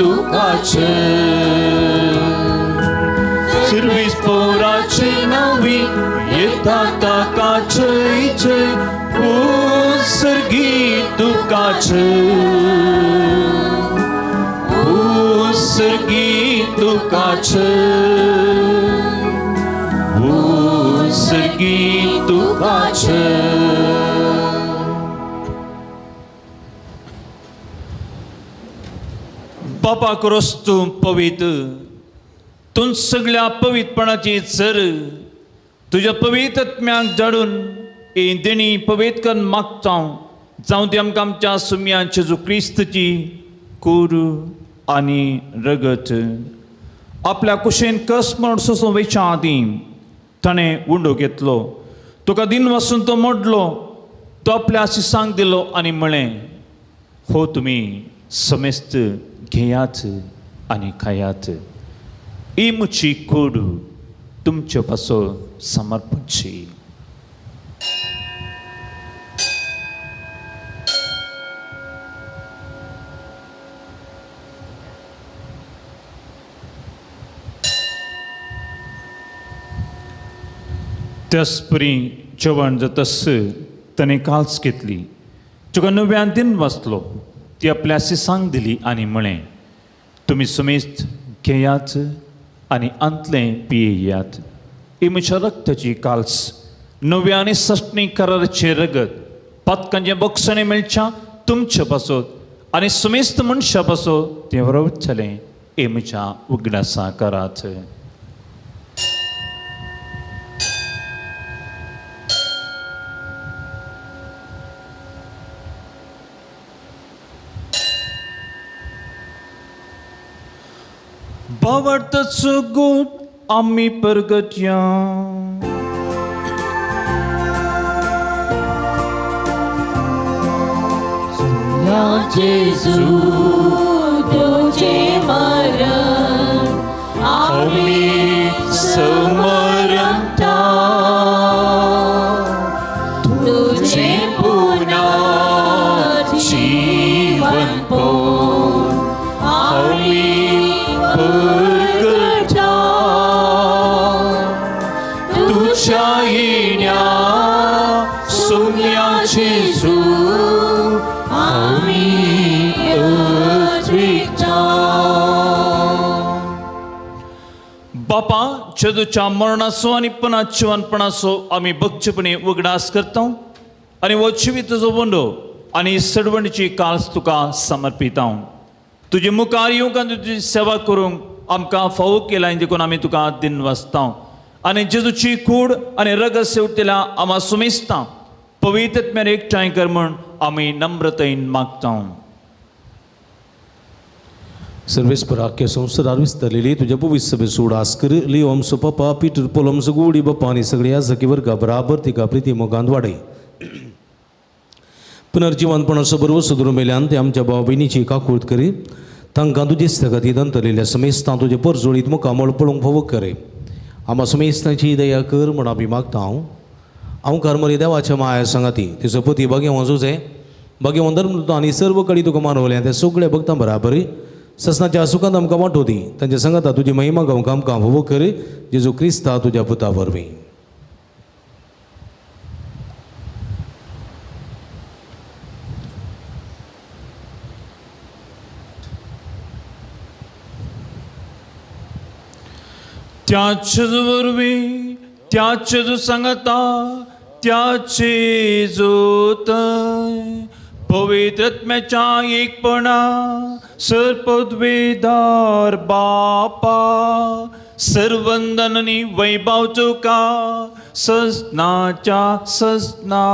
तुकाच. सर्वेस्पोराची नावी येता ताकाच. ओ सर्गी तुकाच. ओ सर्गी तुकाच. ओ सर्गी तुकाच. बापा क्रोस्तू पवित्र, तूं सगळ्या पवित्रपणाची झर तुज्या पवित्र आत्म्याक धाडून ही देणी पवित्र करून मागता. जावं ती आमकां आमच्या सुम्या जेजू क्रिस्तची कूड आनी रगत आपल्या कुशेन कस म्हण सोसून वयच्या आदीं ताणें उंडो घेतलो. तुका दिन वसून तो मोडलो. तो आपल्या आशिसांक दिलो आनी म्हळें, हो तुमी समेस्त घेयात आनी खायात. ही म्हजी कूड तुमचे पासो समर्पणची. त्याच परी जेवण जातस ताणें काल्स घेतली. तुका नव्यान दिन वाचलो ती आपल्या सिसांक दिली आनी म्हळें तुमी सुमेस्त घेयात आनी अंतलें पियेयात ही म्हज्या रक्ताची काल्स नव्या आनी सश्णी कराराचे रगत पथकांचें बक्षणें मेळच्या तुमचे पासत आनी सुमेस्त मनशा पासत तें वरवतलें हे म्हज्या उगडासा करात. बावडताचो गोड आमी परगटया जेजू तुझे मरण आम्ही समरता तुझे पुन्हा जीवन पोर आम्ही परगटा तुझ्या येण्या सोन्या जेजू बापा चेदूच्या मरणाचो आनी पुन्हा जिवनपणाचो आमी भक्तीपणे उगडास करता आनी हो जिविताचो वंडो आनी सडवणीची काल्स तुका समर्पिता. तुजे मुखार येवंक आनी तुजी सेवा करूंक आमकां फावो केला देखून आमी तुका दिन वाचता आनी जेजूची कूड आनी रगत सेवटेल्या आम्हा सुमेस्ता पवित्रत्म्यान एकठांय कर म्हूण आमी नम्रतेन मागता. सर्वेस्परा के संवसारार विस्तारलेली तुझ्या पवित्र सभे सोड आस्कर लिओ आमचो पप्पा पिटर पोल आमचो गोडी बाप्पा आनी सगळ्या जकी वर्गा बराबर तिका प्रिती मोगांत वाडय. पुनर्जीवनपणाचो बरोबर सुदूर मेल्यान ते आमच्या भाव भयणीची काकूळट करी तांकां तुजी स्थगतीत अंतरलेल्या समेस्तां तुजे परजोळीत मुखामळ पळोवंक फावो करे. आम्हा समेस्तांची दया कर म्हण आमी मागता. हांव कार्मरी देवाच्या माया सांगाती तिचो पती भाग्यवान जोजे भाग्यवान धर्म आनी सर्व कडी तुका मानवल्या त्या सगळ्या भक्तां बराबर ससनाच्या सुखांत आमकां वांटो दी तांच्या सांगाता तुजी महिमा गावंक आमकां फावो कर जेजू क्रिस्ता तुज्या पुता वरवीं. त्याच वरवीं त्याच सांगता त्याचे जोत पवित्रत्म्याच्या एकपणा सरपदवेदार बापा सर्वंदन वैभव तुका ससनाच्या ससना.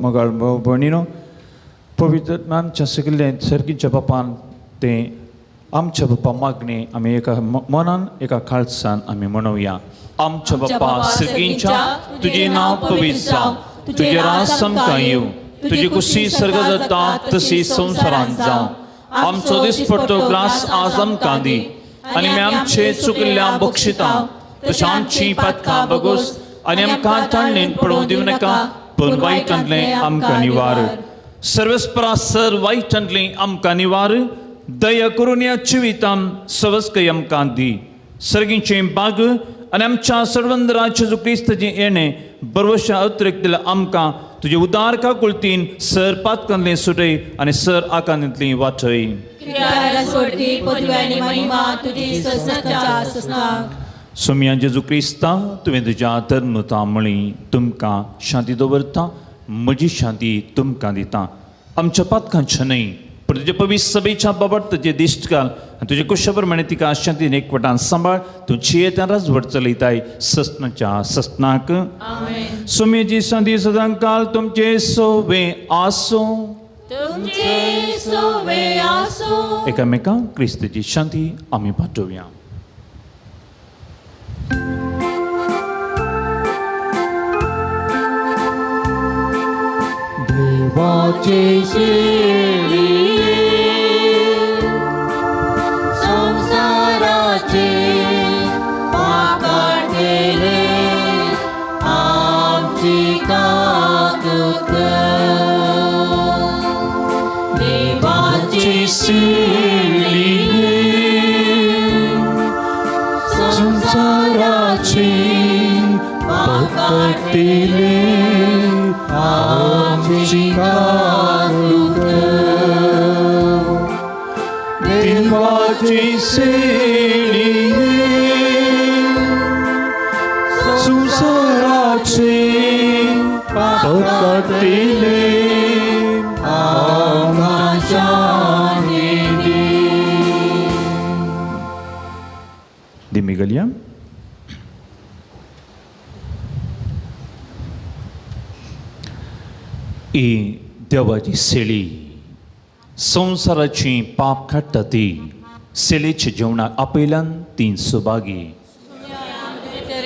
मोगाळ भाव भयणीनो पवित्र आमच्या सगळे सर्गीच्या बापान ते आमच्या बापा मागणे आमी एका मनान एका खाळसान आमी म्हणुया. आमच्या बाप्पा सगळींच्या तुझे नाव पवित्र जावं तुझे राज आमकां येवं तुजी कुशी सर्ग जाता तशी संवसारांत जावं. आमचो दिसपडटो ग्रास आज आमकां दी आनी आमी आमचे चुकल्ल्या बक्षिता तशें आमची पातकां बगोस आनी आमकां ताळणेन पडोवंक दिवं नाका पूण वायटांतलें आमकां निवार. सर्वेस्परासर वायटांतलें आमकां निवार दया करून ह्या जिवितान सवस्कय आमकां दी. सर्गीचें बाग आनी आमच्या सर्वंदरा जेजू क्रिस्ताचें येणें बरोवशा अतिरिक्त दिल्या आमकां तुजे उदार काकुळतीन सर पातकांतलें सुटय आनी सर आकांतांतलीं वाटय. सोम्या जेजू क्रिस्ता तुवें तुज्या धर्मता मळी तुमकां शांती दवरता म्हजी शांती तुमकां दिता. आमच्या पातकांच्या न्हय पण तुजे पवित्र सभेच्या बाबत तुजे दिश्ट घाल आनी तुजे कुशा प्रमाणे तिका शांतीन एकवटान सांबाळ तूं जियेत्या राजवट चलयताय ससनाच्या ससनाक. सोम्याची शांती सदां काल तुमचे सोवे आसो एकामेकांक क्रिस्ताची शांती आमी पाठोवया. देवाचे शेळी संसाराचे पाकडलेले आमची काकूट देवाची शेळी संसाराची पाकडलेले काढतिले आमची काळुक देवाची सेणी सुसराचे काढतिले आमच्या Demikian ही देवाची सेळी संसाराची पाप काडटा ती सेलेच्या जेवणाक आपयल्यान ती सुभागी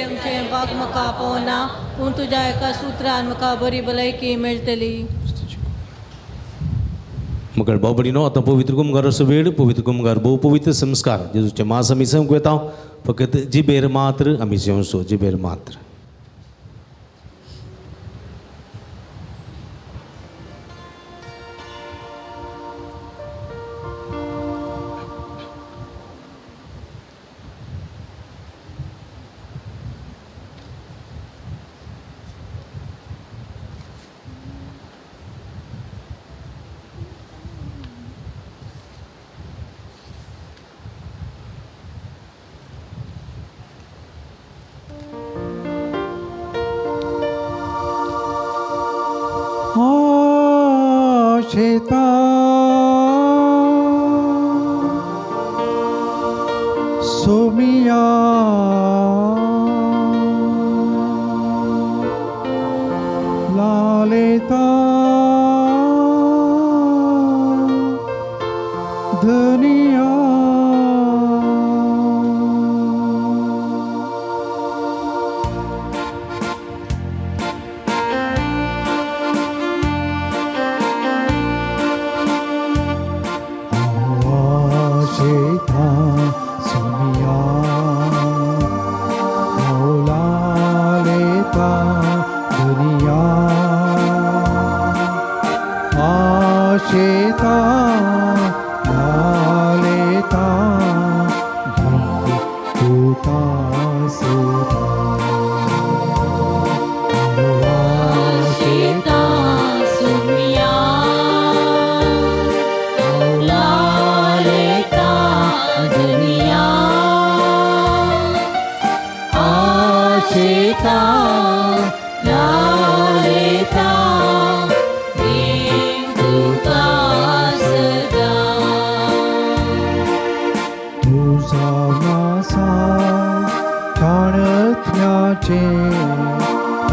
आमचे बाग म्हाका पावना पूण तुज्या एका सुत्रान म्हाका बरी भलायकी मेळटली मकळ बाबडीनो आता पवित्र कुमगाराचो वेळ पवित्र कुमगार भोव पवित्र संस्कार जेजूचे मास आमी संक वेता फकत जिबेर मात्र आमी जेवचो जिबेर मात्र शेता सोमिया लालेता धनिया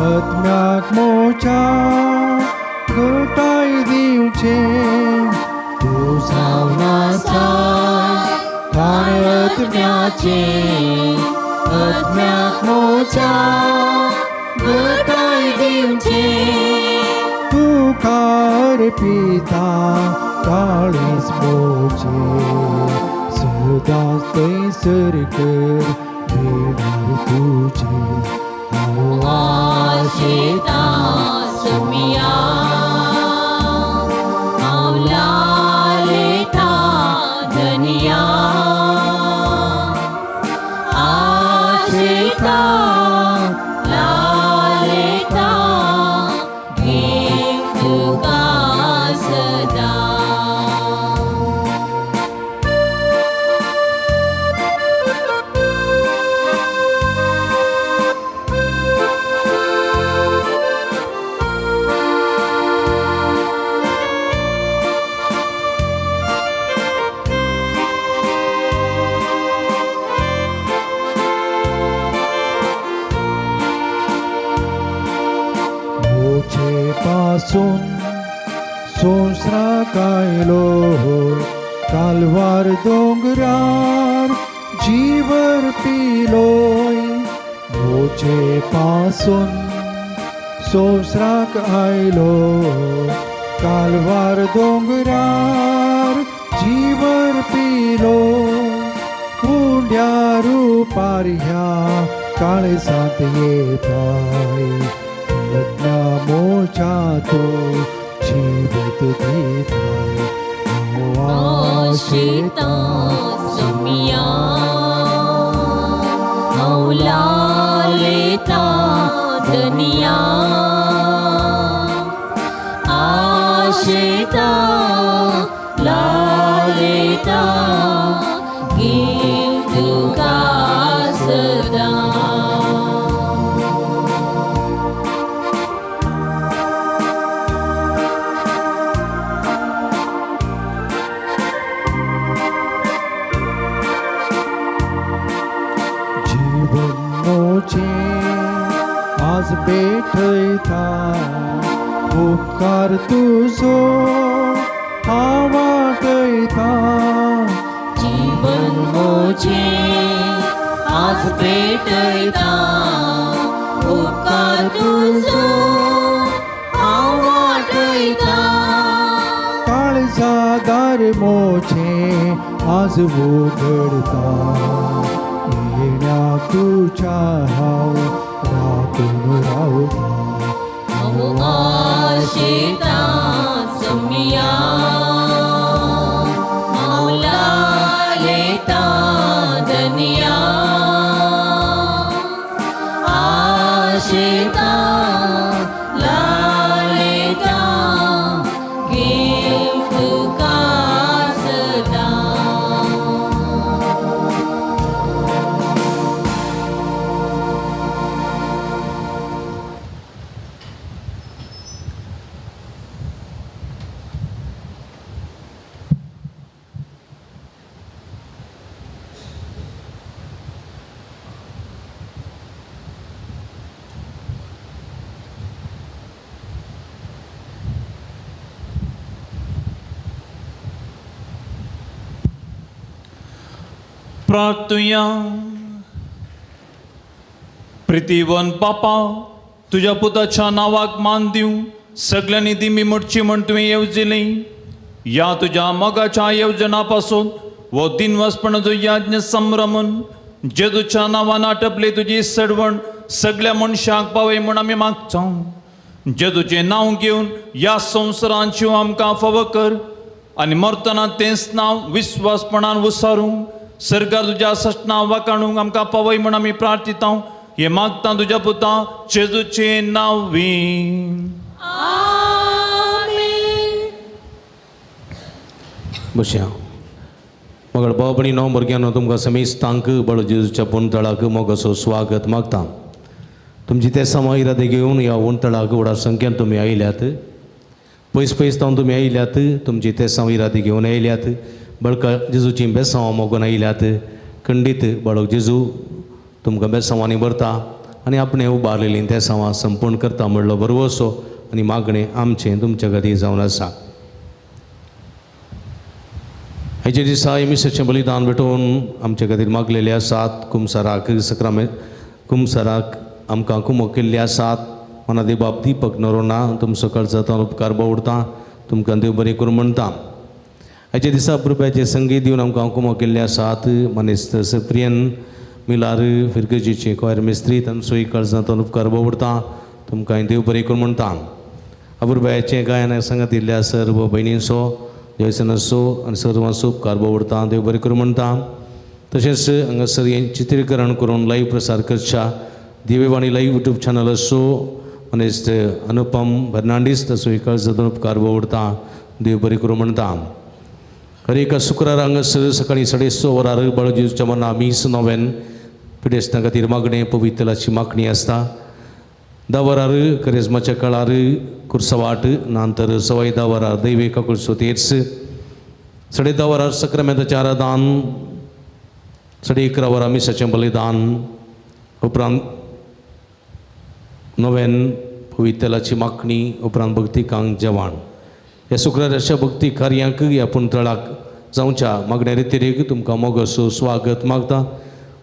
अत्म्याक मोच्या घटाय दिवचे तू सावनाचा खाण अत्म्याचे अत्म्याक मोच्या घटाय दिवचे तू कार पिता काळीस मोचे सदाच थंयसर कर देणार तुझे आशेता सोमिया आवलालेता धनिया आशेता लालेता घे तुका सदा पासून संसराक आयलो कालवार दोंगरार जीवर पिलोय मोचे पासून संसराक आयलो कालवार दोंगरार जीवर पिलो उंड्या रुपार ह्या काळेसांत येताय मोचा तो जीवित देताय आशेता सोमिया आवलालेता धनिया धनिया आशेता लालेता गीत तुका सदा जीवन मोचे आज बेठयता उपकार तुजो हांव वाटयता जीवन मोचे आज भेटयता उपकार तुजो हांव वाटयता काळजादार मोचे आज उगडता येण्या तुझ्या हांव रातून रावता हांव आशेता समिया हांव लालेता धनिया आशेता लालेता गीत तुका सदा प्रार्थुया. प्रितीवन बापा, तुझ्या पुताच्या नावाक मान दिवं सगळ्यांनी दिमी मोडची म्हण तुवें येवजिली. या तुझ्या मोगाच्या येवजणापासून वो दिनवासपणाचो याज्ञ संभ्रमन जेजूच्या नांवान आटपले तुजी सडवण सगळ्या मनशांक पावय म्हूण आमी मागता. जेजूचें नांव घेवन ह्या संवसारांच्यो आमकां फावो कर आनी मरतना तेंच नांव विस्वासपणान उसारूंक सरकार तुज्या सटनां वाकाणूंक आमकां पावय म्हूण आमी प्रार्थिता. हे मागता तुज्या पुता जेजूचे नांवीं. बशा मगळ बाबणी णव भुरग्यांनो तुमकां समेस्तांक बळ जेजूच्या पुणतळाक मोगाचो स्वागत मागता. तुमची ते समा इरादे घेवन ह्या उणतळाक व्हडा संख्येन तुमी आयल्यात. पयस पयस तावन तुमी आयल्यात. तुमची ते समा इरादे घेवन आयल्यात. बळका जेजूची बेसांवां मोगून आयल्यात. खंडीत बाळक जेजू तुमकां बेसांवांनी भरता आनी आपणें उबारलेलीं ते सांवां संपूर्ण करता म्हणलो बरो असो आनी मागणें आमचें तुमच्या खातीर जावन आसा. हेजे दिसा येमिसाचें बलिदान भेटोवन आमचे खातीर मागलेले आसात. कुमसाराक कुमसाराक आमकां कुमो केल्ले आसात. मना देव बाब दीपक नरोना तुमचो काळजांतल्यान उपकार बावडटा. तुमकां देव बरें करूं म्हणटा. हेजे दिसा पुरप्याचे संगीत दिवन आमकां कुमो केल्ले आसात. मनीस सप्रियन मिलार फिरगेजीचे कॉयर मेस्त्री तांचोय काळजांतल्यान उपकार बावडटा. तुमकां देव बरें करूं म्हणटा. अपुरबायाचें गायन सांगात दिल्ल्या सर्व भयणींचो जयसनाचो आनी सर्वांचो उपकार बावडटा. देव बरें करूं म्हणटा. तशेंच हांगासर हें चित्रीकरण करून लायव्ह प्रसार करच्या दिवेवाणी लायव्ह यूट्यूब चॅनल असो मनीस अनुपम फर्नांडीस ताचोय काळजांतल्यान उपकार बावडटा. देव बरें करूं म्हणटा. हर एका शुक्रार हांगासर सकाळीं 6:30 वरार बाळजेजूच्या मना मीस नोवेन पिडेस्तां खातीर मागणें पवित्राची मागणी आसता. 10 वरार करेजमाच्या काळार कुर्सवाट नंतर सवाय 10 वरार दैविक काकुळसो तेर्स 10:30 वरार सक्रामेंताचें आराधन 11:30 वरार मिसाचें बलिदान उपरांत नोवेन पवित्राची मागणी उपरांत भक्तिकांक जेवण. ह्या शुक्रार अशा भक्ती कार्यांक ह्या पुणतळाक जावच्या मागण्या रितीरेक तुमकां मोगाचो स्वागत मागता.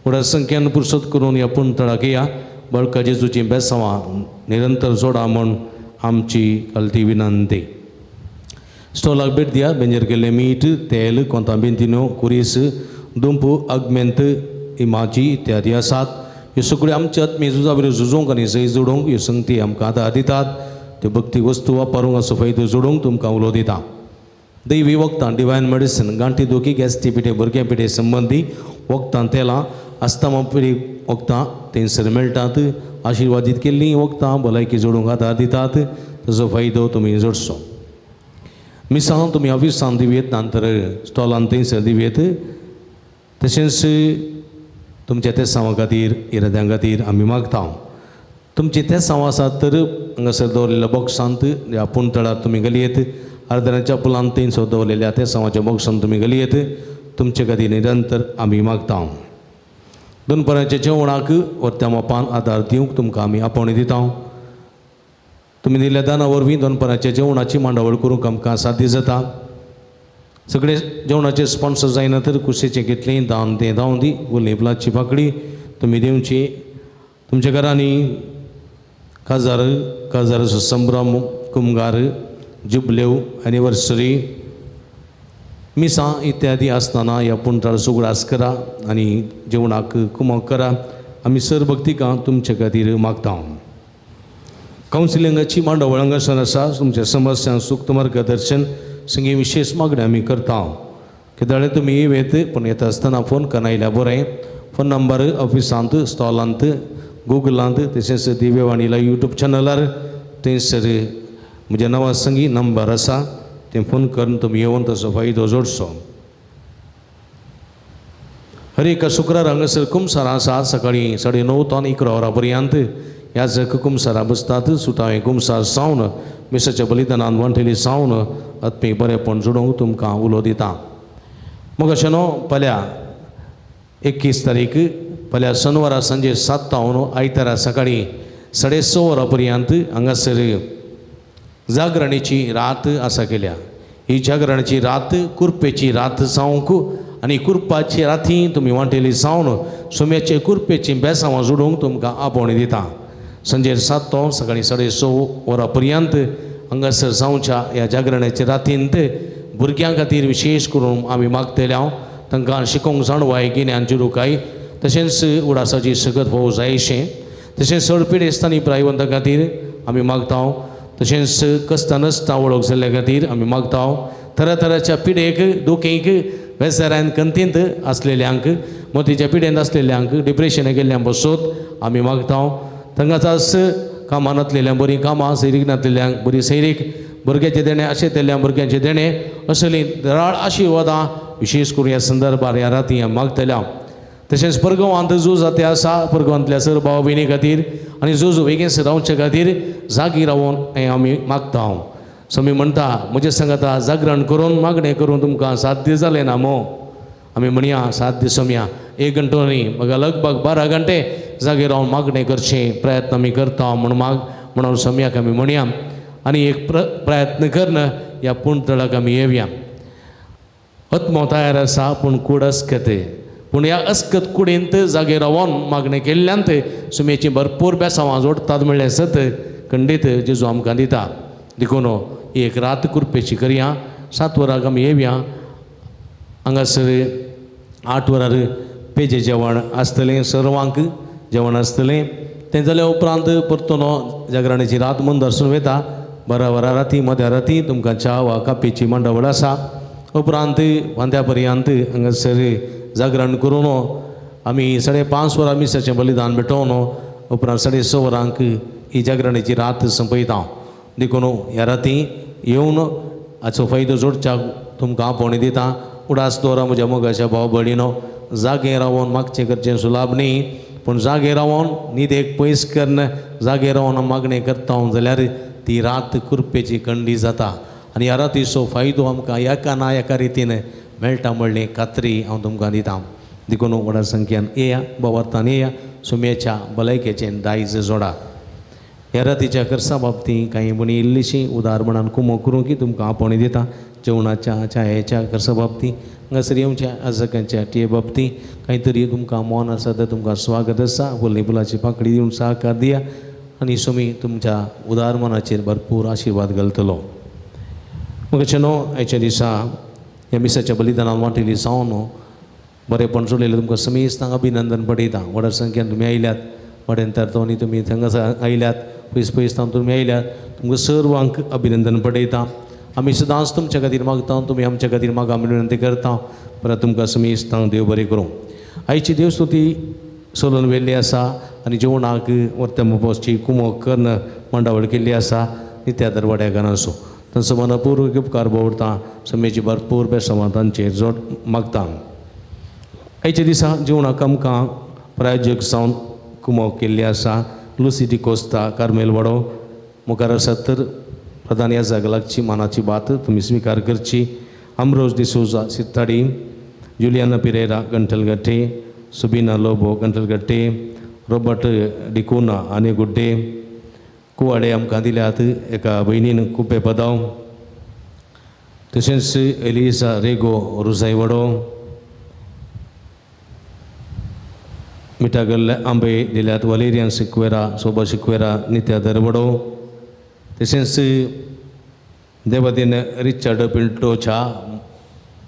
व्हडा संख्येन पुरसोत करून ह्या पुणतळाक या. बळका जेजूची बेसांवां निरंतर जोडा म्हूण आमची कल्ती विनंती. स्टॉलाक भेट दिया. बेंजेर केल्लें मीठ तेल कोंताबिंतिनो कुरीस दुंपू अगमेंत इमाची इत्यादी आसात. ह्यो सगळ्यो आमच्या आत्मीय झुजा बरोबर झुजोवंक आनी सय जोडूंक ह्यो संगती आमकां आतां दितात. त्यो भक्ती वस्तू वापरूंक असो फायदो जोडूंक तुमकां उलो दिता. दैवी वखदां डिवायन मेडिसीन गांठी दुखी गॅस पिठे भुरग्यां पिठे संबंदी वखदां तेलां आस्तमा पिडी वखदां थंयसर मेळटात. आशिर्वादीत केल्लीं वखदां भलायकी जोडूंक आदार दितात ताजो फायदो तुमी जोडचो. मिसां तुमी ऑफिसांत दिवेत नंतर स्टॉलांत थंयसर दिवेत. तशेंच तुमच्या त्या सांवा खातीर इराद्यां खातीर आमी मागता. तुमचे ते सांव आसात तर हांगासर दवरलेल्या बॉक्सांत ह्या पुंतळार तुमी घालयेत. आर्दनाच्या पुलांत थंयसर दवरलेल्या त्या सांवाच्या बॉक्सांत तुमी घालयेत. तुमचे खातीर निरंतर आमी मागता. दनपाराच्या जेवणाक वर्त्या मोपान आदार दिवंक तुमकां आमी आपोवणी दिता. तुमी दिल्ल्या दाना वरवीं दनपाराच्या जेवणाची मांडावळ करूंक आमकां साध्य जाता. सगळे जेवणाचे स्पॉन्सर जायना तर कुशेचें कितलेंय दान तें दावन दी. गुलेबलाची पाकळी तुमी दिवची. तुमच्या घरांनी काजाराचो संभ्रम, कुमगार, जुबल्यो, एनिवर्सरी, मिसां इत्यादी आसतना ह्या पुंतळाचो उगडास करा आनी जेवणाक कुमक करा. आमी सरभक्तिकां तुमचे खातीर मागता. कावन्सिलिंगाची मांडावळ हांगासर आसा. तुमच्या समस्यांक सूक्त मार्गदर्शन संगी विशेष मागणी आमी करता. केदाळे तुमी येवेत पूण येता आसतना फोन करना आयल्यार बरें. फोन नंबर ऑफिसांत, स्टॉलांत, गुगलांत, तशेंच दिव्यवाणीला यूट्यूब चॅनलार थंयसर म्हज्या नांवा संगी नंबर आसा. तें फोन करून तुमी येवन ताचो फायदो जोडचो. हर एका शुक्रार हांगासर कुमसारां आसा. सकाळीं 9:30 ते 11 वरां पर्यंत ह्या जग कुमसारां बसतात. सुटावे कुमसार सावन मिसाच्या बलिदानान वांटेली सावन आत्मीक बरेपण जोडूंक तुमकां उलो दिता. मग अशें न्हू फाल्यां 21 तारीख फाल्यां शनिवारा सांजे 7 तावन आयतारा सकाळीं 6:30 वरां पर्यंत हांगासर जागरणेची रात आसा केल्या. ही जागरणाची रात कुरपेची रात जावंक आनी कुरपाची राती तुमी वांटेली सावन सोम्याचे कुरपेची बेसांवां जोडूंक तुमकां आपोवणी दिता. सांजेर 7 तो सकाळीं 6:30 वरां पर्यंत हांगासर जावच्या ह्या जागरणाच्या रातींत भुरग्यां खातीर विशेश करून आमी मागतले. तांकां शिकोवंक जाणवाय, गिन्यान जिरूकाय, तशेंच उडासाची सगत भोव जायशें. तशेंच चड पिडेस्तांनी प्रायवंतां खातीर आमी मागता. तशेंच कस्ता नसता वळख जाल्ल्या खातीर आमी मागता. तरातराच्या पिडेक, दुखेक, बेजारान कंतींत आसलेल्यांक, मोतीच्या पिडेंत आसलेल्यांक, डिप्रेशनाक गेल्ल्यांक बसोत आमी मागता. तांकांच कामां नासलेल्यांक बरीं कामां, सैरीक नासलेल्यांक बरी सैरीक, भुरग्याचे देणे आशेतल्यांक भुरग्यांचे देणे, असली दराळ आशिर्वादां विशेष करून ह्या संदर्भार ह्या राती आमी मागतल्या. तशेंच परगांवांत झूज जाते आसा. परगांवांतल्या सर भाव भयणी खातीर आनी झूज बेगीन रावचे खातीर जागी रावून हें आमी मागता. समी म्हणटा म्हजे सांगाता जागरण करून मागणें करून तुमकां साध्य जालें ना मो. आमी म्हणया साध्य सोम्या 1 घंटो न्ही म्हाका लगभग 12 घंटे जागे रावन मागणें करचें प्रयत्न आमी करता म्हणून सोम्याक आमी म्हणया. आनी एक प्रयत्न करन ह्या पुंतळाक आमी येवया. आत्मो तयार आसा पूण कूड अस्कत. पूण ह्या अस्कत कुडींत जागे रावन मागणें केल्ल्यांत सुमेची भरपूर बेसांवां जोडटात म्हणलें सत खंडीत जेजू आमकां दिता. देखून एक रात कुरपेची करया. 7 वरांक आमी येवया. हांगासर 8 वरार पेजे जेवण आसतलें. सर्वांक जेवण आसतलें. तें जाल्या उपरांत परतून जागरणाची रात म्हूण दर्शन वता. 12 वरां राती मध्या राती तुमकां च्या वा कापेची मांडावळ आसा. उपरांत वांद्या पर्यंत हांगासर जागरण करून आमी 5:30 वरां मिसाचें बलिदान भेटोवन उपरांत 6:30 वरांक ही जागरणाची रात संपयता. देखून ह्या राती येवन हाचो फायदो जोडच्याक तुमकां आपोवणी दिता. उडास दवरा म्हज्या मोगाच्या भाव भयणीनो. जागे रावन मागचें करचें सुलाभ न्ही पूण जागे रावन न्हिदेक पयस करन जागे रावन मागणें करता जाल्यार ती रात कुरपेची खंडी जाता. आनी ह्या रातीचो फायदो आमकां एका ना एका रितीन मेळटा म्हणली खात्री हांव तुमकां दिता. देखून व्हडा संख्यान येया, भवार्थान येया, सुम्याच्या भलायकेचें दायज जोडा. ह्या रातीच्या खर्चा बाबतींत कांय म्हणी इल्लीशी उदारपणान कुमो करूं की तुमकां आपोवणी दिता. जेवणाच्या च्यायेच्या खर्चा बाबतींत हांगासर येवच्या आजकांच्या टे बाबतींत कांय तरी तुमकां मौन आसा तर तुमकां स्वागत आसा. फुलनी फुलाची पाकळी दिवन सहकार दिया आनी सुमी तुमच्या उदार मनाचेर भरपूर आशिर्वाद घालतलो. मग अशें न्हू आयच्या दिसा ह्या मिसाच्या बलिदानान वांटेली सावन बरेपण जोडलेलें तुमकां समेस्तांक अभिनंदन पठयता. व्हडा संख्यान तुमी आयल्यात. वाड्यान तरतोनी तुमी हांगा आयल्यात. पयस तुमी आयल्यात. तुमकां सर्वांक अभिनंदन पठयता. आमी सदांच तुमच्या खातीर मागता. तुमी आमच्या खातीर मागा म्हणून विनंती करता. परत तुमकां समेस्तांक देव बरें करूं. आयची देवस्तुती सोलून व्हेल्ली आसा. आनी जेवणाक वर्तम पोस्टची कुमोक कर्ण मंडावळ केल्ली आसा नित्या दरवाड्याक आसूं तांचो मनपूर्वक उपकार भोवता समेची भरपूर बेसवां तांचेर जोड मागता. आयच्या दिसा जेवणाक आमकां प्रायोजक जावन कुमोक केल्ली आसा लुसी डिकोस्ता कार्मेल वाडो. मुखार आसात तर प्रधान ह्या जागा लागची मानाची बात तुमी स्विकार करची. अमरोज डिसोजा सित्ताडी, जुलियाना पिरेरा गंठलगट्टे, सुबिना लोबो गंठलगट्टे, रॉबर्ट डिकोना आने गुड्डे. कुवाडे आमकां दिल्यात एका भयणीन कुपे पदाव. तशेंच एलिसा रेगो रुसाई वाडो. मिठागल आंबे दिल्यात वलेरियन सिक्वेरा सोबा सिक्वेरा नित्या दरवडो. तशेंच देवादीन रिचार्ड पिंटोच्या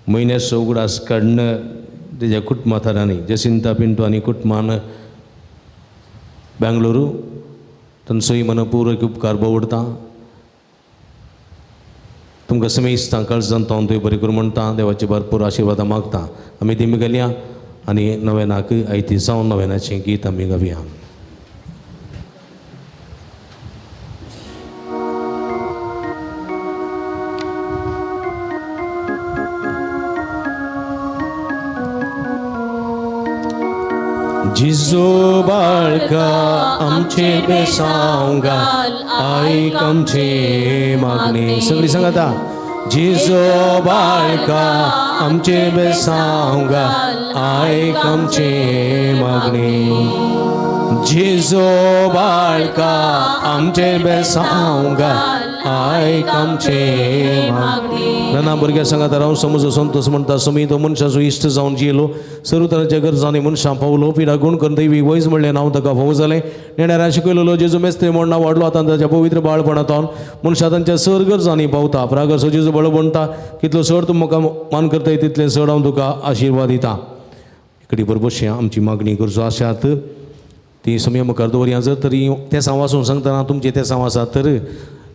म्हयन्याचो उगडास काडणं तेज्या कुटुंबांतल्यानी जसिंता पिंटो आनी कुटुंबान बेंगलुरू तांचोय मनपूर्वक उपकार भोवडता. तुमकां समेस्तां काळजांत थंय बरें करूं म्हणटा देवाची भरपूर आशिर्वाद मागता. आमी तेमी गेल्या आनी नवेनाक आयती जावन नवेनाचें गीत आमी गावया. जिजो बाळका आमचे बेसांव घाल आयक आमचे मागणे. सगळीं सांगाता. जिजो बाळका आमचे बेसांव घाल आयक आमचे मागणे. जिजो बाळका आमचे बेसांव घाल आयक आमचे मागणे. नाना भुरग्या सांगात राव समज संतोष म्हणटा समी तो मनशाचो इश्ट जावन जियेलो सर्व तरांच्या गरजांनी मनशां पावलो पिडा गुण करून दैवी वयस म्हणलें नांव ताका फावो जालें. नेण्यारा शिकयलेलो जेजू मेस्ते म्हण नांव वाडलो आतां ताच्या पवित्र बाळपणांतून मनशां तांच्या सर गरजांनी पावता. प्रागसो जेजू बळ म्हणटा कितलो चड तूं म्हाका मान करताय तितलें चड हांव तुका आशिर्वाद दिता. इकडे बरोबरशें आमची मागणी करचो आसात ती समी मुखार दवरया. जर तरी ते सांव वाचून सांगतना तुमचे ते सांव आसात तर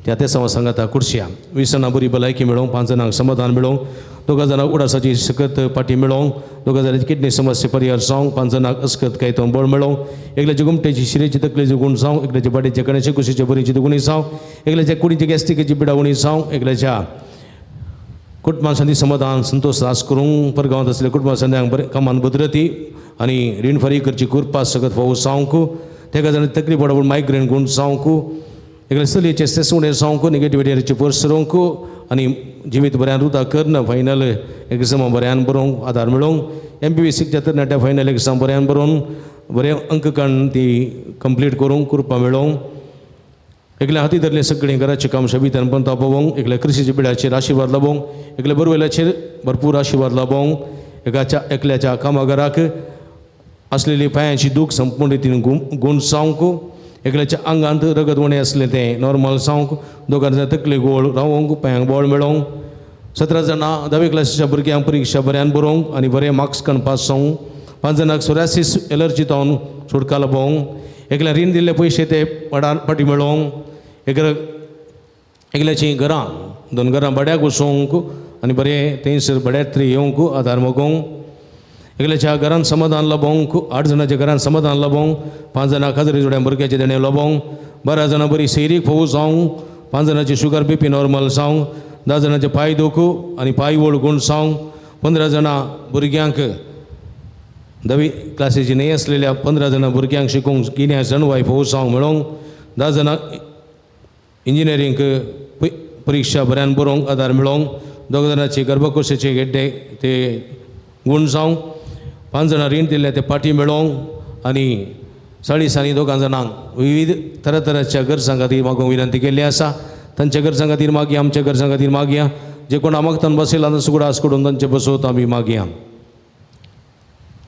त्या सांव सांगाता कुडश्या. 20 जाणां बरी भलायकी मेळोवंक, 5 जाणांक समाधान मेळोवंक, 2 जाणांक उडासाची सकत पाटी मेळोवंक, 2 जाणांची किडनी समस्या परिहार जावंक, 5 जाणांक अस्कत कायतो बळ मेळोवंक, एकल्याच्या गुमटेची शिरेची तकलेची गुण जावंक, एकल्याच्या बाडेच्या कण्याचे कुशीचे बरीची दुगुणी जावंक, एकल्याच्या कुडीची गॅस्ट्रिकेची पिडावणी जावंक, एकल्याच्या कुटुंबांसाठी समाधान संतोष रास करूंक, परगांवांत आसलेल्या कुटुंबांसाठी बरें कामान भद्रती आनी रीण फारीक करची कुरपा सगत फावो जावंक, तेका जाणांची तकलीफ पडपून मायग्रेन गुण जावंक, एकल्या चलयेचे सेसवणे जावंक, नेगेटिव्हिटीचे पयस सरोवंक आनी जिवीत बऱ्यान रुता करन फायनल एग्जामा बऱ्यान बरोवंक आदार मेळोवंक, MPBCच्या तरणाट्या फायनल एग्जाम बऱ्यान बरोवन बरे अंक काडून ती कंप्लीट करूंक कृपा मेळोवंक, एकल्या हाती धरलें सगळें घराचें काम शबितान पंता पावोवंक, एकल्या कृषीच्या पिड्याचेर आशिर्वाद लाभोवंक, एकल्या बरवेल्याचेर भरपूर आशिर्वाद लाभोवंक, एकल्याच्या कामागाराक असलेली पांयाची दूख संपूर्ण रितीन गुण जावंक, एकल्याच्या आंगांत रगत वणे असलें तें नॉर्मल जावंक, 2 जाणां तकले गोळ रावंक, पांयांक बळ मेळोवंक, 17 जाणां 10वी क्लासीच्या भुरग्यांक परीक्षा बऱ्यान बरोवंक आनी बरें मार्क्स काडून पास जावंक, 5 जाणांक सोरायसीस एलर्जी जावन सुटका लाभोवंक, एकल्या रीण दिल्ले पयशे ते पाटी मेळोवंक, एकल्याची घरां 2 घरां बड्याक वचोवंक आनी बरें थंयसर बड्यात येवंक आदार मागोवंक, एकल्याच्या घरान समाधान लाभोवंक, 8 जाणांच्या घरान समाधान लाभोवंक, 5 जाणां खाजरी जोड्या भुरग्याचे देणे लाभोवंक, 12 जाणां बरी सैरीक फोव जावंक, 5 जाणांची शुगर BP नॉर्मल जावंक, 10 जाणांचे पांय दुख आनी पांय वळ गुण जावंक, 15 जाणां भुरग्यांक 10वी क्लासीची न्हय आसलेल्या 15 जाणां भुरग्यांक शिकोवंक गिन्या जणवाय फोव जावंक मेळोवंक, 10 जाणां इंजिनियरींग परीक्षा बऱ्यान बरोवंक आदार मेळोवंक, 2 जाणांचे गर्भकोशाचे गेड्डे ते गुण जावंक, 5 जाणां रीण दिल्ले ते पाटी मेळोवंक आनी 40 2 जाणांक विविध तरातरांच्या गरजां खातीर मागोवंक विनंती केल्ली आसा. तांच्या गरजां खातीर मागया, आमच्या गरजां खातीर मागया. जे कोण मागतान बसयला तांचो सुगडास करून तांचे बसोवत आमी मागया.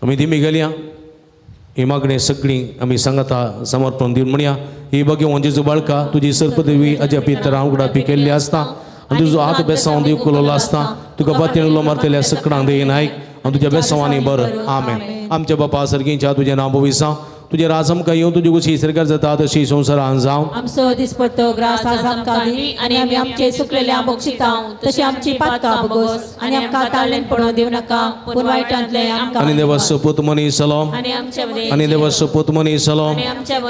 आमी धीमी गेल्या ही मागणी सगळीं आमी सांगता समर्पण दिवन म्हणया. ही बघेव जेजू बाळका तुजी सर्पदेवी अज्या पितरां उगडा पिकेल्ली आसता आनी तुजो हात बेसांव दिव केल्लो आसता. तुका पातयेन उलो मारतल्या सगळ्यांक देन आयक आनी तुज्या बेसांवांनी बर आमेन. आमच्या बापा सर्गीच्या तुजें नांव भविसा तुझे राज आमकां येवं तुजी कुशी सरकार जाता तशी संवसारान जावं. आमचो दिसपट्टो ग्रास आज आमकां दी आनी आमी आमचे सुकलेल्या बक्षितां तशी आमची पातकां बोगोस आनी आमकां ताळेन पडोवन दिवं नाका पूण वायटांतले आमकां आनी देवा सपूत मनीसलो आनी आमच्या मदीं आनी देवा सपूत मनीसलो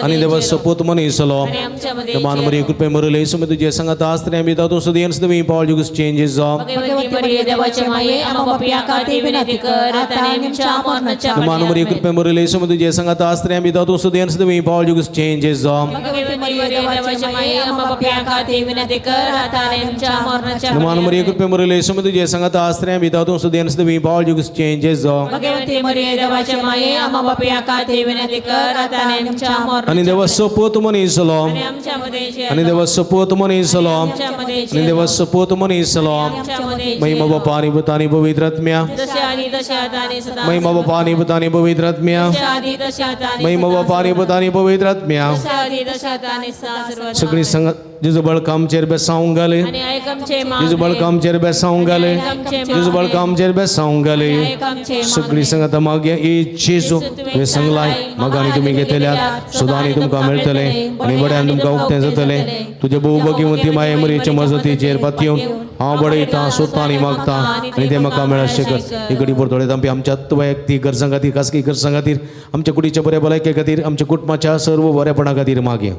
आनी देवा सपूत मनीसलो आनी आमच्या मदीं मान मरी कृपे मरले सुमे तुझे सांगता आसतले आमी तातूंत सुद्दां येन सुद्दां पावल जुगस चेंजीस जावं. भगवती मरिये देवाचे माये आमच्या बापया खातीर विनंती कर आतां आनी आमच्या मरणाच्या मान मरी कृपे मरले सुमे तुझे सांगता आसतले आमी तातूंत सुद्दां येन सुद्दां पावल जुगस चेंजीस जावं. भगवती मरिये देवाचे माये आमच्या बापया खातीर विनंती कर आतां आनी आमच्या मरणाच्या मान मरी कृपे मरले सुमे तुझे सांगता आसतले आमी तातूंत सुद्दां येन सुद्दां पावल जुगस चेंजीस जावं. भगवती मरिये देवाचे माये आमच्या बापया खातीर विनंती कर आतां आनी आमच्या मरणाच्या आनी देवा सपूत मनीसलो आनी आमच्या मदीं आनी देवा सपूत मनीसलो आनी देवा सपूत मनीसलो महिमा बापा आनी पुता आनी पवित्र आत्म्या महिमा बापा आनी पुता आनी पवित्र आत्म्या महिमा बापा आनी पुता आनी पवित्र आत्म्या सगळी संग जेजू बळका आमचेर बेसावंक घाले जेजू बळका आमचेर बेसावंक घाले जेजू बळका आमचेर बेसावंक घाले सगळी संगत मागे ई जेजू तुवें सांगलाय मागांनी तुमी घेतल्यात सुदांनी तुमकां मेळटले आनी बड्यान तुमकां उक्तें जातलें तुजे भोव भगिवंती माये मरीचे मजतीचेर पातयेवन हांव बडयतां सोदतां आनी मागतां आनी तें म्हाका मेळचे कर. इकडी परतोळे तांपी आमच्या वैयक्तीक गरजां खातीर खासगी गरजां खातीर आमच्या कुडीच्या बऱ्या भलायके खातीर आमच्या कुटुंबाच्या सर्व बरेपणा खातीर मागया.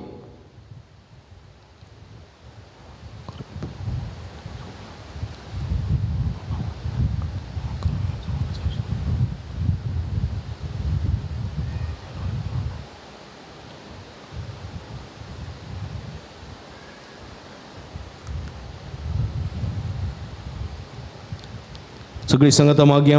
सगळी संगत मागया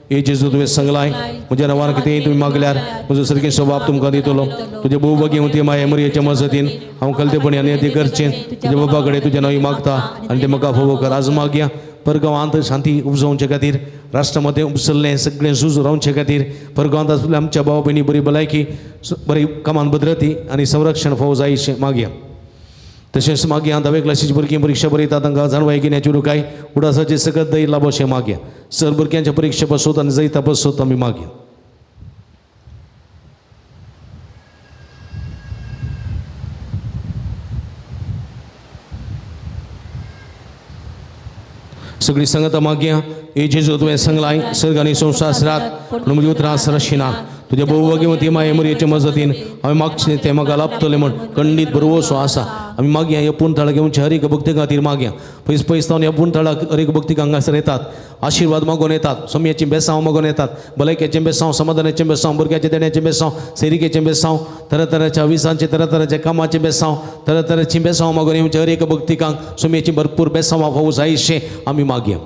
हे जेजू तुवें सांगलाय म्हज्या नांवान कितेंय तुमी मागल्यार म्हजो सारकें स्वभाव तुमकां दितलो. तुजे भोव भगिवंती माये मरयेच्या मजतीन हांव कलतेपणी ते करचें तुज्या बाबा कडेन तुजें नांव मागता आनी तें म्हाका फोव कर. आज मागया परगांवांत शांती उपजोवचे खातीर राष्ट्रामध्ये उपसरलें सगळें झूज रावचे खातीर परगांवांत आसलेल्या आमच्या भाव भयणी बरी भलायकी बरी कामान भद्रती आनी संरक्षण फोव जायशें मागया. तशेंच मागया 10वी क्लासीची भुरगीं परीक्षा बरयतात तांकां जाणवाय घेण्याची उरकाय उडासाचे सकत दय लाभोशें मागया. सर भुरग्यांच्या परीक्षा बसोत आनी जैता बसोत आमी मागया. सगळी संगत मागया हे जेजू तुवें सांगलाय सर्ग आनी संवसारांत म्हणून म्हजी उतरां सरशिना तुज्या भोव भगिवंती माये मरयेच्या मजतीन हांवें मागचें तें म्हाका लाभतलें म्हण खंडीत बरोवसो आसा. आमी मागया ह्या पुणथळाक येवच्या हरीक भक्ती खातीर मागया. पयस पयस जावन ह्या पुणथळाक हरीक भक्तीक हांगासर येतात आशिर्वाद मागून येतात सोम्याची बेसांव मागून येतात भलायकेचें बेसांव समाधानाचें बेसांव भुरग्याचें देण्याचें बेसांव सेरिकेचें बेसांव तरातरांच्या विसांचें तरातरांच्या कामाचें बेसांव तरातरांची बेसांव मागून येवच्या हरीक भक्तिकांक सोम्याची भरपूर बेसांव फावो जायशें आमी मागया.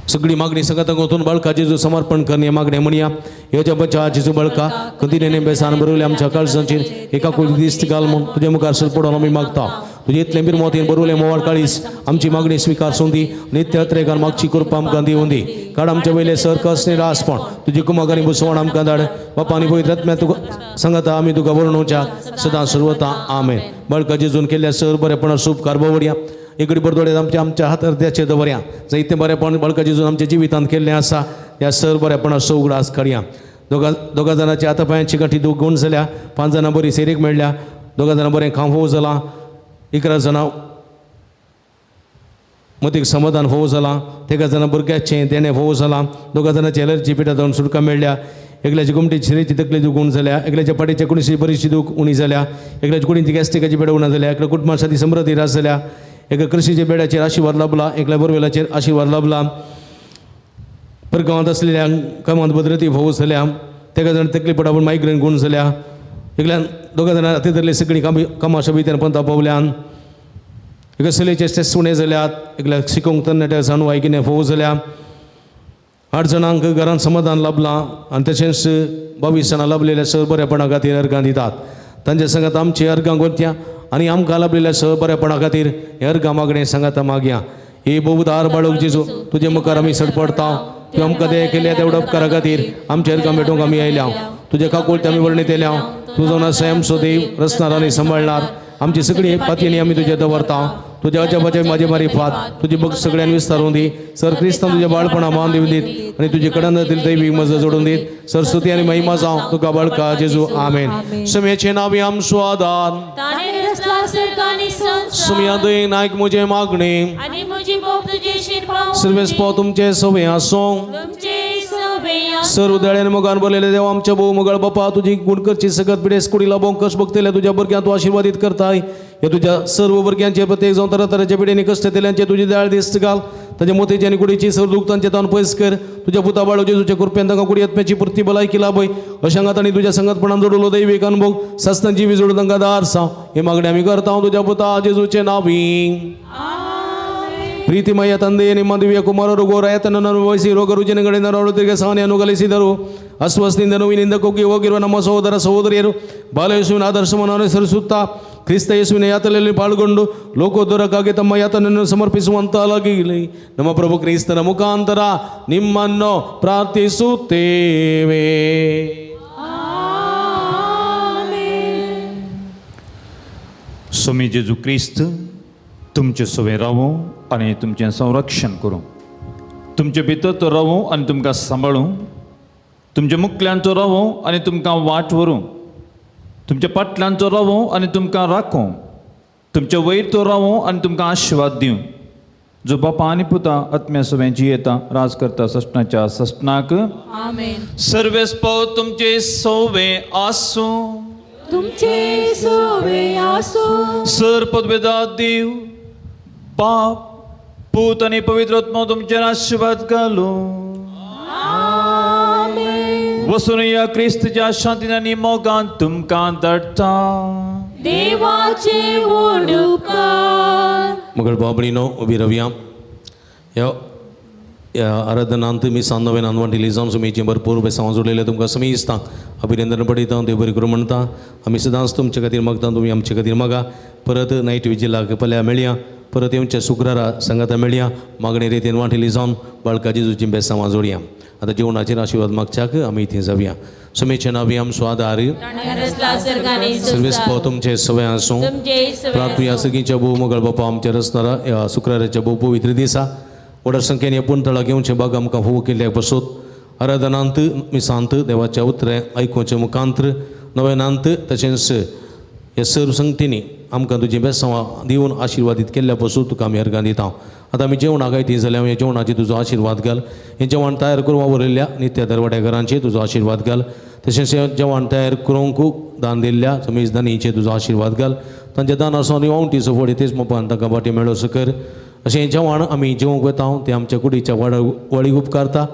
सगळी मागणी संगत वचून बळका जेजू समर्पण करणे मागणे म्हणया ह्याच्या बचा जेजू बळका कंदिने बेसान बरवले आमच्या काळजांचेर एका कोणी दिश्ट घाल म्हूण तुजे मुखार सरपडून आमी मागता. तुजे इतलें बिरमोतीन बरवले मोवाळ काळीस आमची मागणी स्विकार सोंदी नित्य अत्रेकार मागची कृपा आमकां दिवून दी. काड आमच्या वयले सर कसले रासपण तुजी कुमागांनी बसवण आमकां धाड बापानी पवित्र आत्म्या तुका सांगता आमी तुका वर्णोवच्या सदां सर्वता आमेन. बळका जेजून केल्ल्या सर बरेपणा सूप कारबवड्या इकडी बरदोडे आमच्या हातार त्याचे दवरया जायतें बरेपण बळका जेजून आमच्या जिवितांत केल्लें आसा ह्या सर बरेपणा सौगडास काडया. दोगा जाणांची हाता पांयांची गांठी गूण जाल्या 5 जाणां बरी सेरीक मेळ्ळ्या 2 जाणां बरें खाव फोव जालां 11 जाणां मतीक समाधान फोव जालां 13 जाणां भुरग्याचें देणें फोव जालां 2 जाणांची एलर्जी पिठा जावन सुटका मेळ्ळ्या एकल्याची गुमटीची शिरेची तकली दूख उण जाल्या एकल्याच्या पाटीच्या कुणीची बरीचशी दूख उणी जाल्या एकल्याची कुडींची गॅस्ट्रिकाची बेड उणा जाल्या एकल्या कुटुंबासाठी समृद्धी रास जाल्या एका कृषीच्या बेड्याचेर आशिर्वाद लाभला एकल्या बोरवेलाचेर आशिर्वाद लाभला. परगांवांत असलेल्या कामांत भद्रती फोव जाल्या 13 जाण तकली पडापून मायग्रेन गुण जाल्या एकल्यान 2 जाणां हाती धरली सगळीं कामां सोबीत पंता पावल्यान एका चलयेचे स्ट्रेस उणें जाल्यात एकल्याक शिकोवंक तरणाट्या जाणवाय कितें फोव जाल्या 8 जाणांक घरांत समाधान लाभलां आनी तशेंच 22 जाणां लाभलेल्या सर बरेपणा खातीर अर्गां दितात. तांचे सांगात आमची अर्गां गोत्या आनी आमकां लाभलेल्या सर बरेपणा खातीर हे अर्गां मागणें सांगात मागया. हे बहुदार बाळूक जेजू तुजे मुखार आमी सडपडता तूं आमकां दया केल्या तेवढ्या उपकारा खातीर आमचे अर्गां भेटोवंक आमी आयल्या तुजे काकुळते आमी वर्णीत येल्या तूं जावन आसा आमचो देव रचणार आनी सांबाळणार आमची सगळी पातयेनी आमी तुजे दवरता तुझ्या अजबाचे माझे मारी फात तुझी बघ सगळ्यांनी विस्तारून दे सर ख्रिस्तान तुझ्या बाळपणा मान देऊ देत आणि तुझे कडंदातील दैवी मज जोडून देत सरस्वती आणि महिमा जाऊ तुका बळका जेजू आमेन समेचे नावी आम स्वादान ताने रचला सर्गानी संसार सुमिया दे नायक मुझे मागणे आणि मुझी बोप तुझे शिर पाहून सर्वेस पाव तुमचे सवय असो तुमचे सवय सर्व दळ्याने मगान बोललेले देव आमच्या भाऊ मगळ बापा तुझी गुणकरची सगत पिढेस कुडीला बोंकस बघतेल्या तुझ्या बरक्या तू आशीर्वादित करताय या तुझ्या सर्व बरक्यांचे प्रत्येक जाऊन तरातराच्या पिढीने कष्ट तेल्यांचे तुझी दाळ दिसत घाल त्याच्या मोतीची आणि कुडीची सर्व दुखतांचे ताण पैस कर तुझ्या पुता बाळूचे तुझ्या कृपयांत कुडी आत्म्याची पूर्ती बलाई की लाभय अशांगात आणि तुझ्या संगतपणान जोडलो दैविक अनुभव सस्तांची वी जोडून तंगा दार सा हे मागणे आम्ही करता तुझ्या पुता जेजूचे नावी ಪ್ರೀತಿಮಯ ತಂದೆಯೇ ನಿಮ್ಮ ದಿವ್ಯ ಕುಮಾರರು ಗೋರಾಯತನನ್ನು ಅನುಭವಿಸಿ ರೋಗ ರುಜಿನಗಳಿಂದ ನರಳುತ್ತಿಗೆ ಸಹನೆ ಅನುಗಲಿಸಿದರು ಅಸ್ವಸ್ಥದಿಂದ ನೋವಿನಿಂದ ಕುಗ್ಗಿ ಹೋಗಿರುವ ನಮ್ಮ ಸಹೋದರ ಸಹೋದರಿಯರು ಬಾಲಯೇಸುವಿನ ಆದರ್ಶವನ್ನು ಅನುಸರಿಸುತ್ತಾ ಕ್ರಿಸ್ತ ಯೇಸುವಿನ ಯಾತನೆಯಲ್ಲಿ ಪಾಲ್ಗೊಂಡು ಲೋಕೋದ್ಧಾರಕ್ಕಾಗಿ ತಮ್ಮ ಯಾತನೆಯನ್ನು ಸಮರ್ಪಿಸುವಂತಾಗಲಿ ನಮ್ಮ ಪ್ರಭು ಕ್ರಿಸ್ತನ ಮುಖಾಂತರ ನಿಮ್ಮನ್ನು ಪ್ರಾರ್ಥಿಸುತ್ತೇವೆ. स्वामी जेजू क्रिस्त तुमचे सवय रावो आणि तुमचें संरक्षण करूं तुमचे भितर तो रावो आनी तुमकां सांबाळूं तुमच्या मुखल्यांचो रावो आनी तुमकां वाट व्हरूं तुमच्या पाटल्यांचो रावो आनी तुमकां राखूं तुमच्या वयर तो रावो आनी तुमकां आशिर्वाद दिवं जो बापा आनी पुता आत्म्या सगळ्यांची येता राज करता सस्नाच्या सस्नाक आमेन. सर्वेस पाव तुमचे सवय आसूं तुमचे सवय आसो सर पदवेदार देव बाप पूत आणि पवित्र आत्मा तुमचे आशीर्वाद घालो वसून या ख्रिस्ताच्या शांतीन आनी मोगान तुमकां धाडटा देवाचे वडूकार मगळ बाबळीनो उभी रावया या आराधनांत मी सांदवे नानवांटी जावन सुमीची भरपूर बेसांव जोडलेले तुमकां समी दिसता अभिनंदन पडयता देव बरी करूं म्हणटा आमी सदांच तुमचे खातीर मागता तुमी आमचे खातीर मागा परत नायट विजिलाक पल्या मेळया परत येवच्या शुक्रारा संगाता मेळया मागणे रितीन वांटिली जावन बाळका जेजूची बेसांवां जोडया आता जेवणाचेर आशिर्वाद मागच्याक आमी थंय जावया समेचे नावी आम स्वादार रचला सर्गानी सर्वेस पाव तुमचे सवय आसूं तुमचे सवय प्रार्थना सगळींच्या भोव मोगळ बापा आमच्या रचणारा या शुक्राराच्या भोव पवित्र दिसा व्हड संख्येन पूण तळा घेवचे बाग आमकां फोव केल्ल्याक बसोत आराधनांत मिसांत देवाच्या उतरे आयकुचे मुखांतर नव्यानांत तशेंच हे सर्व संगतींनी आमकां तुजी बेसांवां दिवन आशिर्वादीत केल्ल्या पासून तुका आमी अर्गां दिता आतां आमी जेवणाक आयती जाल्यार हे जेवणाची तुजो आशिर्वाद घाल हें जेवण तयार करून व्हरलेल्या नित्य दरवाड्याकारांचे तुजो आशिर्वाद घाल तशेंच हें जेवण तयार करूंक दान दिल्ल्या समेजदानीचे तुजो आशिर्वाद घाल तांचे दान आसूं आनी वावटीचो फळ तेच मोपान ताका बाटी मेळोस कर अशें जेवण आमी जेवंक वता तें आमच्या कुडीच्या वळीक उपकारता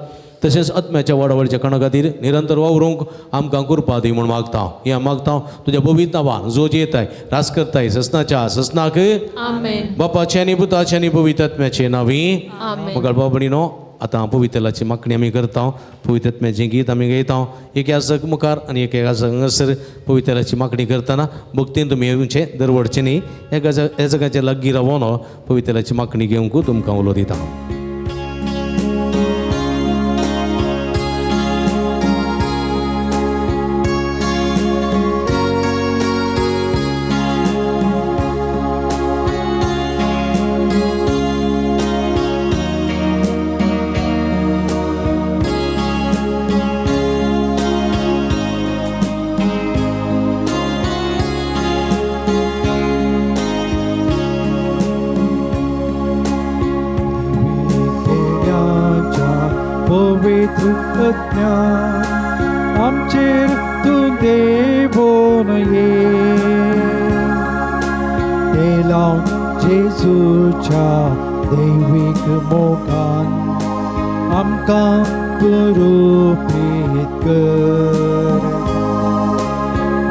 तशेंच आत्म्याच्या वाडावळीच्या कणा खातीर निरंतर वावरूंक आमकां कृपा दी म्हूण मागता हें मागता तुज्या पवित्र नांवान जो जेताय रास करताय ससनाच्या ससनाक आमेन. बापाचे आनी पुताचे आनी पवित्र आत्म्याचे नावी आमेन. मगळ बाबणीनो आतां पवित्राची मागणी आमी करता पवित्र आत्म्याचें गीत आमी गायता एक आसक मुखार आनी एक हांगासर पवित्राची मागणी करतना भक्तीन तुमी येवचें दरवडचें न्ही ह्या जगाच्या लागीं रावोन पवित्राची मागणी घेवंक तुमकां उलो दिता पवित्र ज्ञान आमचेर तूं देवोन ये ते लावन जेजूच्या दैवीक मोगान आमकां पुरोपीत कर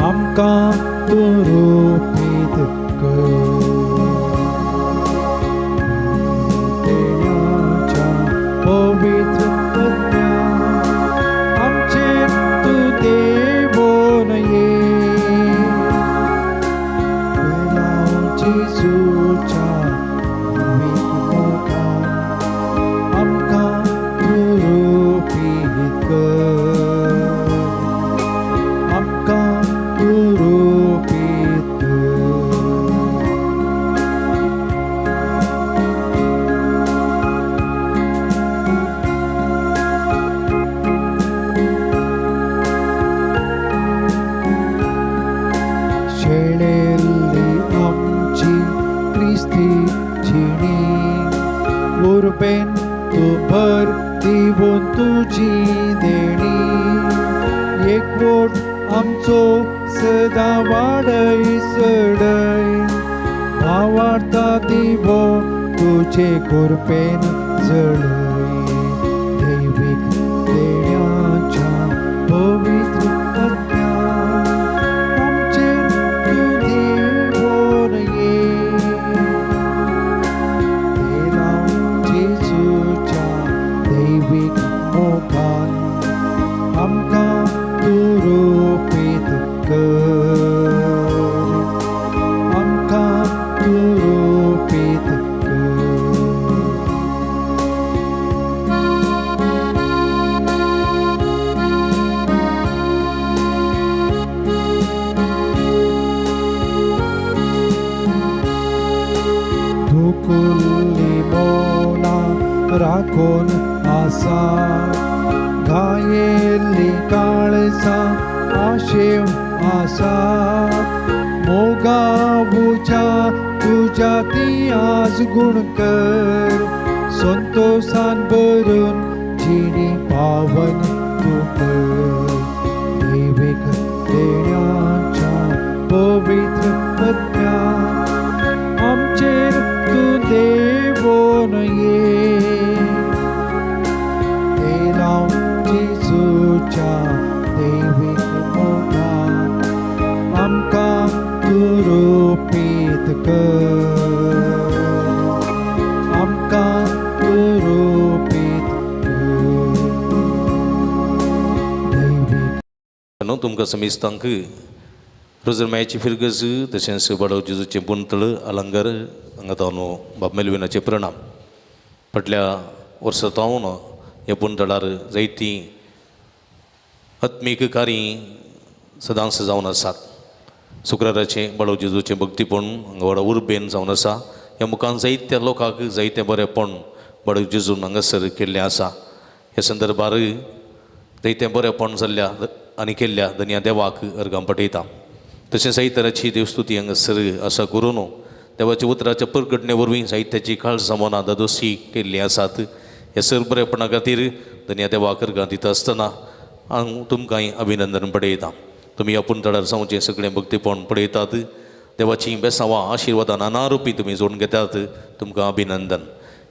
आमकां पुरोपीत कर पवित्र आमचेर तूं देवोन ये जेजूच्या दैवीक मोगान आमकां पुरोपीत कर आमकां पुरोपीत कर परतून तुझी देणी एकवट आमचो सदा वाडय सडय आवाडता दिवो तुझे कृपेन जळय दैविक देण्याच्या पवित्र आज्ञा आमचेर तू देवोन ये देवा जेजूच्या दैविक मोगान आमकां तू रोपीत कर आमकां तू रोपीत कर धुकुल्ली मोना राखून आसा घायेल्ली काळजा आशेव आसा मोगावूच्या तुझ्या ती आज गुण कर संतोषान भरून जिणी पावन तू कर दैविक देण्याच्या पवित्र आज्ञा आमचेर तू देवोन ये देवा जेजूच्या दैविक मोगान आमकां तू रोपीत कर आमकां तू रोपीत कर दैविक न्हू तुमकां समेस्तांक रोजरमायाची फिरगज तशेंच बडव जेजूचें बुंतळ अलंगर हांगा तो न्हू बाब मेलविनाचे प्रणाम फाटल्या वर्सा तावन ह्या बुंतळार जायतीं आत्मीक कार्य सदांच जावन आसात शुक्राराचें बडव जेजूचें भक्तीपण हांगा व्हडा उर्बेन जावन आसा ह्या मुखान जायत्या लोकांक जायतें बरेंपण बडव जेजून हांगासर केल्लें आसा ह्या संदर्भार जायतें बरेंपण जाल्ल्या आनी केल्ल्या धन्या देवाक अर्गां पठयता तशेंच साहित्याची देवस्तुती हांगासर आसा करून देवाच्या उतराच्या परगटणे वरवीं साहित्याची खाळसामोना दादोशी केल्लीं आसात ह्या सर बरेपणा खातीर धन्या देवाक अर्गां दिता आसतना हांव तुमकांय अभिनंदन पळयतां तुमी ह्या पुंतळार जावचें सगळें भक्तीपण पळयतात देवाची बेसांवां आशिर्वादां नानारुपी तुमी जोडून घेतात तुमकां अभिनंदन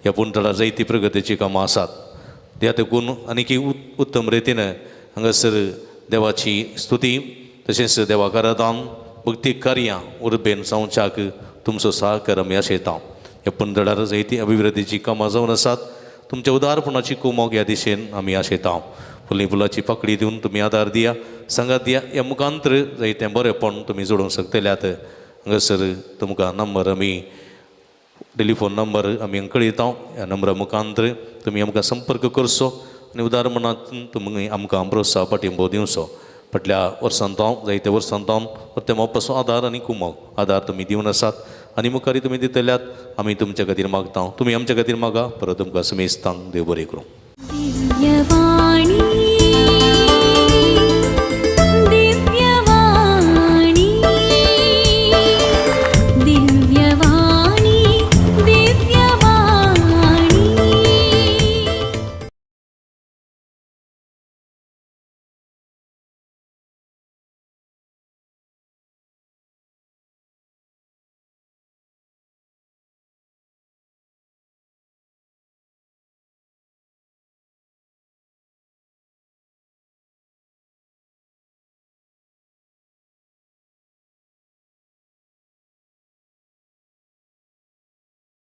ह्या पुंतळार जायतीं प्रगतीची कामां आसात त्या देखून आनीकय उत्तम रितीन हांगासर देवाची स्तुती तशेंच देवाक आराधन भक्ती कार्यां उर्बेन जावच्याक तुमचो सहकार आमी आशेता ह्या पुंतळार जायतीं अभिवृद्धीची कामां जावन आसात तुमच्या उदारपणाची कुमोग ह्या दिशेन आमी आशेता फुली फुलाची पकडी दिवन तुमी आदार दिया सांगात दिया ह्या मुखांतर जायतें बरेंपण तुमी जोडूंक शकतल्यात हांगासर तुमकां नंबर आमी टेलिफोन नंबर आमी कळयता ह्या नंबरा मुखांतर तुमी आमकां संपर्क करचो आनी उदारपणांतून तुमी आमकां प्रोत्साह पाठिंबो दिवचो फाटल्या वर्सांतांव जायत्या वर्सांतांव ते मोपाचो आदार आनी कुमोग आदार तुमी दिवन आसात आनी मुखारी तुमी दितल्यात आमी तुमच्या खातीर मागता तुमी आमच्या खातीर मागा परत तुमकां समेस्तांक देव बरें करूं दिव्यवाणी